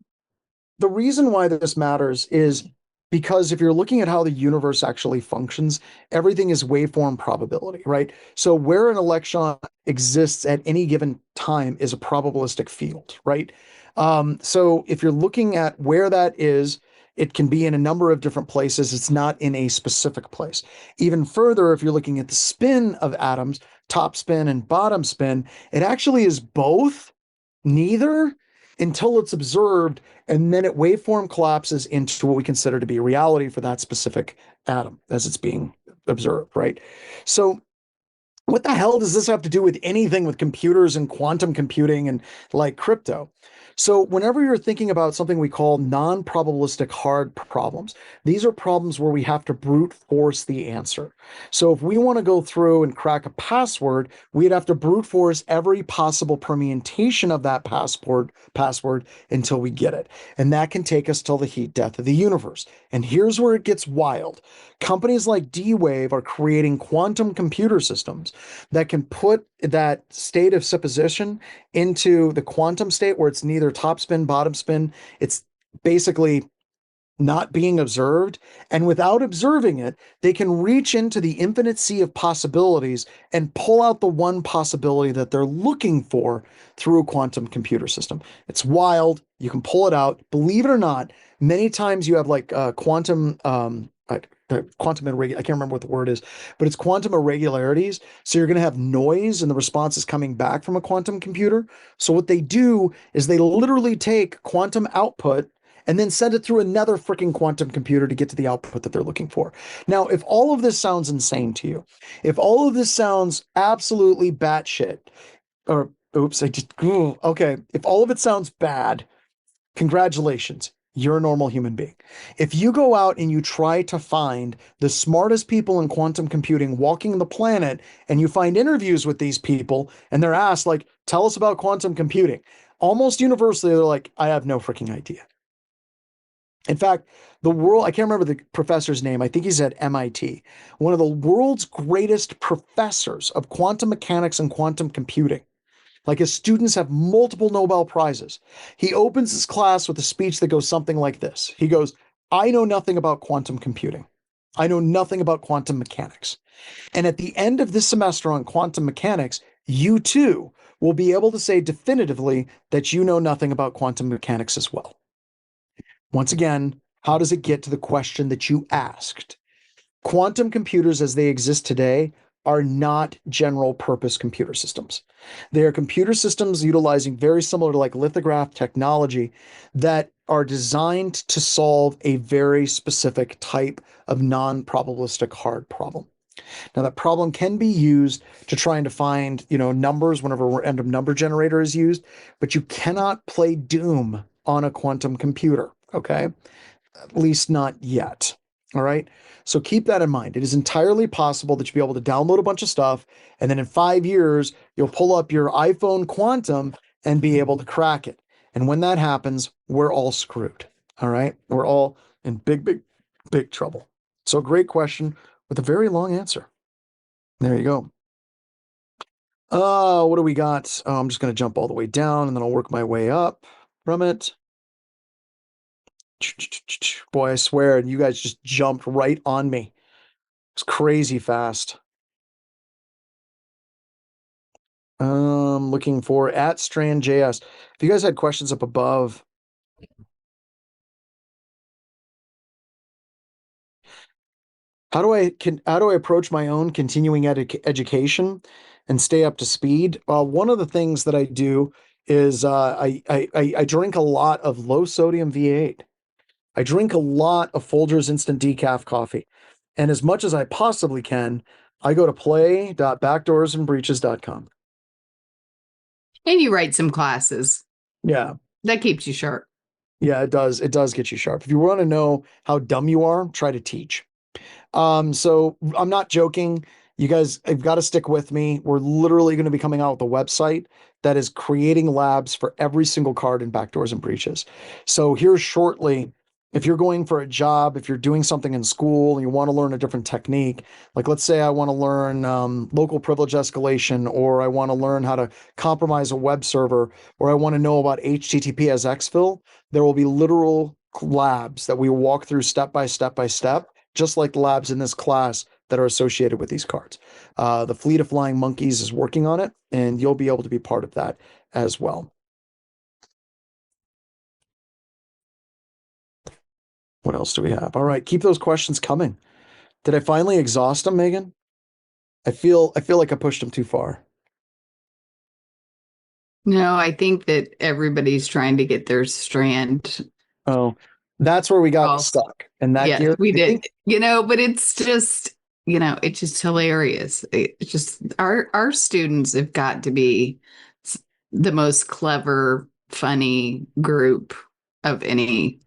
Speaker 1: the reason why this matters is because if you're looking at how the universe actually functions, everything is waveform probability, right? So where an electron exists at any given time is a probabilistic field, right? So if you're looking at where that is, it can be in a number of different places. It's not in a specific place. Even further, if you're looking at the spin of atoms, top spin and bottom spin, it actually is both, neither, until it's observed, and then it waveform collapses into what we consider to be reality for that specific atom as it's being observed, right? So what the hell does this have to do with anything with computers and quantum computing and like crypto? So whenever you're thinking about something we call non-probabilistic hard problems, these are problems where we have to brute force the answer. So if we want to go through and crack a password, we'd have to brute force every possible permutation of that password until we get it. And that can take us till the heat death of the universe. And here's where it gets wild. Companies like D-Wave are creating quantum computer systems that can put that state of supposition into the quantum state where it's neither top spin, bottom spin. It's basically not being observed. And without observing it, they can reach into the infinite sea of possibilities and pull out the one possibility that they're looking for through a quantum computer system. It's wild. You can pull it out. Believe it or not, many times you have like quantum quantum irregular, I can't remember what the word is, but it's quantum irregularities. So you're going to have noise and the response is coming back from a quantum computer. So what they do is they literally take quantum output and then send it through another freaking quantum computer to get to the output that they're looking for. Now, if all of this sounds insane to you, if all of this sounds absolutely batshit, or oops, okay, if all of it sounds bad, congratulations. You're a normal human being. If you go out and you try to find the smartest people in quantum computing walking the planet, and you find interviews with these people, and they're asked, like, tell us about quantum computing, almost universally, they're like, I have no freaking idea. In fact, I can't remember the professor's name. I think he's at MIT. One of the world's greatest professors of quantum mechanics and quantum computing. Like his students have multiple Nobel Prizes. He opens his class with a speech that goes something like this. He goes, I know nothing about quantum computing. I know nothing about quantum mechanics. And at the end of this semester on quantum mechanics, you too will be able to say definitively that you know nothing about quantum mechanics as well. Once again, how does it get to the question that you asked? Quantum computers as they exist today are not general purpose computer systems. They are computer systems utilizing very similar to like lithograph technology that are designed to solve a very specific type of non-probabilistic hard problem. Now that problem can be used to try and define, numbers whenever a random number generator is used, but you cannot play Doom on a quantum computer, okay? At least not yet. All right. So keep that in mind. It is entirely possible that you'll be able to download a bunch of stuff, and then in 5 years, you'll pull up your iPhone Quantum and be able to crack it. And when that happens, we're all screwed. All right. We're all in big, big, big trouble. So great question with a very long answer. There you go. What do we got? Oh, I'm just going to jump all the way down and then I'll work my way up from it. Boy, I swear, you guys just jumped right on me. It's crazy fast. Looking for at Strand JS. If you guys had questions up above. how do I approach my own continuing education and stay up to speed? One of the things that I do is I drink a lot of low sodium V8. I drink a lot of Folgers instant decaf coffee. And as much as I possibly can, I go to play.backdoorsandbreaches.com.
Speaker 3: And you write some classes.
Speaker 1: Yeah.
Speaker 3: That keeps you sharp.
Speaker 1: Yeah, it does. It does get you sharp. If you want to know how dumb you are, try to teach. So I'm not joking. You guys have got to stick with me. We're literally going to be coming out with a website that is creating labs for every single card in Backdoors and Breaches. So here shortly, if you're going for a job, if you're doing something in school and you want to learn a different technique, like let's say I want to learn local privilege escalation, or I want to learn how to compromise a web server, or I want to know about HTTP as exfil, there will be literal labs that we walk through step by step by step, just like the labs in this class that are associated with these cards. The Fleet of Flying Monkeys is working on it, and you'll be able to be part of that as well. What else do we have? All right, keep those questions coming. Did I finally exhaust them, Megan? I feel like I pushed them too far.
Speaker 3: No, I think that everybody's trying to get their Strand.
Speaker 1: Oh, that's where we got stuck. And that
Speaker 3: Yes,
Speaker 1: gear,
Speaker 3: we
Speaker 1: I
Speaker 3: did.
Speaker 1: think,
Speaker 3: But it's just, it's just hilarious. It's just our students have got to be the most clever, funny group of any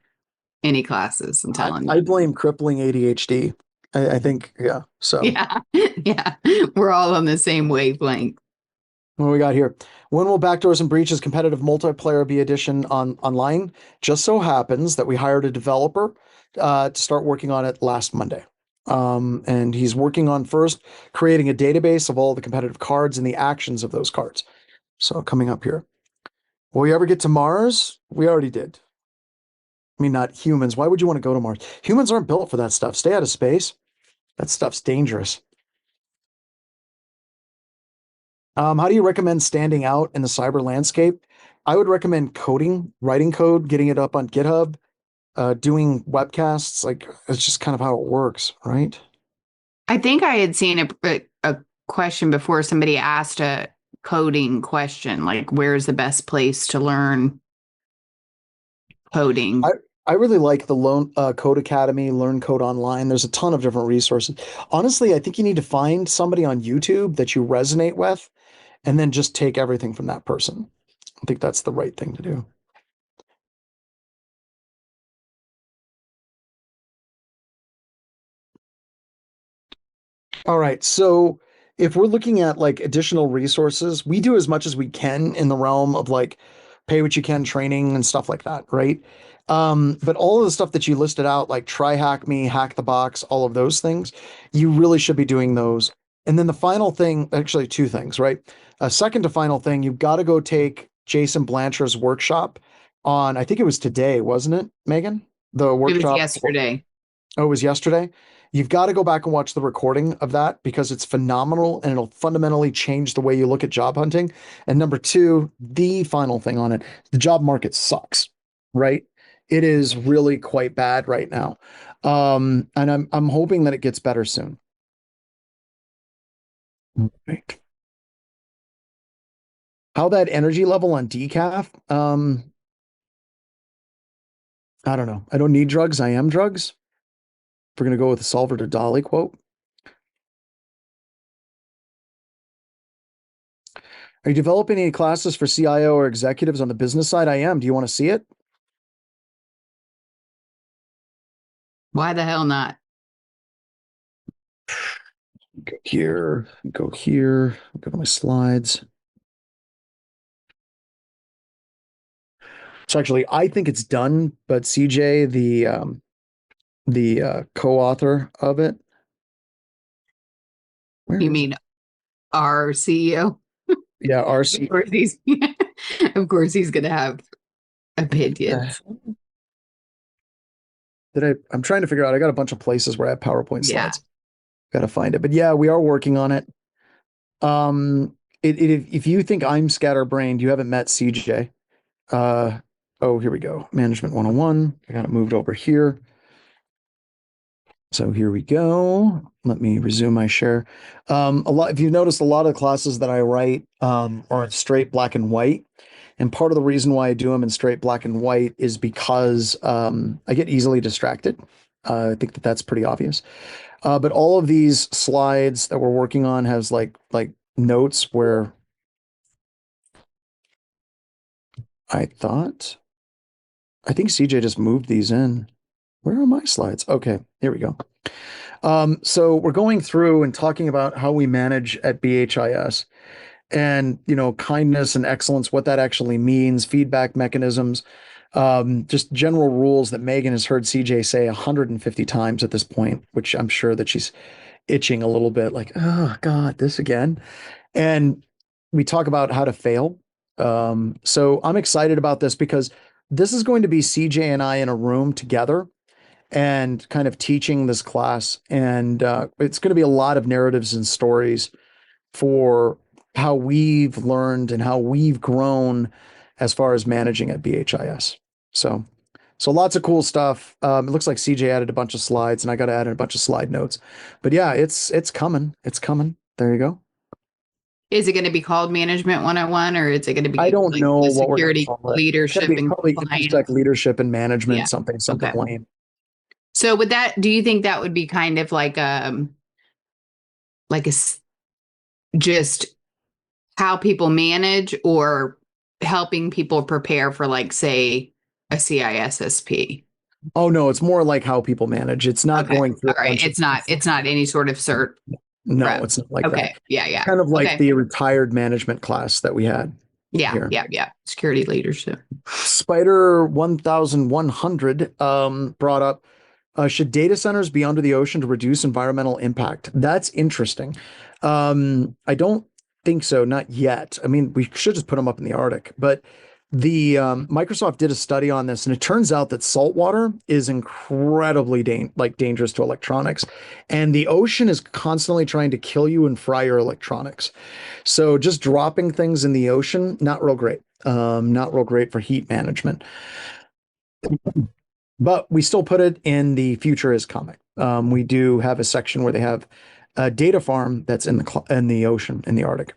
Speaker 3: classes. I'm telling you.
Speaker 1: I blame crippling ADHD. I think, yeah. So
Speaker 3: Yeah, yeah, we're all on the same wavelength.
Speaker 1: what we got here? When will Backdoors and Breaches competitive multiplayer be edition online? Just so happens that we hired a developer to start working on it last Monday. And he's working on first creating a database of all the competitive cards and the actions of those cards. So coming up here. Will we ever get to Mars? We already did. I mean, not humans. Why would you want to go to Mars? Humans aren't built for that stuff. Stay out of space. That stuff's dangerous. How do you recommend standing out in the cyber landscape? I would recommend coding, writing code, getting it up on GitHub, doing webcasts. Like it's just kind of how it works, right?
Speaker 3: I think I had seen a question before. Somebody asked a coding question, like, where's the best place to learn coding?
Speaker 1: I really like the Code Academy, Learn Code Online. There's a ton of different resources. Honestly, I think you need to find somebody on YouTube that you resonate with and then just take everything from that person. I think that's the right thing to do. All right. So if we're looking at like additional resources, we do as much as we can in the realm of like pay what you can training and stuff like that, right? But all of the stuff that you listed out, like Try Hack Me, Hack the Box, all of those things, you really should be doing those. And then the final thing, actually two things, right? A second to final thing, you've got to go take Jason Blanchard's workshop on, I think it was today, wasn't it, Megan? The workshop.
Speaker 3: It was yesterday.
Speaker 1: Oh, it was yesterday. You've got to go back and watch the recording of that because it's phenomenal and it'll fundamentally change the way you look at job hunting. And number two, the final thing on it, the job market sucks, right? It is really quite bad right now. And I'm hoping that it gets better soon. Right. How that energy level on decaf? I don't know. I don't need drugs. I am drugs. If we're going to go with the Salvador Dali quote. Are you developing any classes for CIO or executives on the business side? I am. Do you want to see it?
Speaker 3: Why the hell not?
Speaker 1: Go here, go here, go to my slides. So actually, I think it's done, but CJ, the co-author of it.
Speaker 3: You mean our CEO?
Speaker 1: Yeah, our
Speaker 3: Of course he's, of course he's going to have opinions.
Speaker 1: I'm trying to figure out. I got a bunch of places where I have PowerPoint slides.
Speaker 3: Yeah.
Speaker 1: Got to find it. But yeah, we are working on it. If you think I'm scatterbrained, you haven't met CJ. Oh, here we go. Management 101. I got it moved over here. So here we go. Let me resume my share. If you've noticed, a lot of the classes that I write are in straight black and white. And part of the reason why I do them in straight black and white is because I get easily distracted. I think that that's pretty obvious. But all of these slides that we're working on has like notes where I think CJ just moved these in. Where are my slides? Okay, here we go. So we're going through and talking about how we manage at BHIS and, kindness and excellence, what that actually means, feedback mechanisms, just general rules that Megan has heard CJ say 150 times at this point, which I'm sure that she's itching a little bit like, oh God, this again. And we talk about how to fail. So I'm excited about this because this is going to be CJ and I in a room together and kind of teaching this class. And it's going to be a lot of narratives and stories for how we've learned and how we've grown as far as managing at BHIS. So lots of cool stuff. It looks like CJ added a bunch of slides and I got to add in a bunch of slide notes. But yeah, it's coming. It's coming. There you go.
Speaker 3: Is it going to be called Management 101 or is it going to be
Speaker 1: I don't
Speaker 3: like
Speaker 1: know
Speaker 3: the
Speaker 1: what we're going to
Speaker 3: security
Speaker 1: call it.
Speaker 3: leadership and
Speaker 1: Probably
Speaker 3: compliance?
Speaker 1: Infosec leadership and management,
Speaker 3: Yeah.
Speaker 1: something
Speaker 3: Okay.
Speaker 1: lame.
Speaker 3: So with that, do you think that would be kind of like just how people manage or helping people prepare for like, say, a CISSP?
Speaker 1: Oh no, it's more like how people manage. It's not
Speaker 3: Okay.
Speaker 1: going through
Speaker 3: All right. It's not any sort of cert.
Speaker 1: No,
Speaker 3: prep.
Speaker 1: it's not like
Speaker 3: Okay.
Speaker 1: that.
Speaker 3: Yeah.
Speaker 1: Kind of like
Speaker 3: Okay.
Speaker 1: the retired management class that we had. Here.
Speaker 3: Yeah. Security leadership.
Speaker 1: Spider 1100 brought up, should data centers be under the ocean to reduce environmental impact? That's interesting. I don't think so, not yet. I mean, we should just put them up in the Arctic, but the Microsoft did a study on this, and it turns out that salt water is incredibly dangerous to electronics, and the ocean is constantly trying to kill you and fry your electronics. So just dropping things in the ocean, not real great. Not real great for heat management. But we still put it in the future is coming. We do have a section where they have a data farm that's in the ocean, in the Arctic.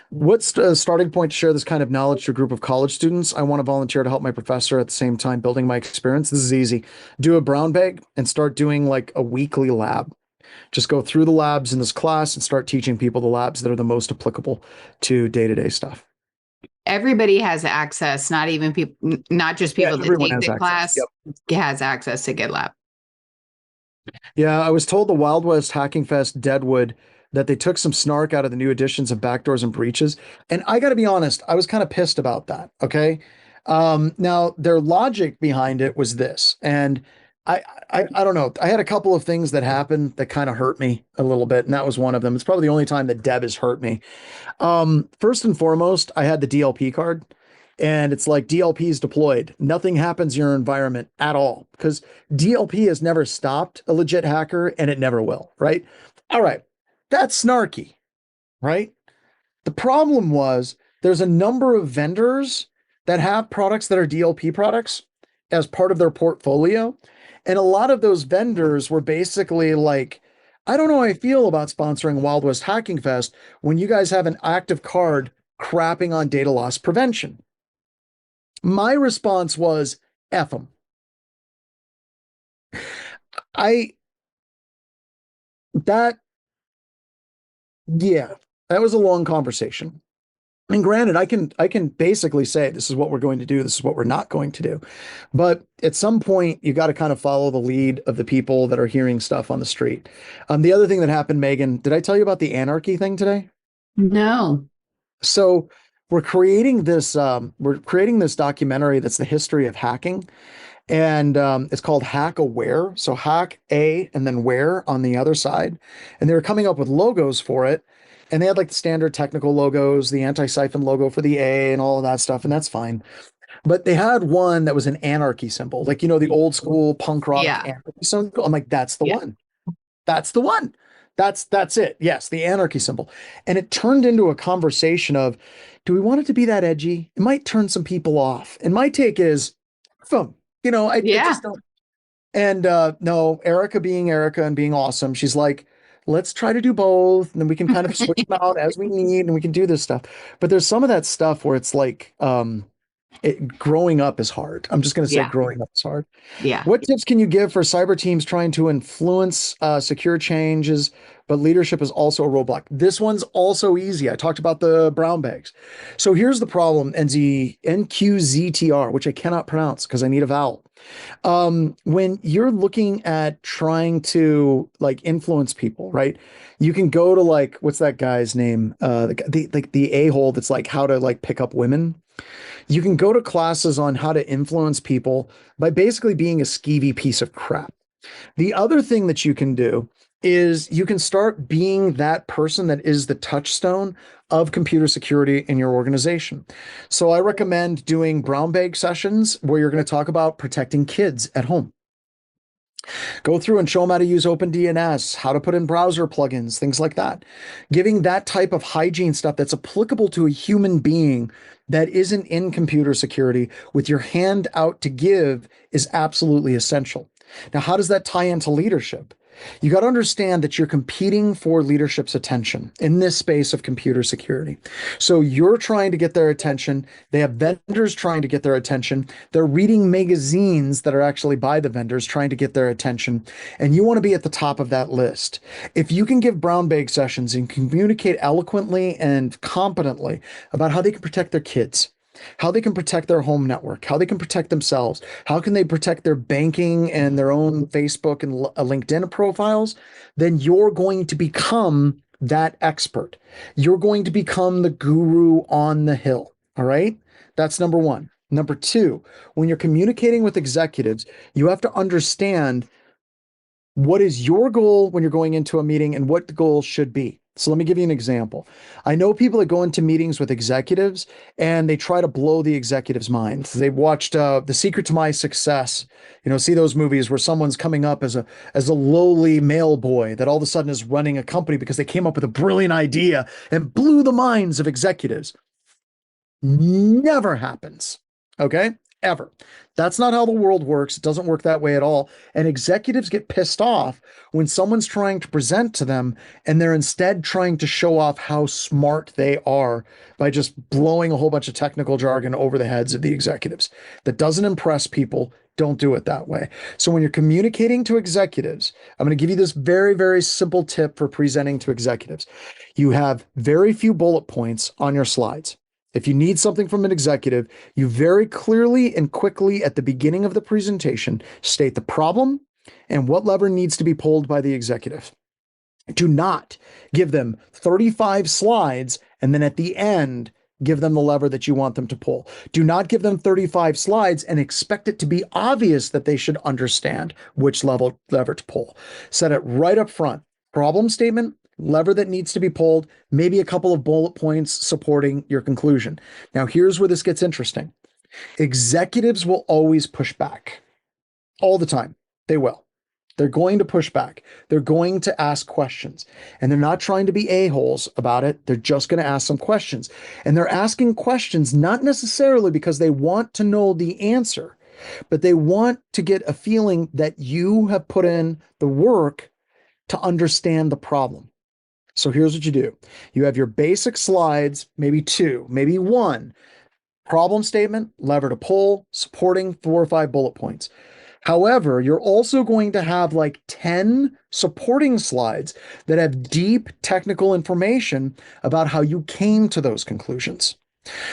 Speaker 1: What's a starting point to share this kind of knowledge to a group of college students? I want to volunteer to help my professor at the same time building my experience. This is easy. Do a brown bag and start doing like a weekly lab. Just go through the labs in this class and start teaching people the labs that are the most applicable to day-to-day stuff.
Speaker 3: Everybody has access, not even people, not just people that take the class, has access to GitLab.
Speaker 1: Yeah, I was told the Wild West Hacking Fest Deadwood that they took some snark out of the new editions of Backdoors and Breaches. And I got to be honest, I was kind of pissed about that. Okay. Now their logic behind it was this, and I don't know. I had a couple of things that happened that kind of hurt me a little bit, and that was one of them. It's probably the only time that Deb has hurt me. First and foremost, I had the DLP card, and it's like DLP is deployed. Nothing happens in your environment at all because DLP has never stopped a legit hacker, and it never will. Right? All right, that's snarky, right? The problem was there's a number of vendors that have products that are DLP products as part of their portfolio. And a lot of those vendors were basically like, I don't know how I feel about sponsoring Wild West Hacking Fest when you guys have an active card crapping on data loss prevention. My response was, F them. That was a long conversation. And granted, I can basically say this is what we're going to do, this is what we're not going to do. But at some point, you got to kind of follow the lead of the people that are hearing stuff on the street. The other thing that happened, Megan, did I tell you about the anarchy thing today?
Speaker 3: No.
Speaker 1: So we're creating this documentary that's the history of hacking. And it's called Hack Aware. So hack A and then where on the other side. And they were coming up with logos for it. And they had like the standard technical logos, the anti-siphon logo for the A and all of that stuff. And that's fine. But they had one that was an anarchy symbol, like, the old school punk rock anarchy symbol. I'm like, that's the one. That's the one. That's it. Yes, the anarchy symbol. And it turned into a conversation of, do we want it to be that edgy? It might turn some people off. And my take is, I just don't. And no, Erica being Erica and being awesome, she's like, let's try to do both, and then we can kind of switch them out as we need, and we can do this stuff. But there's some of that stuff where it's like, growing up is hard. I'm just going to say
Speaker 3: Yeah.
Speaker 1: growing up is hard.
Speaker 3: Yeah.
Speaker 1: What tips can you give for cyber teams trying to influence secure changes, but leadership is also a roadblock? This one's also easy. I talked about the brown bags. So here's the problem, NQZTR, which I cannot pronounce because I need a vowel. When you're looking at trying to like influence people, right? You can go to like, what's that guy's name? The a-hole that's like how to like pick up women. You can go to classes on how to influence people by basically being a skeevy piece of crap. The other thing that you can do is you can start being that person that is the touchstone of computer security in your organization. So I recommend doing brown bag sessions where you're going to talk about protecting kids at home. Go through and show them how to use OpenDNS, how to put in browser plugins, things like that. Giving that type of hygiene stuff that's applicable to a human being that isn't in computer security with your hand out to give is absolutely essential. Now, how does that tie into leadership? You got to understand that you're competing for leadership's attention in this space of computer security. So you're trying to get their attention. They have vendors trying to get their attention. They're reading magazines that are actually by the vendors trying to get their attention. And you want to be at the top of that list. If you can give brown bag sessions and communicate eloquently and competently about how they can protect their kids, how they can protect their home network, how they can protect themselves, how can they protect their banking and their own Facebook and LinkedIn profiles, then you're going to become that expert. You're going to become the guru on the hill. All right. That's number one. Number two, when you're communicating with executives, you have to understand what is your goal when you're going into a meeting and what the goal should be. So let me give you an example. I know people that go into meetings with executives and they try to blow the executive's mind. They've watched The Secret to My Success. See those movies where someone's coming up as a lowly mail boy that all of a sudden is running a company because they came up with a brilliant idea and blew the minds of executives. Never happens. Okay? Ever. That's not how the world works. It doesn't work that way at all. And executives get pissed off when someone's trying to present to them and they're instead trying to show off how smart they are by just blowing a whole bunch of technical jargon over the heads of the executives. That doesn't impress people. Don't do it that way. So when you're communicating to executives, I'm going to give you this very, very simple tip for presenting to executives. You have very few bullet points on your slides. If you need something from an executive, you very clearly and quickly at the beginning of the presentation state the problem and what lever needs to be pulled by the executive. Do not give them 35 slides and then at the end give them the lever that you want them to pull. Do not give them 35 slides and expect it to be obvious that they should understand which lever to pull. Set it right up front. Problem statement, lever that needs to be pulled, maybe a couple of bullet points supporting your conclusion. Now, here's where this gets interesting. Executives will always push back. All the time. They will. They're going to push back. They're going to ask questions. And they're not trying to be a-holes about it. They're just going to ask some questions. And they're asking questions not necessarily because they want to know the answer, but they want to get a feeling that you have put in the work to understand the problem. So here's what you do. You have your basic slides, maybe two, maybe one. Problem statement, lever to pull, supporting 4 or 5 bullet points. However, you're also going to have like 10 supporting slides that have deep technical information about how you came to those conclusions.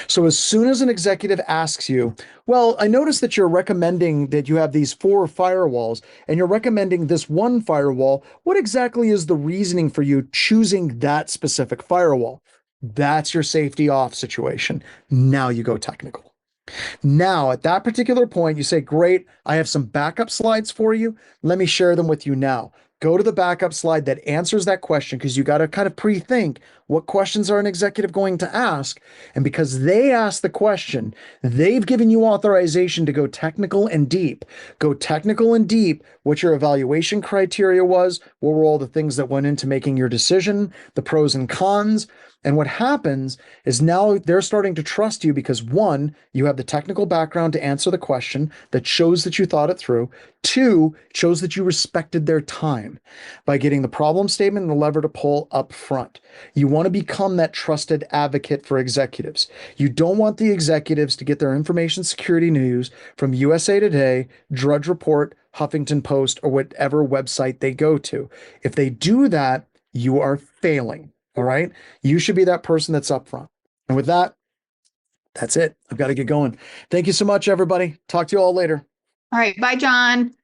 Speaker 1: So as soon as an executive asks you, well, I noticed that you're recommending that you have these 4 firewalls and you're recommending this one firewall. What exactly is the reasoning for you choosing that specific firewall? That's your safety off situation. Now you go technical. Now, at that particular point, you say, great, I have some backup slides for you. Let me share them with you now. Go to the backup slide that answers that question because you got to kind of pre-think what questions are an executive going to ask. And because they asked the question, they've given you authorization to go technical and deep. Go technical and deep, what your evaluation criteria was, what were all the things that went into making your decision, the pros and cons. And what happens is now they're starting to trust you because one, you have the technical background to answer the question that shows that you thought it through. Two, shows that you respected their time by getting the problem statement and the lever to pull up front. You want to become that trusted advocate for executives. You don't want the executives to get their information security news from USA Today, Drudge Report, Huffington Post, or whatever website they go to. If they do that, you are failing. All right. You should be that person that's up front. And with that, that's it. I've got to get going. Thank you so much, everybody. Talk to you all later.
Speaker 3: All right. Bye, John.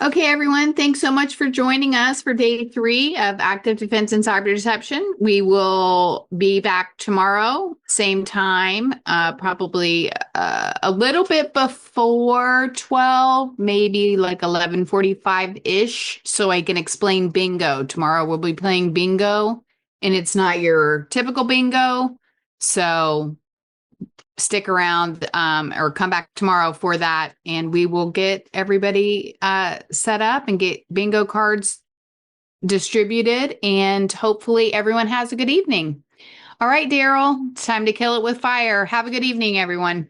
Speaker 3: Okay, everyone. Thanks so much for joining us for day 3 of Active Defense and Cyber Deception. We will be back tomorrow, same time, probably a little bit before 12, maybe like 11:45-ish, so I can explain bingo. Tomorrow we'll be playing bingo, and it's not your typical bingo. So stick around or come back tomorrow for that, and we will get everybody set up and get bingo cards distributed, and hopefully everyone has a good evening. All right, Daryl, it's time to kill it with fire. Have a good evening, everyone.